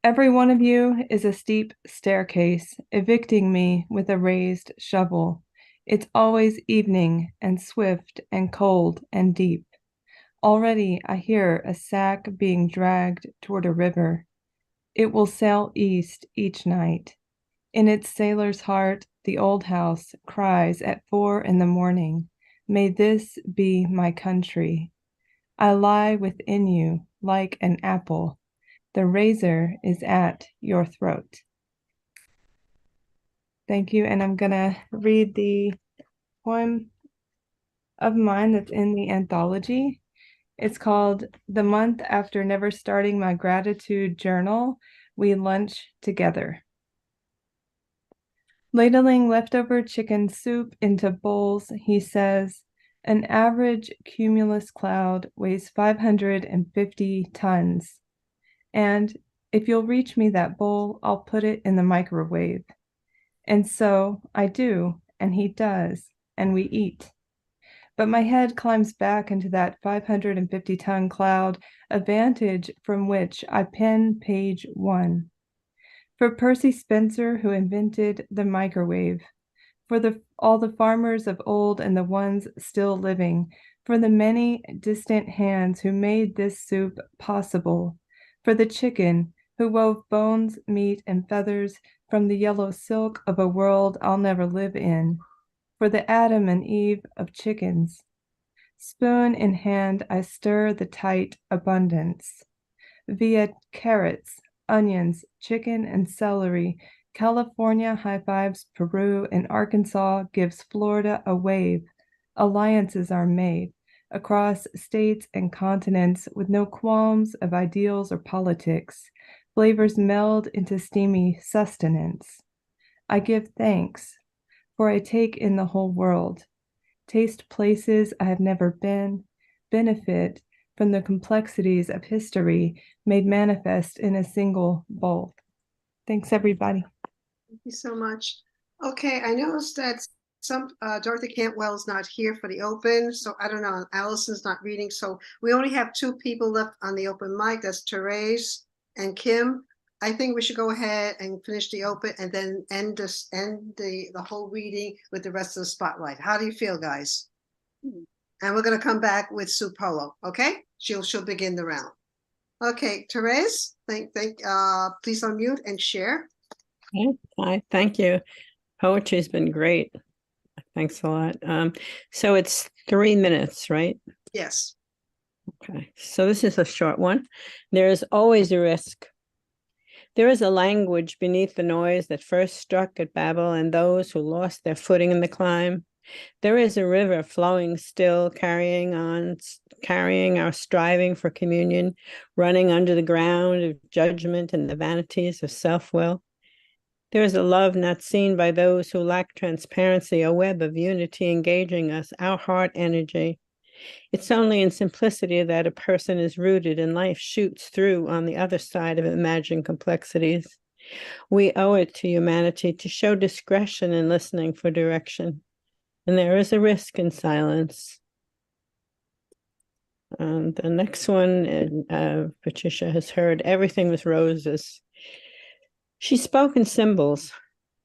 Every one of you is a steep staircase, evicting me with a raised shovel. It's always evening and swift and cold and deep. Already I hear a sack being dragged toward a river. It will sail east each night. In its sailor's heart, the old house cries at 4 a.m. May this be my country. I lie within you like an apple. The razor is at your throat. Thank you. And I'm going to read the poem of mine that's in the anthology. It's called The Month After Never Starting My Gratitude Journal, We Lunch Together. Ladling leftover chicken soup into bowls, he says, an average cumulus cloud weighs 550 tons. And if you'll reach me that bowl, I'll put it in the microwave. And so I do, and he does, and we eat. But my head climbs back into that 550-ton cloud, a vantage from which I pen page 1. For Percy Spencer, who invented the microwave. For all the farmers of old and the ones still living. For the many distant hands who made this soup possible. For the chicken who wove bones, meat, and feathers from the yellow silk of a world I'll never live in. For the Adam and Eve of chickens. Spoon in hand, I stir the tight abundance. via carrots, onions, chicken, and celery. California high fives Peru, and Arkansas gives Florida a wave. Alliances are made across states and continents with no qualms of ideals or politics. Flavors meld into steamy sustenance. I give thanks, for I take in the whole world, taste places I have never been, benefit from the complexities of history made manifest in a single bowl. Thanks, everybody. Thank you so much. Okay, I noticed that Dorothy Cantwell's not here for the open, so I don't know, Allison's not reading, so we only have 2 people left on the open mic, that's Therese and Kim. I think we should go ahead and finish the open and then end the whole reading with the rest of the spotlight. How do you feel, guys? And we're gonna come back with Sue Polo, okay? She'll begin the round. Okay, Therese, please unmute and share. Hi, thank you. Poetry's been great. Thanks a lot. So it's 3 minutes, right? Yes. Okay, so this is a short one. There is always a risk. There is a language beneath the noise that first struck at Babel and those who lost their footing in the climb. There is a river flowing still, carrying our striving for communion, running under the ground of judgment and the vanities of self-will. There is a love not seen by those who lack transparency, a web of unity engaging us, our heart energy. It's only in simplicity that a person is rooted and life shoots through on the other side of imagined complexities. We owe it to humanity to show discretion in listening for direction. And there is a risk in silence. And the next one, Patricia has heard, Everything with Roses. She spoke in symbols,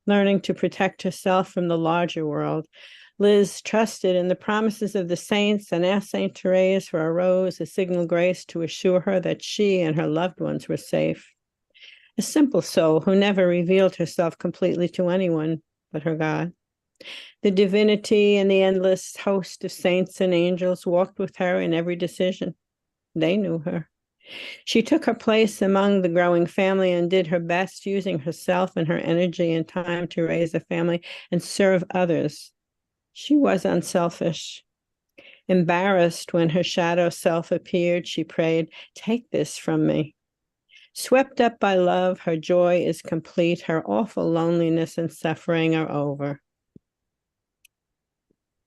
learning to protect herself from the larger world. Liz trusted in the promises of the saints and asked Saint Therese for a rose, a signal grace to assure her that she and her loved ones were safe. A simple soul who never revealed herself completely to anyone but her God. The divinity and the endless host of saints and angels walked with her in every decision. They knew her. She took her place among the growing family and did her best, using herself and her energy and time to raise a family and serve others. She was unselfish. Embarrassed when her shadow self appeared, she prayed, "Take this from me." Swept up by love, her joy is complete. Her awful loneliness and suffering are over.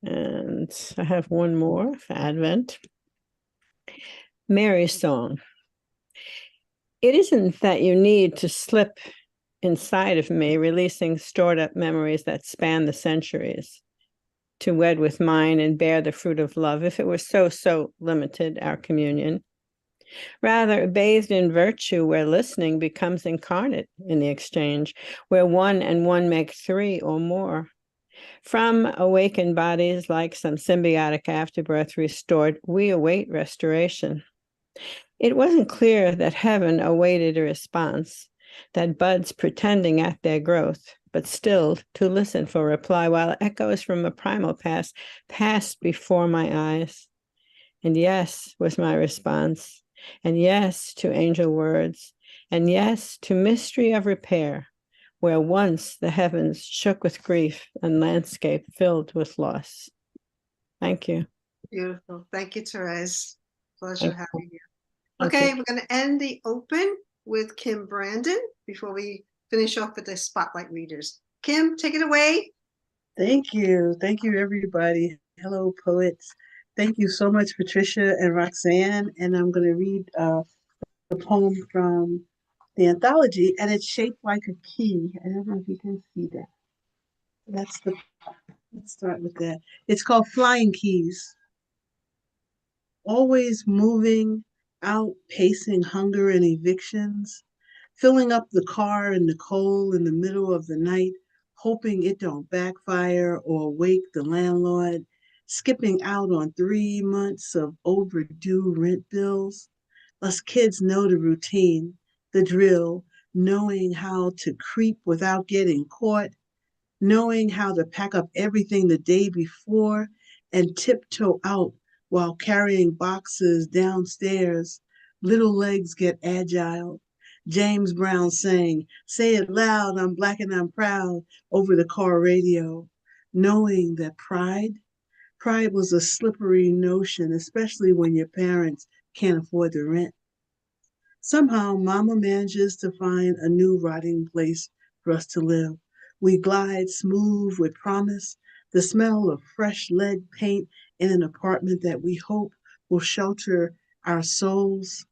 And I have one more for Advent. Mary's song. It isn't that you need to slip inside of me, releasing stored up memories that span the centuries, to wed with mine and bear the fruit of love, if it were so limited, our communion. Rather, bathed in virtue, where listening becomes incarnate in the exchange, where one and one make 3 or more. From awakened bodies, like some symbiotic afterbirth restored, we await restoration. It wasn't clear that heaven awaited a response, that buds pretending at their growth, but stilled to listen for reply, while echoes from a primal past passed before my eyes. And yes was my response, and yes to angel words, and yes to mystery of repair, where once the heavens shook with grief and landscape filled with loss. Thank you. Beautiful. Thank you, Therese. Pleasure Thank having you. Thank Okay, you. we're going to end the open with Kim Brandon before we finish off with the spotlight readers. Kim, take it away. Thank you. Thank you, everybody. Hello, poets. Thank you so much, Patricia and Roxanne. And I'm going to read the poem from the anthology, and it's shaped like a key. I don't know if you can see that. Let's start with that. It's called Flying Keys. Always moving, outpacing hunger and evictions, filling up the car in the cold in the middle of the night, hoping it don't backfire or wake the landlord, skipping out on 3 months of overdue rent bills. Us kids know the routine, the drill, knowing how to creep without getting caught, knowing how to pack up everything the day before and tiptoe out while carrying boxes downstairs, Little legs get agile. James Brown sang, "Say it loud, I'm black and I'm proud," over the car radio, knowing that pride was a slippery notion, especially when your parents can't afford the rent. Somehow, Mama manages to find a new rotting place for us to live. We glide smooth with promise, the smell of fresh lead paint in an apartment that we hope will shelter our souls.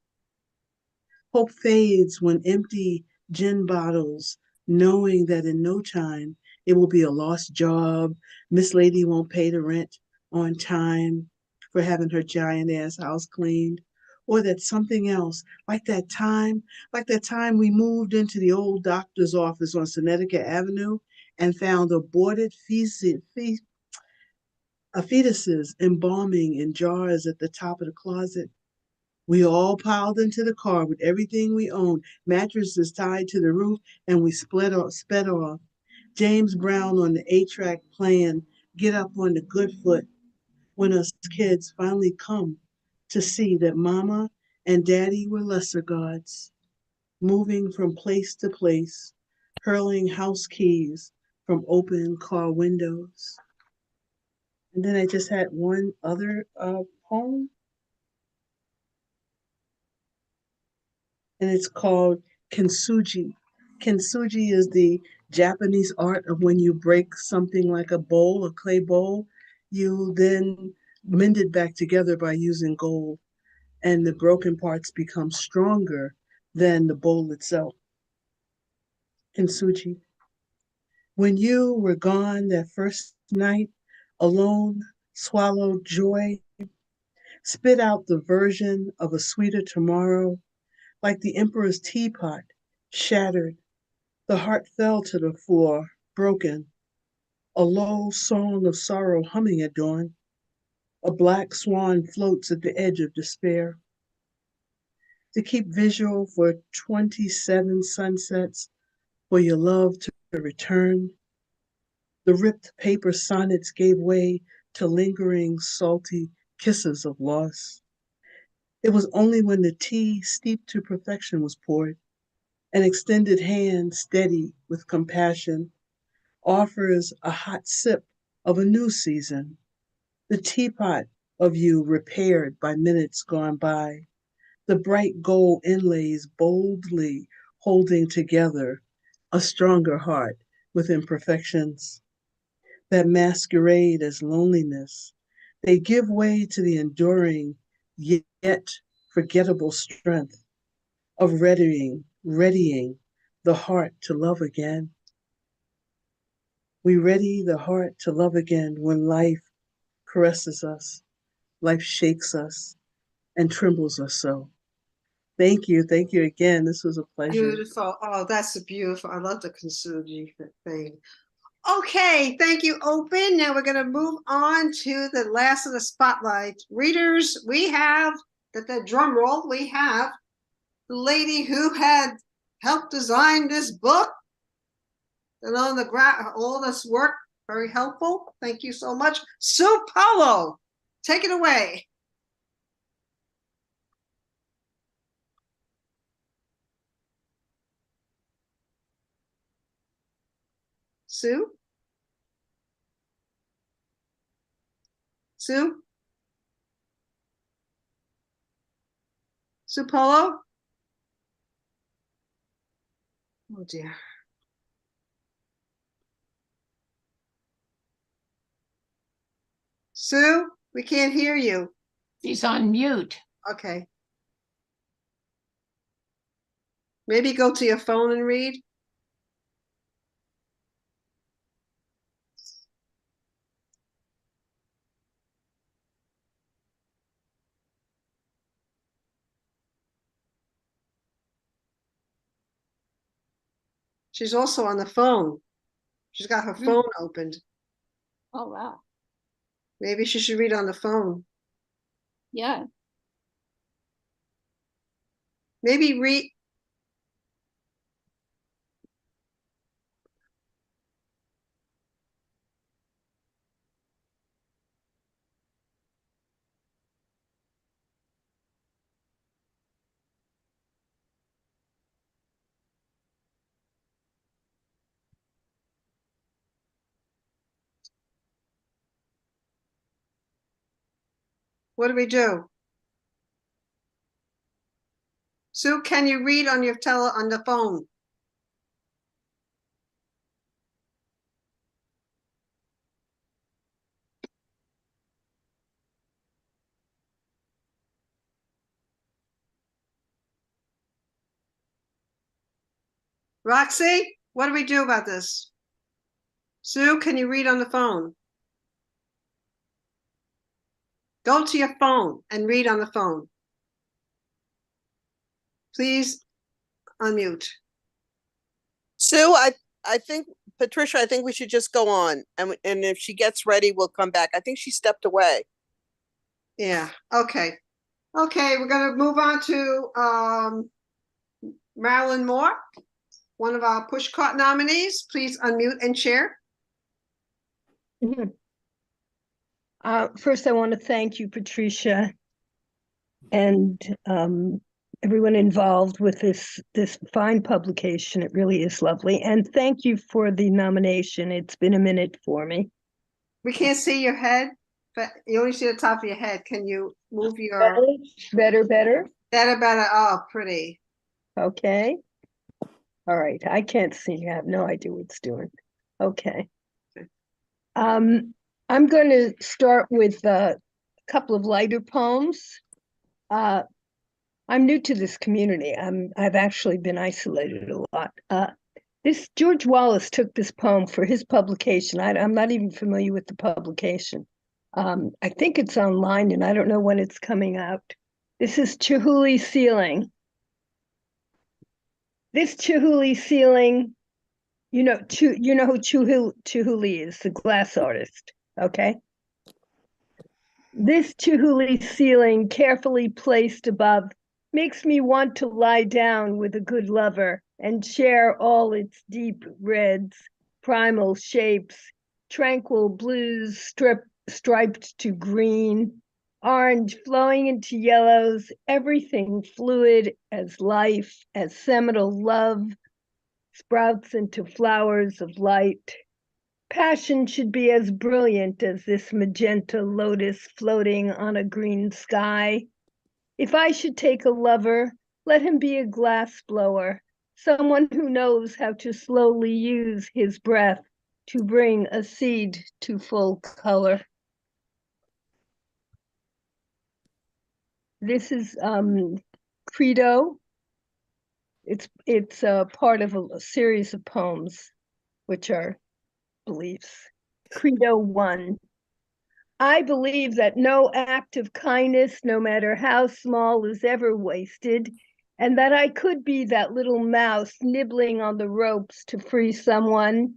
Hope fades when empty gin bottles, knowing that in no time it will be a lost job. Miss Lady won't pay the rent on time for having her giant ass house cleaned. Or that something else, like that time we moved into the old doctor's office on Connecticut Avenue and found aborted fetuses embalming in jars at the top of the closet. We all piled into the car with everything we owned, mattresses tied to the roof, and we sped off. James Brown on the 8-track playing Get Up on the Good Foot when us kids finally come to see that Mama and Daddy were lesser gods, moving from place to place, hurling house keys from open car windows. And then I just had one other poem, and it's called kintsugi. Kintsugi is the Japanese art of when you break something like a bowl, a clay bowl, you then mend it back together by using gold, and the broken parts become stronger than the bowl itself. Kintsugi. When you were gone that first night, alone, swallowed joy, spit out the version of a sweeter tomorrow, like the emperor's teapot, shattered. The heart fell to the floor, broken. A low song of sorrow humming at dawn. A black swan floats at the edge of despair. To keep visual for 27 sunsets, for your love to return. The ripped paper sonnets gave way to lingering, salty kisses of loss. It was only when the tea steeped to perfection was poured, an extended hand steady with compassion offers a hot sip of a new season, the teapot of you repaired by minutes gone by, the bright gold inlays boldly holding together a stronger heart with imperfections that masquerade as loneliness. They give way to the enduring yet forgettable strength of readying the heart to love again. We ready the heart to love again when life caresses us, life shakes us, and trembles us so. Thank you again. This was a pleasure. Beautiful. Oh, that's beautiful. I love the kintsugi thing. Okay, thank you, Open. Now we're going to move on to the last of the spotlight. Readers, we have, the drum roll, we have the lady who had helped design this book and on the all this work, very helpful. Thank you so much. Sue Polo, take it away. Sue? Sue? Sue Polo? Oh dear. Sue, we can't hear you. She's on mute. Okay. Maybe go to your phone and read. She's also on the phone. She's got her phone opened. Oh, wow. Maybe she should read on the phone. Yeah. Maybe read. What do we do? Sue, can you read on your on the phone? Roxy, what do we do about this? Sue, can you read on the phone? Go to your phone and read on the phone. Please unmute. Sue, I think, Patricia, I think we should just go on. And if she gets ready, we'll come back. I think she stepped away. Yeah, okay. Okay, we're gonna move on to Marilyn Moore, one of our pushcart nominees. Please unmute and share. First, I want to thank you, Patricia, and everyone involved with this fine publication. It really is lovely. And thank you for the nomination. It's been a minute for me. We can't see your head, but you only see the top of your head. Can you move your... Better? Better. Oh, pretty. Okay. All right. I can't see. I have no idea what it's doing. Okay. I'm going to start with a couple of lighter poems. I'm new to this community. I've actually been isolated a lot. This George Wallace took this poem for his publication. I'm not even familiar with the publication. I think it's online and I don't know when it's coming out. This is Chihuly Ceiling. This Chihuly Ceiling, you know who Chihuly is, the glass artist, okay? This Chihuly ceiling, carefully placed above, makes me want to lie down with a good lover and share all its deep reds, primal shapes, tranquil blues striped to green, orange flowing into yellows, everything fluid as life, as seminal love sprouts into flowers of light. Passion should be as brilliant as this magenta lotus floating on a green sky. If I should take a lover, let him be a glass blower, someone who knows how to slowly use his breath to bring a seed to full color. This is Credo. It's part of a series of poems, which are beliefs. Credo 1. I believe that no act of kindness, no matter how small, is ever wasted, and that I could be that little mouse nibbling on the ropes to free someone.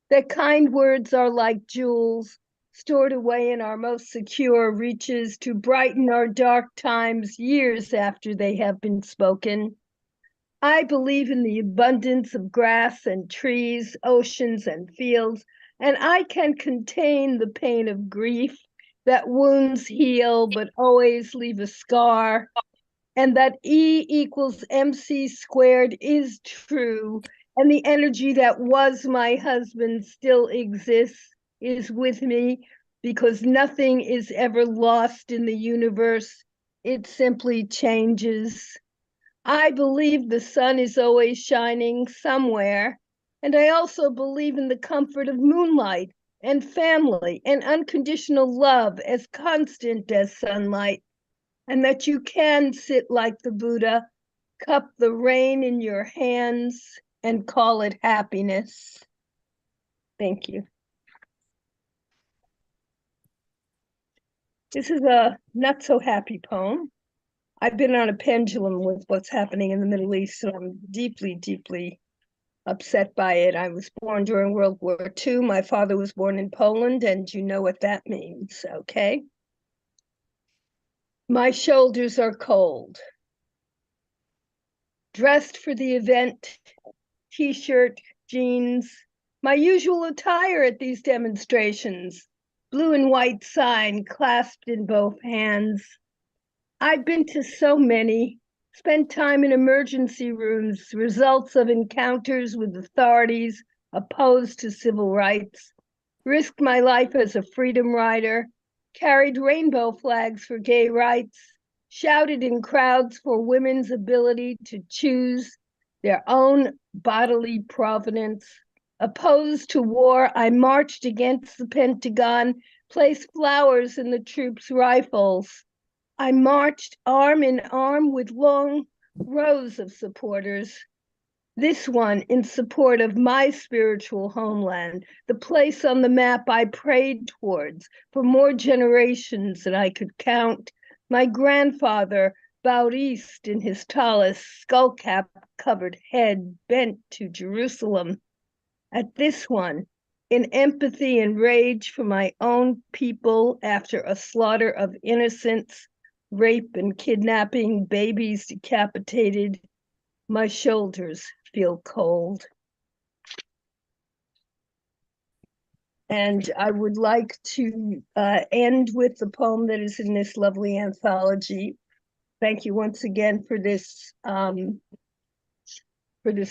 That kind words are like jewels, stored away in our most secure reaches to brighten our dark times years after they have been spoken. I believe in the abundance of grass and trees, oceans and fields, and I can contain the pain of grief, that wounds heal but always leave a scar, and that E equals MC squared is true, and the energy that was my husband still exists, is with me, because nothing is ever lost in the universe. It simply changes. I believe the sun is always shining somewhere, and I also believe in the comfort of moonlight and family and unconditional love as constant as sunlight, and that you can sit like the Buddha, cup the rain in your hands, and call it happiness. Thank you. This is a not so happy poem. I've been on a pendulum with what's happening in the Middle East, and I'm deeply, deeply upset by it. I was born during World War II. My father was born in Poland, and you know what that means, okay? My shoulders are cold. Dressed for the event, t-shirt, jeans, my usual attire at these demonstrations, blue and white sign clasped in both hands. I've been to so many, spent time in emergency rooms, results of encounters with authorities opposed to civil rights, risked my life as a freedom rider, carried rainbow flags for gay rights, shouted in crowds for women's ability to choose their own bodily provenance. Opposed to war, I marched against the Pentagon, placed flowers in the troops' rifles. I marched arm in arm with long rows of supporters. This one in support of my spiritual homeland, the place on the map I prayed towards for more generations than I could count. My grandfather bowed east in his tallest skullcap covered head bent to Jerusalem. At this one, in empathy and rage for my own people after a slaughter of innocents, rape and kidnapping, babies decapitated, my shoulders feel cold. And I would like to end with the poem that is in this lovely anthology. Thank you once again for this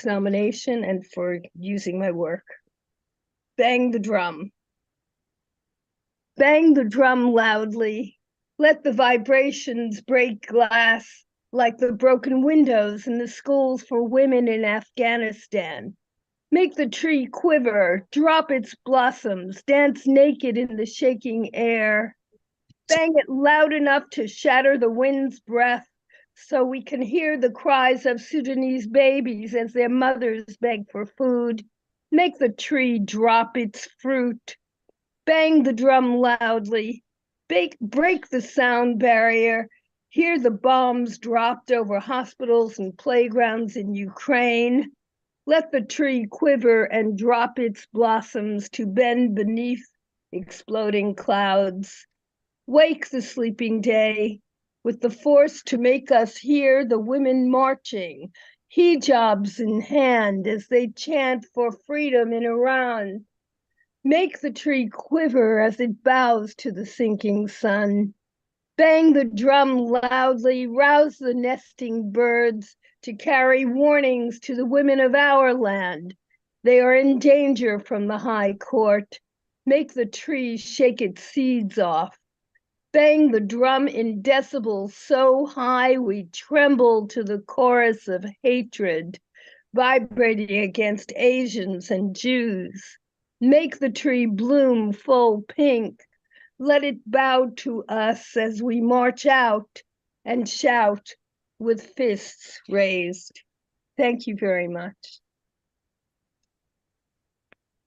nomination and for using my work. Bang the drum. Bang the drum loudly. Let the vibrations break glass like the broken windows in the schools for women in Afghanistan. Make the tree quiver, drop its blossoms, dance naked in the shaking air. Bang it loud enough to shatter the wind's breath so we can hear the cries of Sudanese babies as their mothers beg for food. Make the tree drop its fruit. Bang the drum loudly. Break the sound barrier. Hear the bombs dropped over hospitals and playgrounds in Ukraine. Let the tree quiver and drop its blossoms to bend beneath exploding clouds. Wake the sleeping day with the force to make us hear the women marching, hijabs in hand as they chant for freedom in Iran. Make the tree quiver as it bows to the sinking sun. Bang the drum loudly, rouse the nesting birds to carry warnings to the women of our land. They are in danger from the high court. Make the tree shake its seeds off. Bang the drum in decibels so high we tremble to the chorus of hatred, vibrating against Asians and Jews. Make the tree bloom full pink. Let it bow to us as we march out and shout with fists raised. Thank you very much.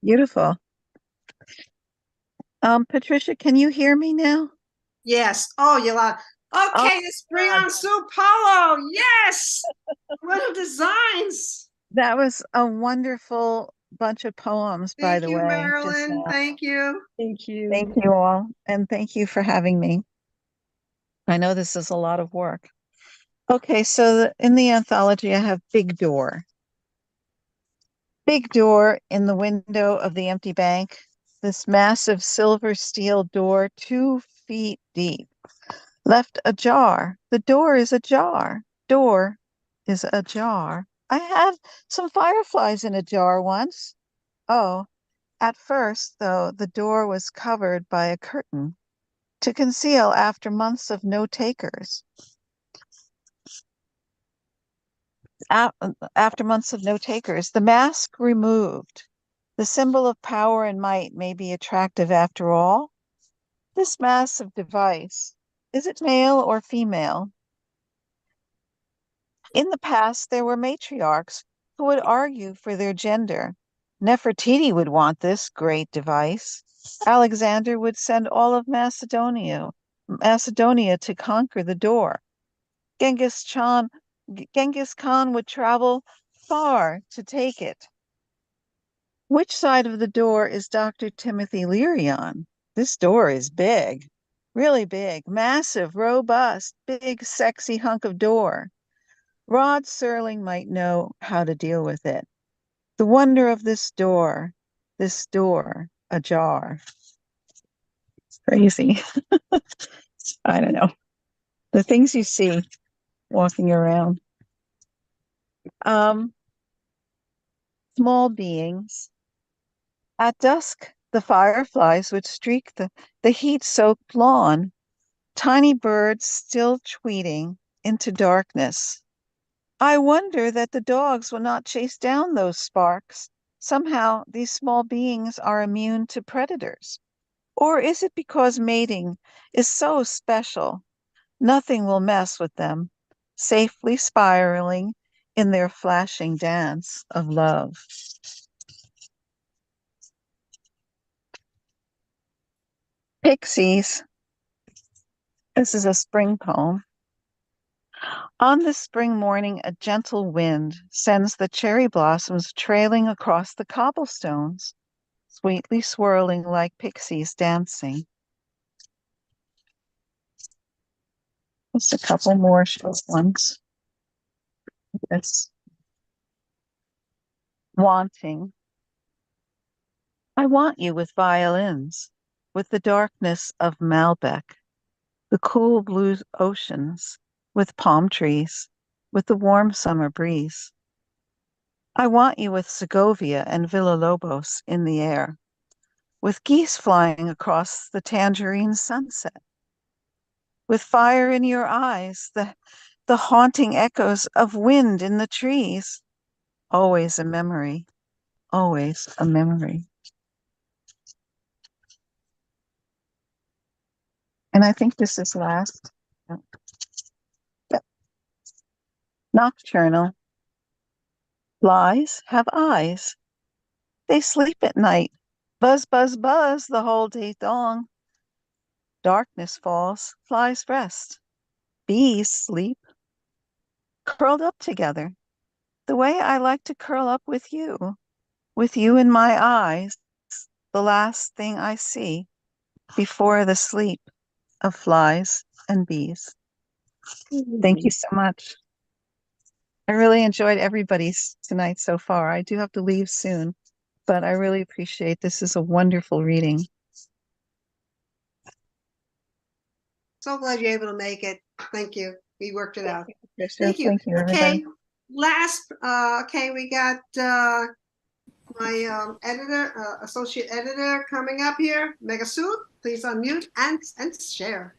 Beautiful. Patricia, can you hear me now? Yes. Oh, Yolanda. Okay, let's bring on Sue Paulo. Yes. Little designs. That was a wonderful bunch of poems, by the Thank you, way. Marilyn. Thank you. Thank you. Thank you all. And thank you for having me. I know this is a lot of work. Okay, so in the anthology, I have Big Door. Big door in the window of the empty bank. This massive silver steel door, 2 feet deep, left ajar. The door is ajar. Door is ajar. I had some fireflies in a jar once. Oh, at first, though, the door was covered by a curtain to conceal after months of no takers. After months of no takers, the mask removed. The symbol of power and might may be attractive after all. This massive device, is it male or female? In the past, there were matriarchs who would argue for their gender. Nefertiti would want this great device. Alexander would send all of Macedonia to conquer the door. Genghis Khan would travel far to take it. Which side of the door is Dr. Timothy Leary on? This door is big, really big, massive, robust, big, sexy hunk of door. Rod Serling might know how to deal with it. The wonder of this door ajar. It's crazy. I don't know. The things you see walking around. Small beings. At dusk, The fireflies would streak the heat-soaked lawn, tiny birds still tweeting into darkness. I wonder that the dogs will not chase down those sparks. Somehow, these small beings are immune to predators. Or is it because mating is so special? Nothing will mess with them, safely spiraling in their flashing dance of love. Pixies. This is a spring poem. On this spring morning, a gentle wind sends the cherry blossoms trailing across the cobblestones, sweetly swirling like pixies dancing. Just a couple more short ones. It's wanting. I want you with violins, with the darkness of Malbec, the cool blue oceans, with palm trees, with the warm summer breeze. I want you with Segovia and Villalobos in the air, with geese flying across the tangerine sunset, with fire in your eyes, the haunting echoes of wind in the trees. Always a memory, always a memory. And I think this is last. Yep. Nocturnal. Flies have eyes. They sleep at night. Buzz, buzz, buzz the whole day long. Darkness falls, flies rest. Bees sleep, curled up together. The way I like to curl up with you in my eyes, the last thing I see before the sleep of flies and bees. Thank you so much. I really enjoyed everybody's tonight so far. I do have to leave soon, but I really appreciate this. Is a wonderful reading. So glad you're able to make it. Thank you. We worked it out. Thank you, everybody. Okay, last, okay, we got my editor, associate editor coming up here. Megasu, please unmute and share.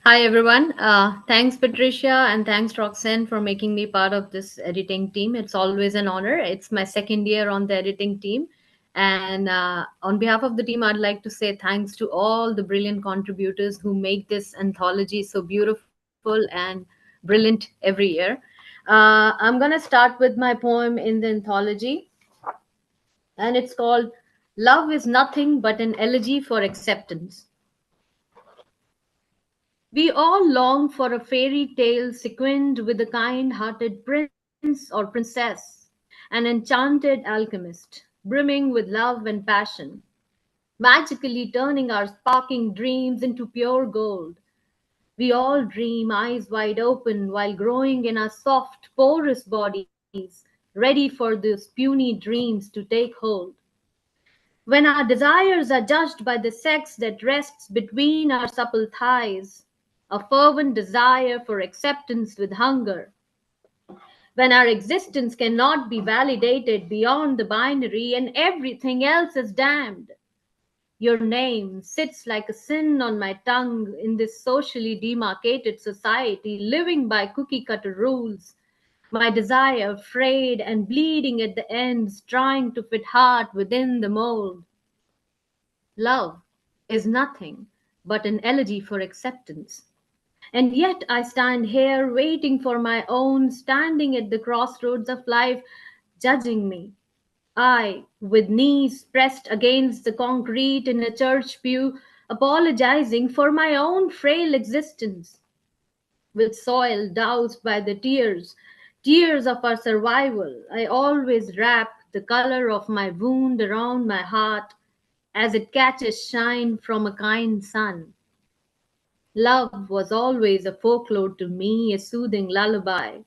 Hi, everyone. Thanks, Patricia, and thanks, Roxanne, for making me part of this editing team. It's always an honor. It's my second year on the editing team. And on behalf of the team, I'd like to say thanks to all the brilliant contributors who make this anthology so beautiful and brilliant every year. I'm going to start with my poem in the anthology, and it's called Love is Nothing But an Elegy for Acceptance. We all long for a fairy tale sequined with a kind-hearted prince or princess, an enchanted alchemist, brimming with love and passion, magically turning our sparking dreams into pure gold. We all dream eyes wide open while growing in our soft, porous bodies, ready for those puny dreams to take hold. When our desires are judged by the sex that rests between our supple thighs, a fervent desire for acceptance with hunger. When our existence cannot be validated beyond the binary and everything else is damned. Your name sits like a sin on my tongue in this socially demarcated society, living by cookie cutter rules. My desire frayed and bleeding at the ends, trying to fit heart within the mold. Love is nothing but an elegy for acceptance. And yet I stand here waiting for my own, standing at the crossroads of life, judging me. I, with knees pressed against the concrete in a church pew, apologizing for my own frail existence. With soil doused by the tears, tears of our survival, I always wrap the color of my wound around my heart as it catches shine from a kind sun. Love was always a folklore to me, a soothing lullaby,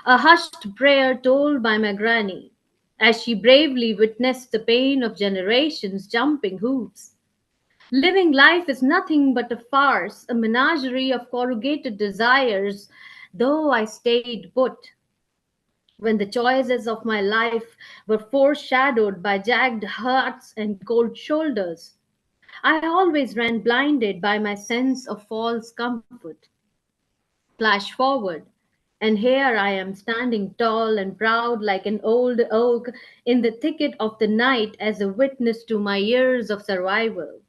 a hushed prayer told by my granny, as she bravely witnessed the pain of generations jumping hoops. Living life is nothing but a farce, a menagerie of corrugated desires, though I stayed put. when the choices of my life were foreshadowed by jagged hearts and cold shoulders. I always ran blinded by my sense of false comfort. Flash forward, and here I am standing tall and proud like an old oak in the thicket of the night as a witness to my years of survival,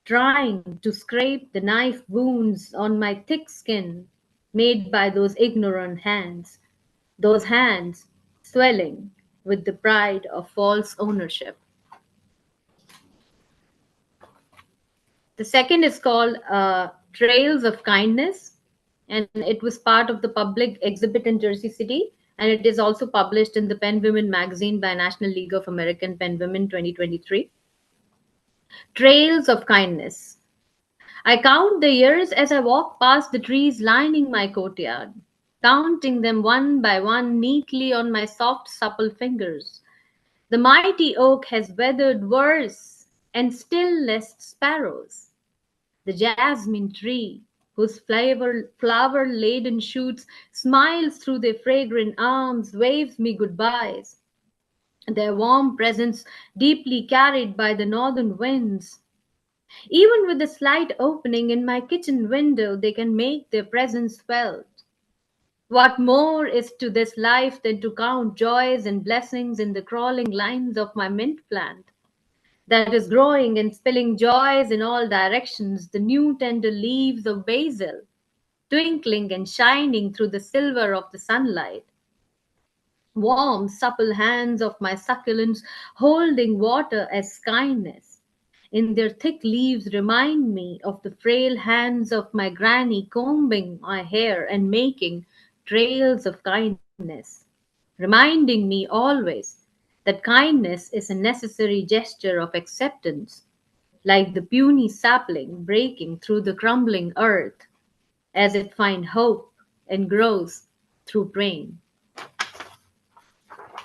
trying to scrape the knife wounds on my thick skin made by those ignorant hands, those hands swelling with the pride of false ownership. The second is called Trails of Kindness, and it was part of the public exhibit in Jersey City, and it is also published in the Pen Women magazine by National League of American Pen Women 2023. Trails of Kindness. I count the years as I walk past the trees lining my courtyard, counting them one by one neatly on my soft, supple fingers. The mighty oak has weathered worse and still less sparrows. The jasmine tree, whose flower-laden shoots smiles through their fragrant arms, waves me goodbyes. Their warm presence deeply carried by the northern winds. Even with a slight opening in my kitchen window, they can make their presence felt. What more is to this life than to count joys and blessings in the crawling lines of my mint plant that is growing and spilling joys in all directions, the new tender leaves of basil, twinkling and shining through the silver of the sunlight. Warm, supple hands of my succulents holding water as kindness. In their thick leaves remind me of the frail hands of my granny combing my hair and making trails of kindness, reminding me always that kindness is a necessary gesture of acceptance, like the puny sapling breaking through the crumbling earth as it finds hope and grows through pain.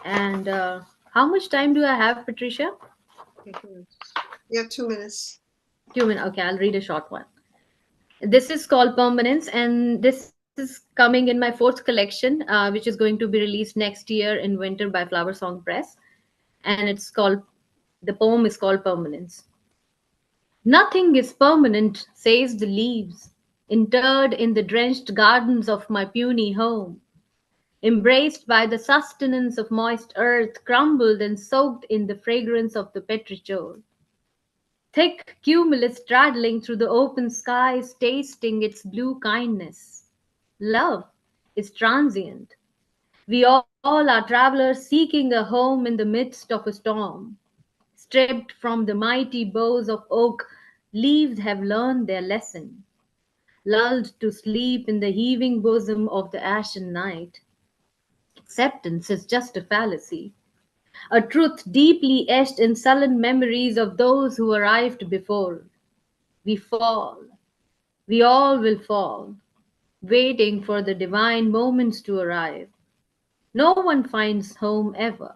And how much time do I have, Patricia? You have 2 minutes. 2 minutes. Okay, I'll read a short one. This is called Permanence, and this is coming in my fourth collection, which is going to be released next year in winter by Flower Song Press. And the poem is called Permanence. Nothing is permanent, says the leaves, interred in the drenched gardens of my puny home, embraced by the sustenance of moist earth, crumbled and soaked in the fragrance of the petrichor. Thick cumulus straddling through the open skies, tasting its blue kindness. Love is transient. We all are travelers seeking a home in the midst of a storm. Stripped from the mighty boughs of oak, leaves have learned their lesson. Lulled to sleep in the heaving bosom of the ashen night. Acceptance is just a fallacy, a truth deeply etched in sullen memories of those who arrived before. We fall. We all will fall, waiting for the divine moments to arrive. No one finds home ever,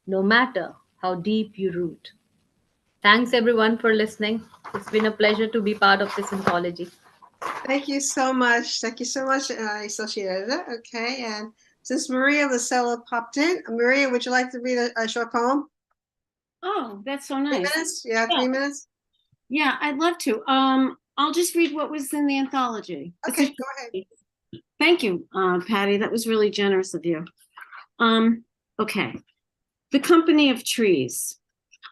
no matter how deep you root. Thanks everyone for listening. It's been a pleasure to be part of this anthology. Thank you so much. Thank you so much, Associate Editor. Okay, and since Maria Lucella popped in, Maria, would you like to read a short poem? Oh, that's so 3 nice. minutes? Yeah, 3 minutes? Yeah, I'd love to. I'll just read what was in the anthology. Okay, go ahead. Thank you, Patty. That was really generous of you. Okay. The Company of Trees.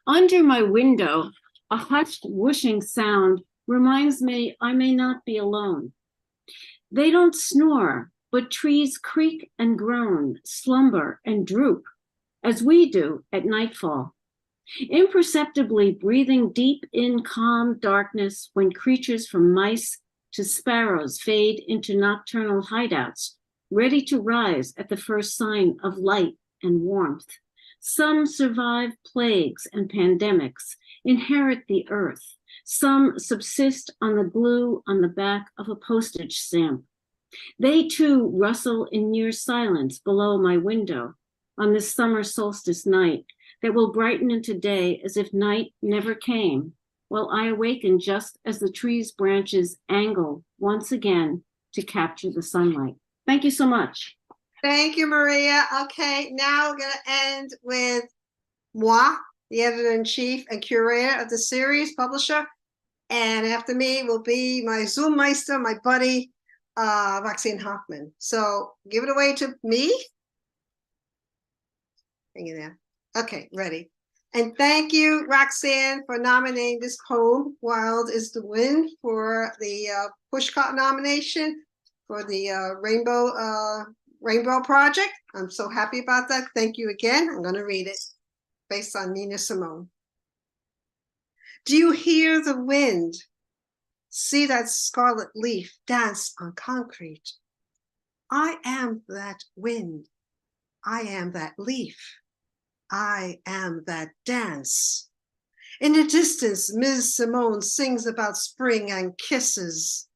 Under my window, a hushed whooshing sound reminds me I may not be alone. They don't snore, but trees creak and groan, slumber and droop, as we do at nightfall. Imperceptibly breathing deep in calm darkness when creatures from mice to sparrows fade into nocturnal hideouts, ready to rise at the first sign of light and warmth. Some survive plagues and pandemics, inherit the earth. Some subsist on the glue on the back of a postage stamp. They too rustle in near silence below my window on this summer solstice night that will brighten into day as if night never came, while I awaken just as the tree's branches angle once again to capture the sunlight. Thank you so much. Thank you, Maria. Okay, now we're going to end with moi, the editor-in-chief and curator of the series, publisher. And after me will be my Zoom Meister, my buddy, Roxanne Hoffman. So give it away to me. Hang in there. Okay, ready. And thank you, Roxanne, for nominating this poem, Wild is the Wind, for the Pushcart nomination for the Rainbow Project. I'm so happy about that. Thank you again. I'm going to read it based on Nina Simone. Do you hear the wind? See that scarlet leaf dance on concrete. I am that wind. I am that leaf. I am that dance. In the distance, Ms. Simone sings about spring and kisses.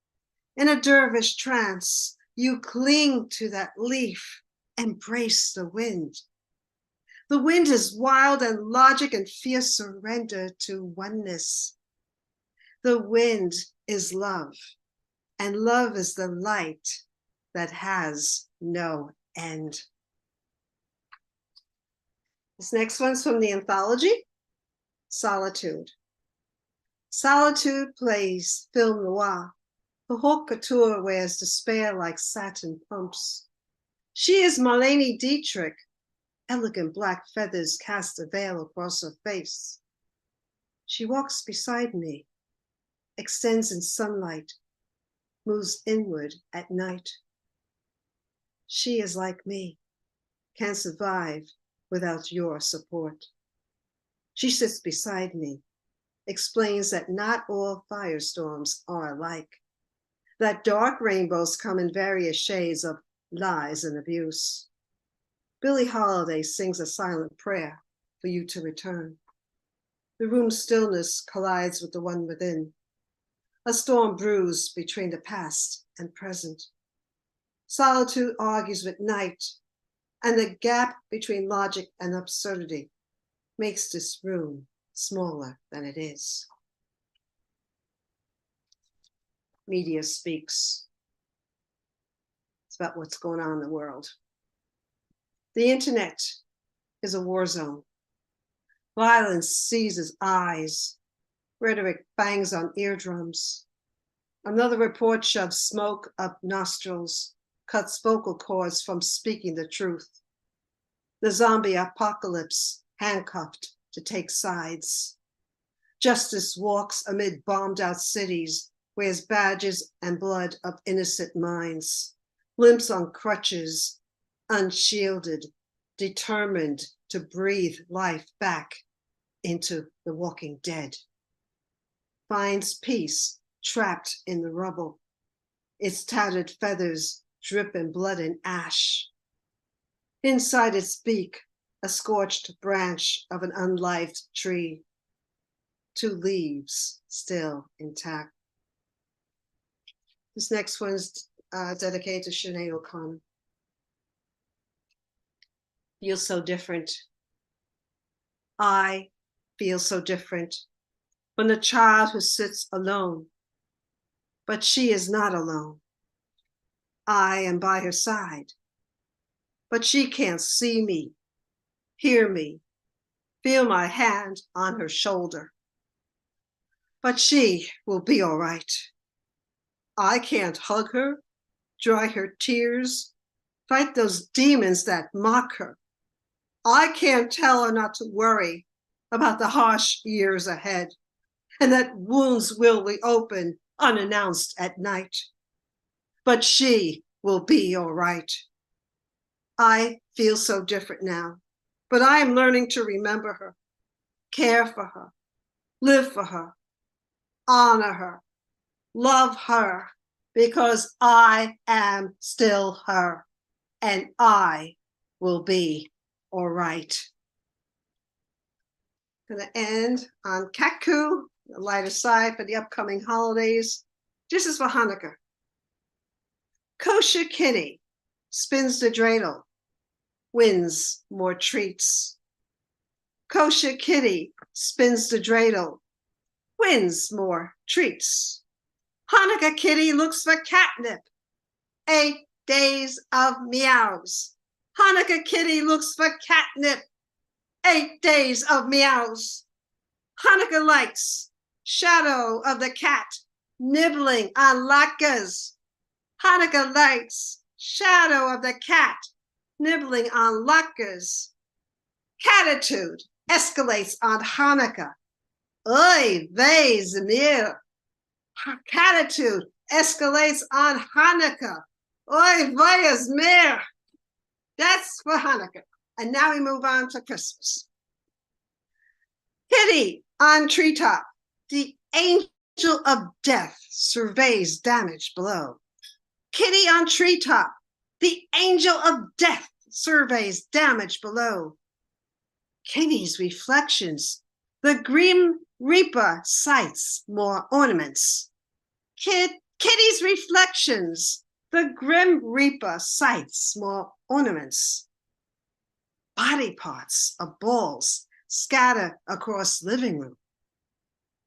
In a dervish trance, you cling to that leaf, embrace the wind. The wind is wild and logic and fierce surrender to oneness. The wind is love, and love is the light that has no end. This next one's from the anthology, Solitude. Solitude plays film noir. The haute couture wears despair like satin pumps. She is Marlene Dietrich. Elegant black feathers cast a veil across her face. She walks beside me, extends in sunlight, moves inward at night. She is like me, can't survive without your support. She sits beside me, explains that not all firestorms are alike, that dark rainbows come in various shades of lies and abuse. Billie Holiday sings a silent prayer for you to return. The room's stillness collides with the one within. A storm brews between the past and present. Solitude argues with night, and the gap between logic and absurdity makes this room smaller than it is. Media speaks. It's about what's going on in the world. The internet is a war zone. Violence seizes eyes. Rhetoric bangs on eardrums. Another report shoves smoke up nostrils, cuts vocal cords from speaking the truth. The zombie apocalypse, handcuffed to take sides. Justice walks amid bombed out cities, wears badges and blood of innocent minds, limps on crutches, unshielded, determined to breathe life back into the walking dead. Finds peace trapped in the rubble. Its tattered feathers drip in blood and ash. Inside its beak, a scorched branch of an unlived tree. 2 leaves still intact. This next one's dedicated to Sinead O'Connor. Feel so different. I feel so different from the child who sits alone. But she is not alone. I am by her side. But she can't see me, hear me, feel my hand on her shoulder. But she will be all right. I can't hug her, dry her tears, fight those demons that mock her. I can't tell her not to worry about the harsh years ahead, and that wounds will reopen unannounced at night. But she will be all right. I feel so different now, but I am learning to remember her, care for her, live for her, honor her, love her, because I am still her, and I will be all right. I'm going to end on Kaku, the lighter side for the upcoming holidays. This is for Hanukkah. Kosher Kitty spins the dreidel, wins more treats. Kosher Kitty spins the dreidel, wins more treats. Hanukkah Kitty looks for catnip, 8 days of meows, Hanukkah kitty looks for catnip. 8 days of meows. Hanukkah lights, shadow of the cat, nibbling on latkes. Hanukkah lights, shadow of the cat, nibbling on latkes. Catitude escalates on Hanukkah. Oy vey Zamir. Catitude escalates on Hanukkah. Oy vey Zamir. That's for Hanukkah. And now we move on to Christmas. Kitty on treetop. The angel of death surveys damage below. Kitty on treetop. The angel of death surveys damage below. Kitty's reflections. The grim reaper sights more ornaments. Kitty's reflections. The grim reaper sights more ornaments. Body parts of balls scatter across living room.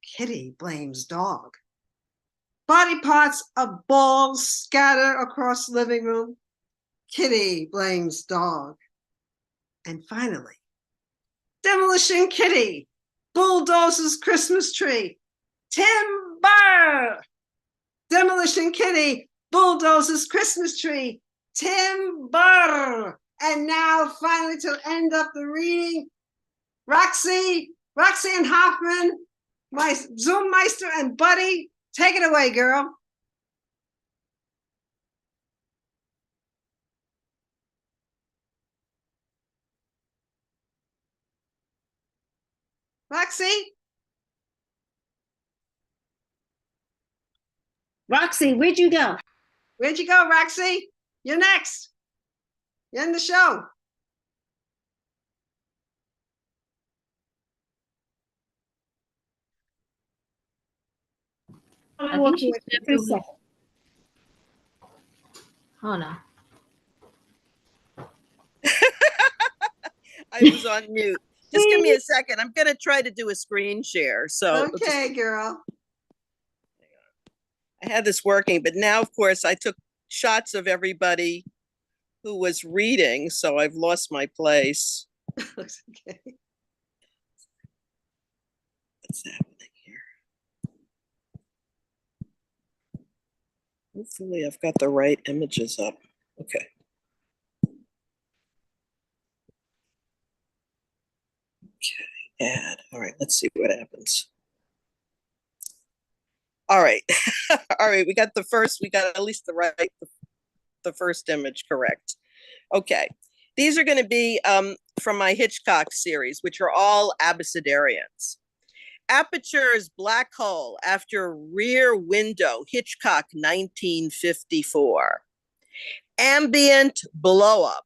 Kitty blames dog. Body parts of balls scatter across living room. Kitty blames dog. And finally, Demolition Kitty bulldozes Christmas tree. Timber! Demolition Kitty bulldozes Christmas tree. Timber! And now, finally, to end up the reading, Roxy and Hoffman, my Zoom Meister and Buddy, take it away, girl. Roxy? Roxy, where'd you go? Where'd you go, Roxy? You're next. You end the show. I think she's every second. Oh no. I was on mute. Just give me a second. I'm going to try to do a screen share. So Okay, girl. I had this working, but now, of course, I took shots of everybody who was reading, so I've lost my place. Okay. What's happening here? Hopefully I've got the right images up. Okay. Okay, add. All right, let's see what happens. All right. All right, we got at least the first image correct. Okay. These are going to be from my Hitchcock series, which are all abecedarians. Aperture's black hole after rear window, Hitchcock 1954. Ambient blow up.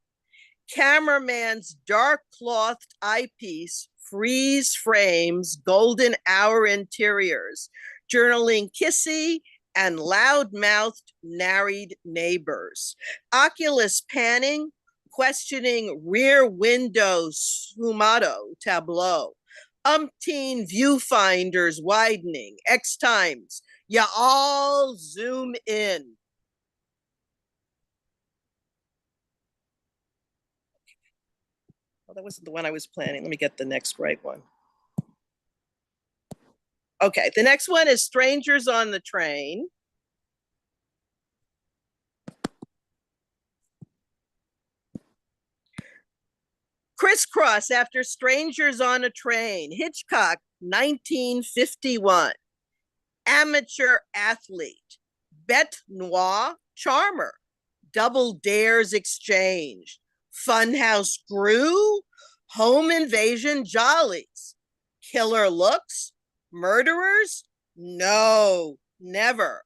Cameraman's dark clothed eyepiece, freeze frames, golden hour interiors, journaling kissy and loud-mouthed narried neighbors. Oculus panning, questioning rear window sfumato tableau. Umpteen viewfinders widening, X times. Ya all zoom in. Well, that wasn't the one I was planning. Let me get the next right one. Okay, the next one is Strangers on the Train. Crisscross after Strangers on a Train, Hitchcock, 1951. Amateur athlete, Bete Noir charmer, double dares exchanged, funhouse grew, home invasion jollies, killer looks, murderers? No, never.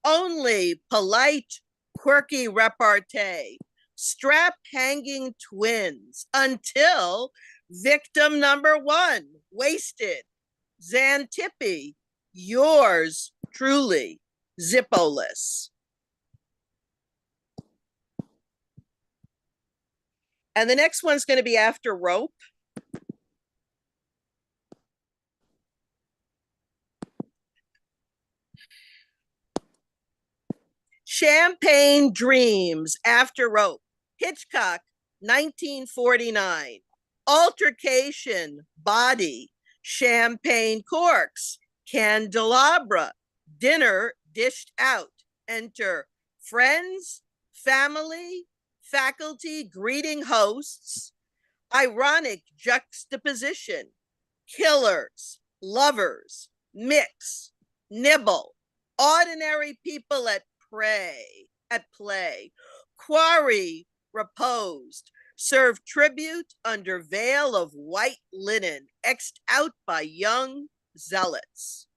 Only polite, quirky repartee, strap hanging twins until victim number one, wasted, Xantippe, yours truly, Zippolis. And the next one's going to be After Rope. Champagne Dreams, After Rope, Hitchcock, 1949. Altercation, body, champagne corks, candelabra, dinner dished out. Enter friends, family, faculty greeting hosts, ironic juxtaposition, killers, lovers, mix, nibble, ordinary people at play, quarry reposed, serve tribute under veil of white linen, exed out by young zealots.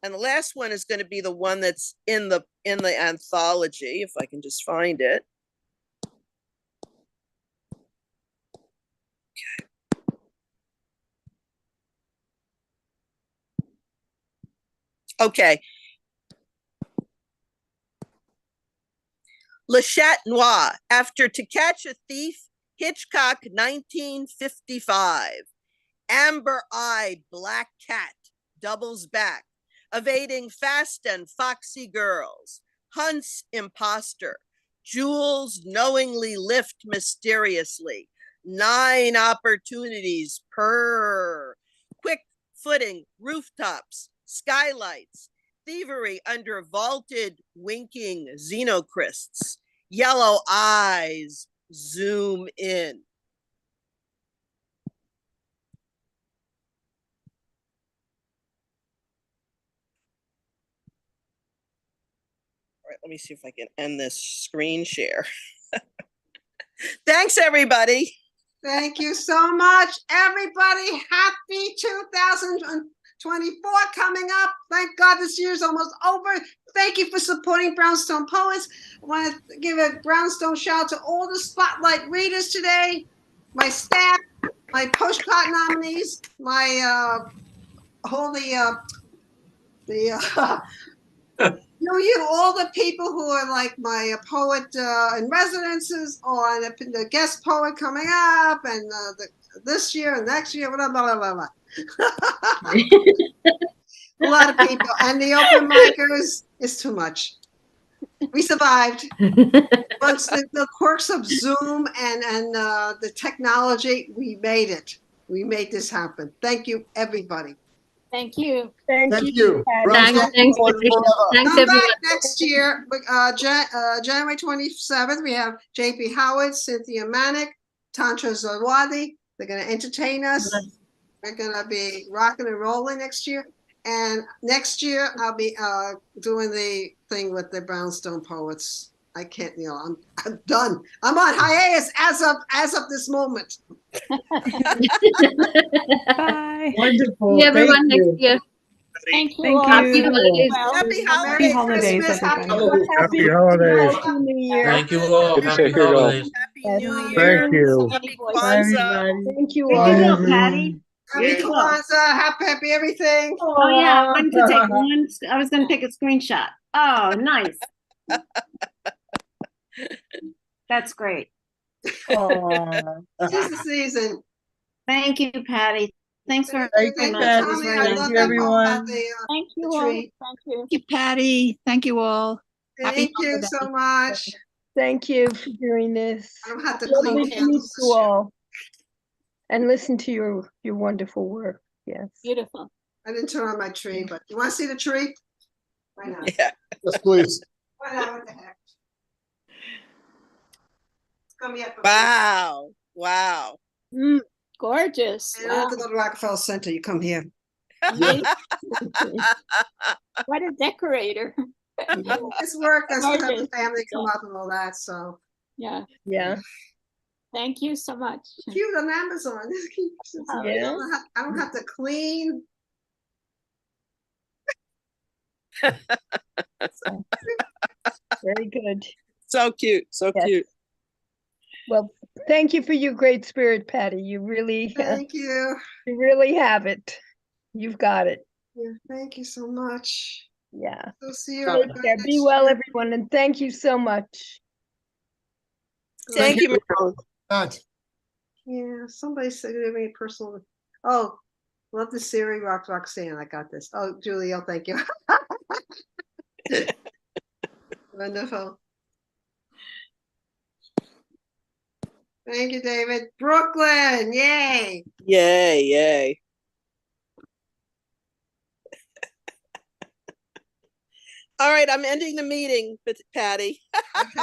And the last one is going to be the one that's in the anthology, if I can just find it. Okay. Le Chat Noir, after To Catch a Thief, Hitchcock, 1955. Amber-eyed black cat doubles back, evading fast and foxy girls. Hunts imposter. Jewels knowingly lift mysteriously. 9 opportunities per. Quick footing, rooftops, skylights, thievery under vaulted winking xenocrysts. Yellow eyes zoom in. All right, let me see if I can end this screen share. Thanks, everybody. Thank you so much, everybody. Happy 2024 coming up. Thank God this year's almost over. Thank you for supporting Brownstone Poets. I want to give a Brownstone shout out to all the spotlight readers today, my staff, my postcard nominees, my all the people who are like my poet in residences, or the guest poet coming up, and this year and next year, blah, blah, blah, blah. A lot of people, and the open micers is too much. We survived. Once the quirks of Zoom and the technology, we made it. We made this happen. Thank you, everybody. Thank you. Thank you. Thanks, Patricia. Thanks, Come everyone. back next year, January 27th, we have JP Howard, Cynthia Manick, Tantra Zawadi. They're going to entertain us. We're going to be rocking and rolling next year. And next year, I'll be doing the thing with the Brownstone Poets. I can't, I'm done. I'm on hiatus as of this moment. Bye. Wonderful. See everyone Thank you. next year. Thank you. Thank all. you. Happy holidays. Well, Happy Happy holidays, Christmas, everybody. Happy holidays. Happy New Year. Thank you all. Good to Happy hear y'all. holidays. Happy New Yes. Year. Thank you. Happy Bye, Kwanzaa. everybody. Thank you Bye, all. everyone. Happy Yeah. Kwanzaa, happy everything. Oh yeah, I wanted to take one. I was going to take a screenshot. Oh, nice. That's great. Tis the season. Thank you, Patty. Thanks very Thank much. you, That Patty. was very I Thank nice. love you, that poem about everyone. Thank the you all. tree. Thank you. Thank you, Patty. Thank you all. Thank you so much. Thank you for doing this. I don't have to Lovely clean to meet candles this you year. all and listen to your wonderful work. Yes. Beautiful. I didn't turn on my tree, but you want to see the tree? Why not? Yeah. Yes, please. Why not? What the heck? It's gonna be up. Wow. Wow. Gorgeous. You don't have to go to Rockefeller Center. You come here. Amazing. What a decorator. It's work. I still have the Gorgeous. family come up and all that. So Yeah. Yeah. Thank you so much. cute on Amazon. Yeah. I don't have to clean. Very good. So cute. So Yes. cute. Well, thank you for your great spirit, Patty. You really, Thank you. you really have it. You've got it. Yeah, thank you so much. Yeah. So see you. Take everybody care. Be next well, year. everyone, and thank you so much. Thank you. Not. Yeah, somebody said give me a personal. Oh, love the Siri Roxanne. I got this. Oh, Julie, thank you. Wonderful. Thank you, David. Brooklyn, yay. Yay, yay. All right, I'm ending the meeting, Patty.